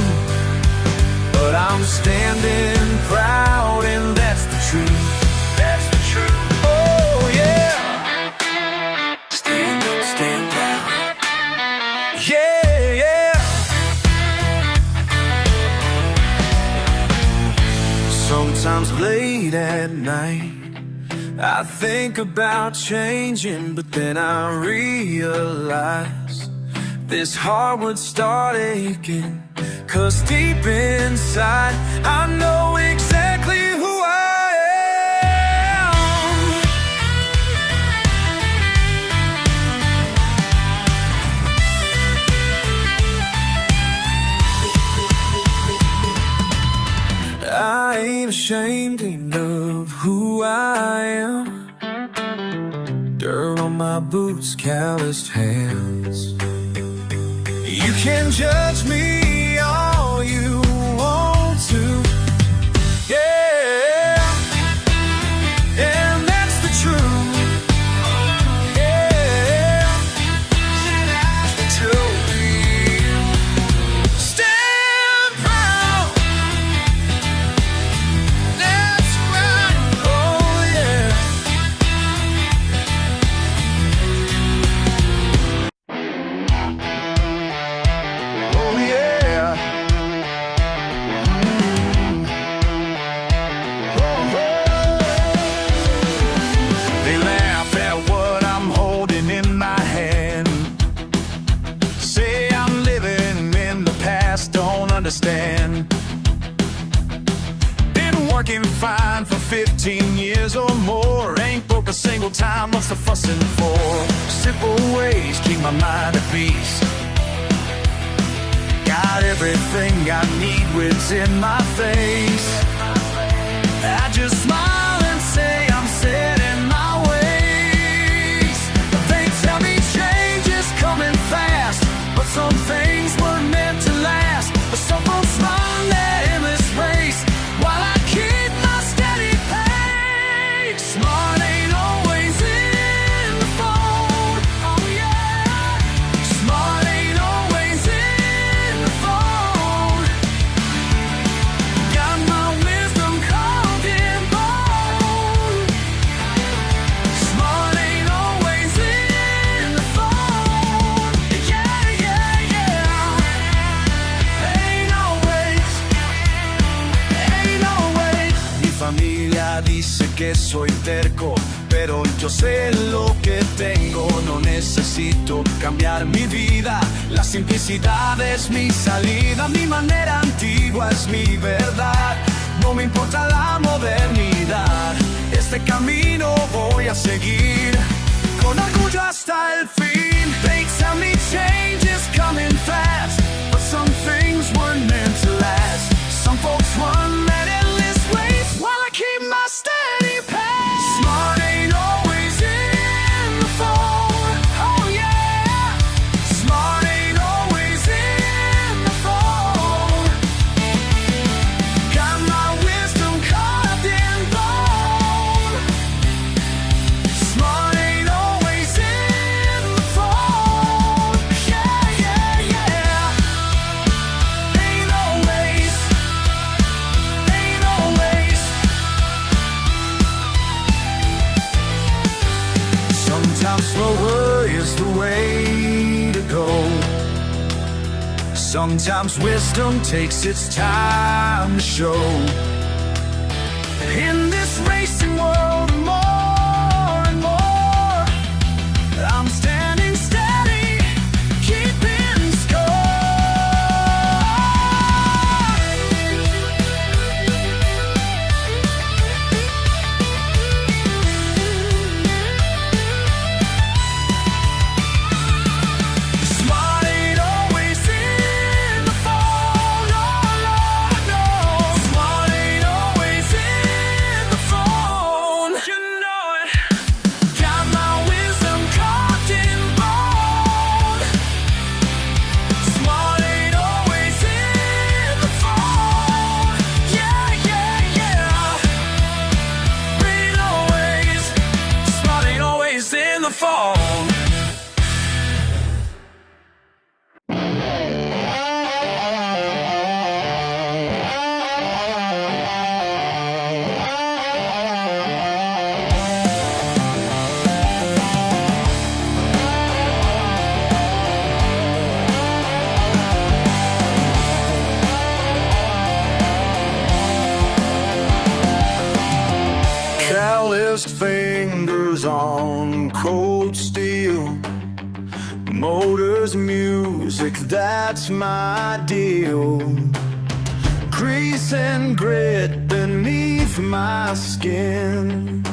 but I'm standing proud, and that's the truth. That's the truth. Oh yeah. Stand up, stand down. Yeah, yeah. Sometimes late at night I think about changing, but then I realize this heart would start aching, 'cause deep inside I know exactly who I am. I ain't ashamed of who I am. Dirt on my boots, calloused hands. You can judge me all you want to, yeah, and that's the truth, yeah. To me, stand proud, that's right, oh yeah. Oh yeah. They laugh at what I'm holding in my hand. Say I'm living in the past, don't understand. Been working fine for 15 years or more. Ain't broke a single time, what's the fussing for? Simple ways keep my mind at peace. Got everything I need within my face. I just smile and say I'm set in my ways. They tell me change is coming fast, but some things were meant to last. But some folks run that endless race while I keep my steady pace. Smart ain't always in the phone, oh yeah. Smart ain't always in the phone. Got my wisdom carved in bone. Smart ain't always in the phone, yeah, yeah, yeah. Ain't always, ain't always. Mi familia dice que soy terco, pero yo sé lo que tengo. No necesito cambiar mi vida, la simplicidad es mi salida. Mi manera antigua es mi verdad, no me importa la modernidad. Este camino voy a seguir con orgullo hasta el fin. They tell me change is coming fast, but some things weren't meant to last. Some folks run that endless race while I keep my steady pace. Smart ain't always in the phone, oh yeah. Smart ain't always in the phone. Got my wisdom carved in bone. Smart ain't always in the phone, yeah, yeah, yeah. Ain't always, ain't always. Sometimes slower is the way to go. Sometimes wisdom takes its time to show. In this racing world, more and more just fingers on cold steel. Motors, music, that's my deal. Grease and grit beneath my skin.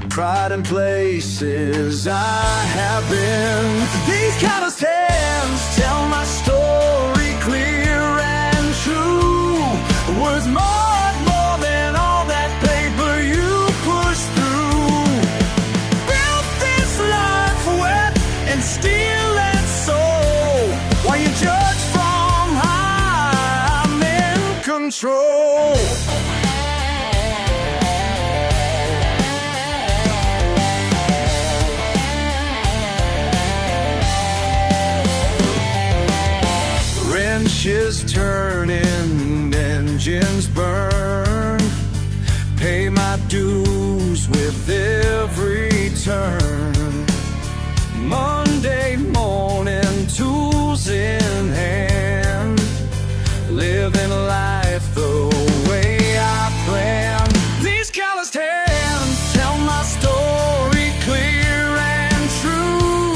Pride in places I have been. These calloused hands tell my story clear and true. Worth more than all that paper you push through. Built this life wet and steel and soul. While you judge from high, I'm in control. Wrenches turning, engines burn. Pay my dues with every turn. Monday morning, tools in hand. Living life the way I planned. These calloused hands tell my story clear and true.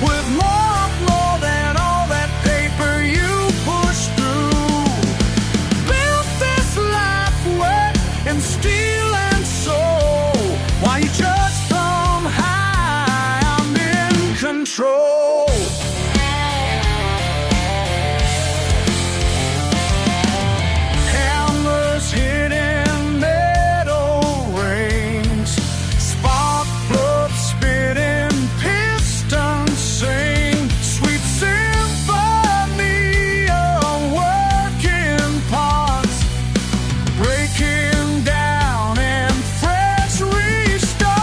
With more than all that paper you push through. Built this life wet and steel and soul. While you judge from high, I'm in control. Hammers hitting metal rings. Spark plugs spitting, pistons sing. Sweet symphony of working parts. Breaking down and fresh restart.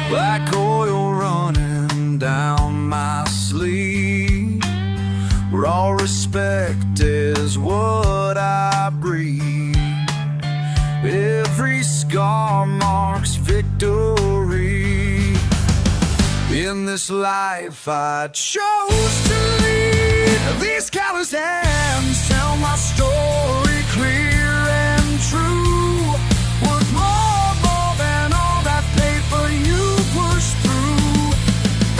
Black oil running down my sleeve. Raw respect is what I breathe. Every scar marks victory. In this life I chose to lead. These calloused hands tell my story clear and true. Worth more than all that paper you push through.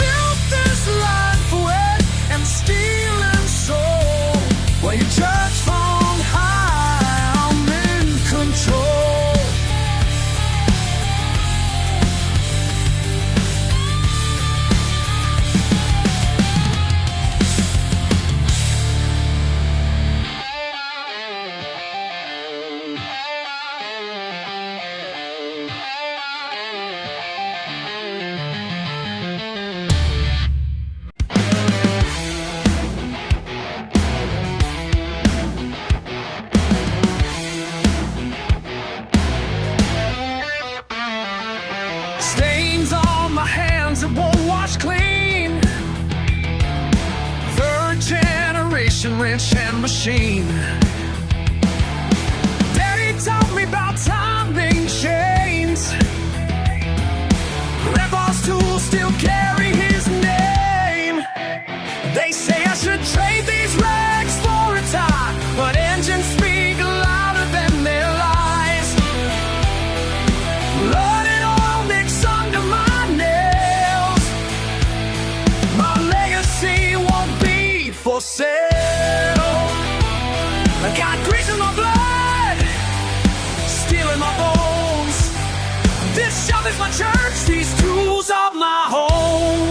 Built this life wet and steel and soul. While you judge from high, I'm in control. Stains on my hands that won't wash clean. Third generation wrench and machine. Daddy taught me about timing chains. Grandpa's tools still carry his name. They say I should trade these rags for a tie, but engines speak louder than their lies. Blood and oil mix under my nails. My legacy won't be for sale. I got grease in my blood, steel in my bones. This shop is my church, these tools are my home.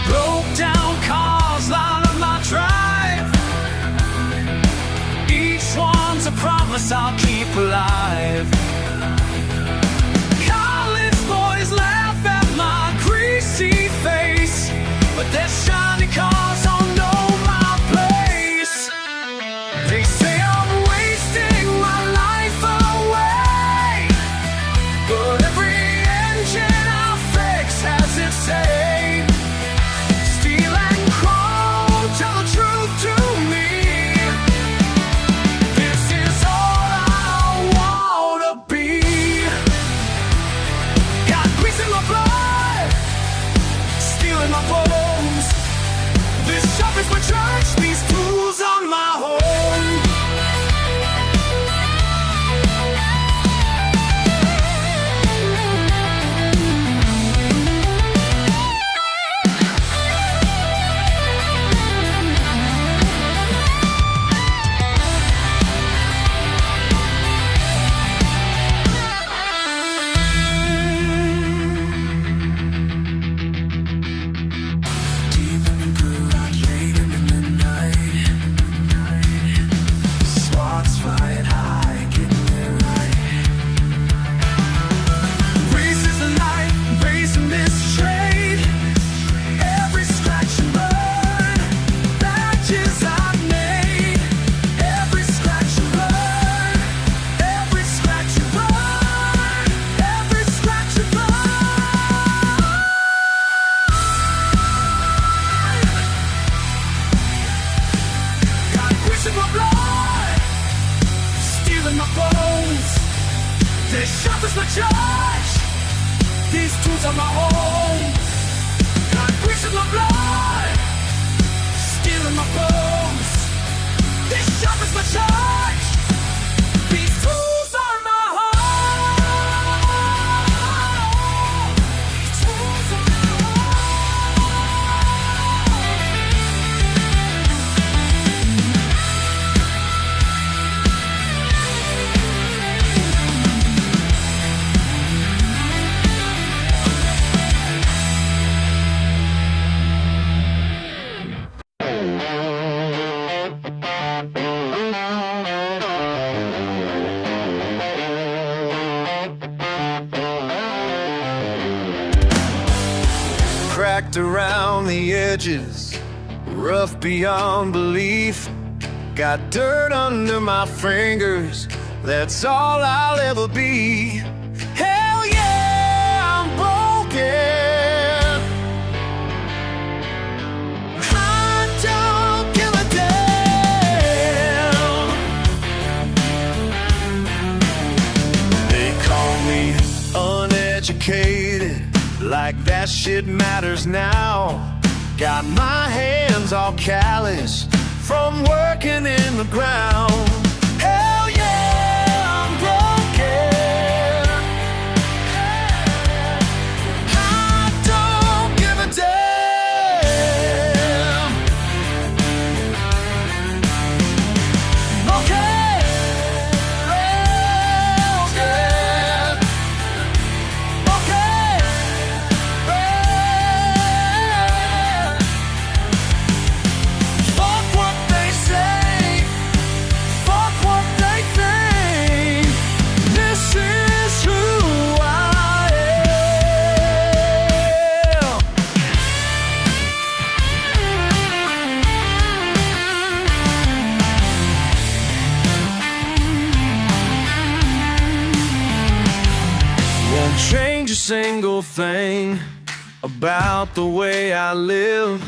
Broke down cars line up my drive. Each one's a promise I'll keep alive. College boys laugh at my greasy face, but their shiny cars don't know my place. They say I'm wasting my life away, but every engine I fix has its say. in my bones. They're sharp as my judge. These tools are my own. Got grease in my blood, steel in my bones. They're sharp as my judge. These tools are my home. These tools are my cracked around the edges, rough beyond belief. Got dirt under my fingers, that's all I'll ever be. Hell yeah, I'm broken. I don't give a damn. They call me uneducated, like that shit matters now. Got my hands all callous from working in the ground. Hell yeah, I'm broken. I don't give a damn. Okay, okay, fuck what they say, fuck what they think. This is who I am. Won't change a single thing about the way I live.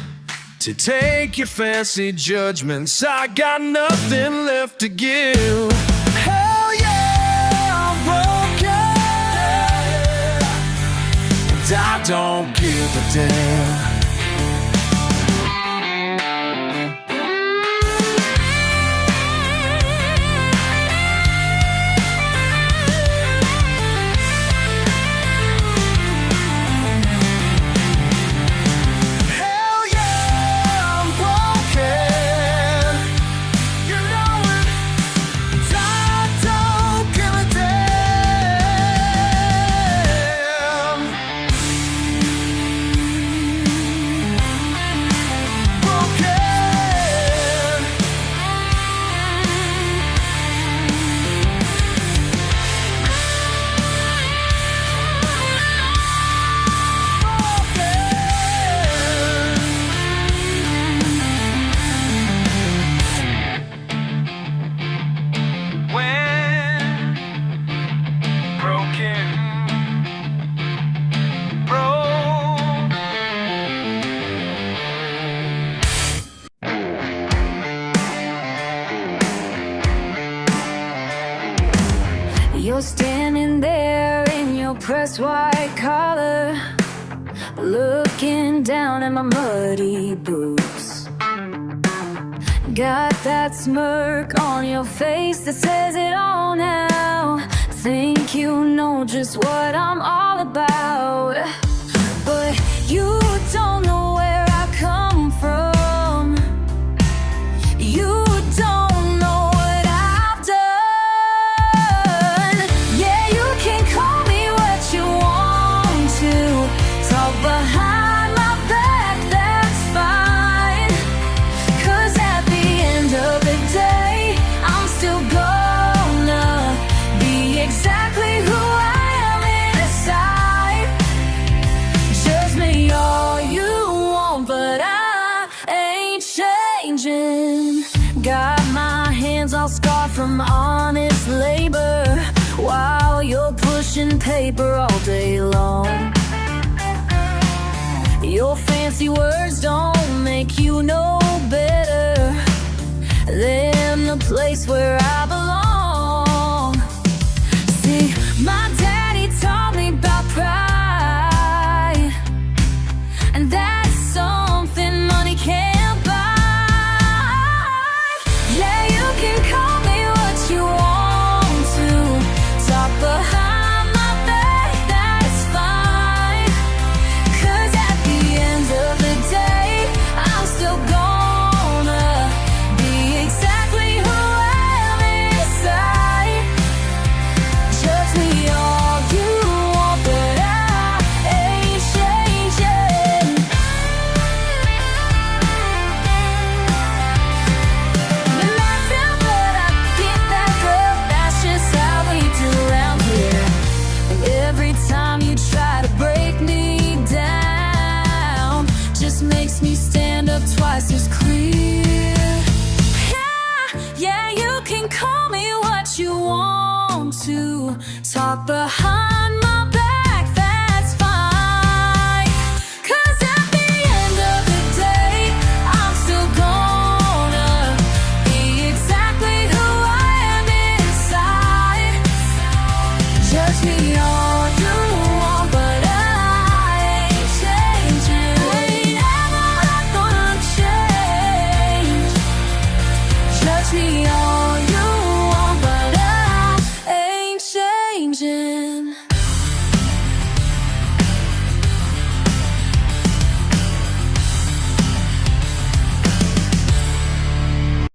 To take your fancy judgments, I got nothing left to give. Hell yeah, I'm broken, and I don't give a damn. Hell yeah, I'm broken. You know it. I don't give a damn. Broken. When broken, You're standing there in your pressed white collar, looking down at my muddy boots. Got that smirk on your face that says it all now. Think you know just what I'm all about, but you don't know where I come from. You don't know what I've done. Yeah, you can call me what you want to. Talk behind my back, that's fine. 'Cause at the end of the day, I'm still gonna be exactly who I am inside. Just me all you want, but I ain't changing. Got my hands all scarred from honest labor, while you're pushing paper all day long. Your fancy words don't make you no better than the place where I belong. call me what you want to. Talk behind my back, that's fine. 'Cause at the end of the day, I'm still gonna be exactly who I am inside. Judge me all you want, but I ain't changing. Ain't ever gonna change. Judge me all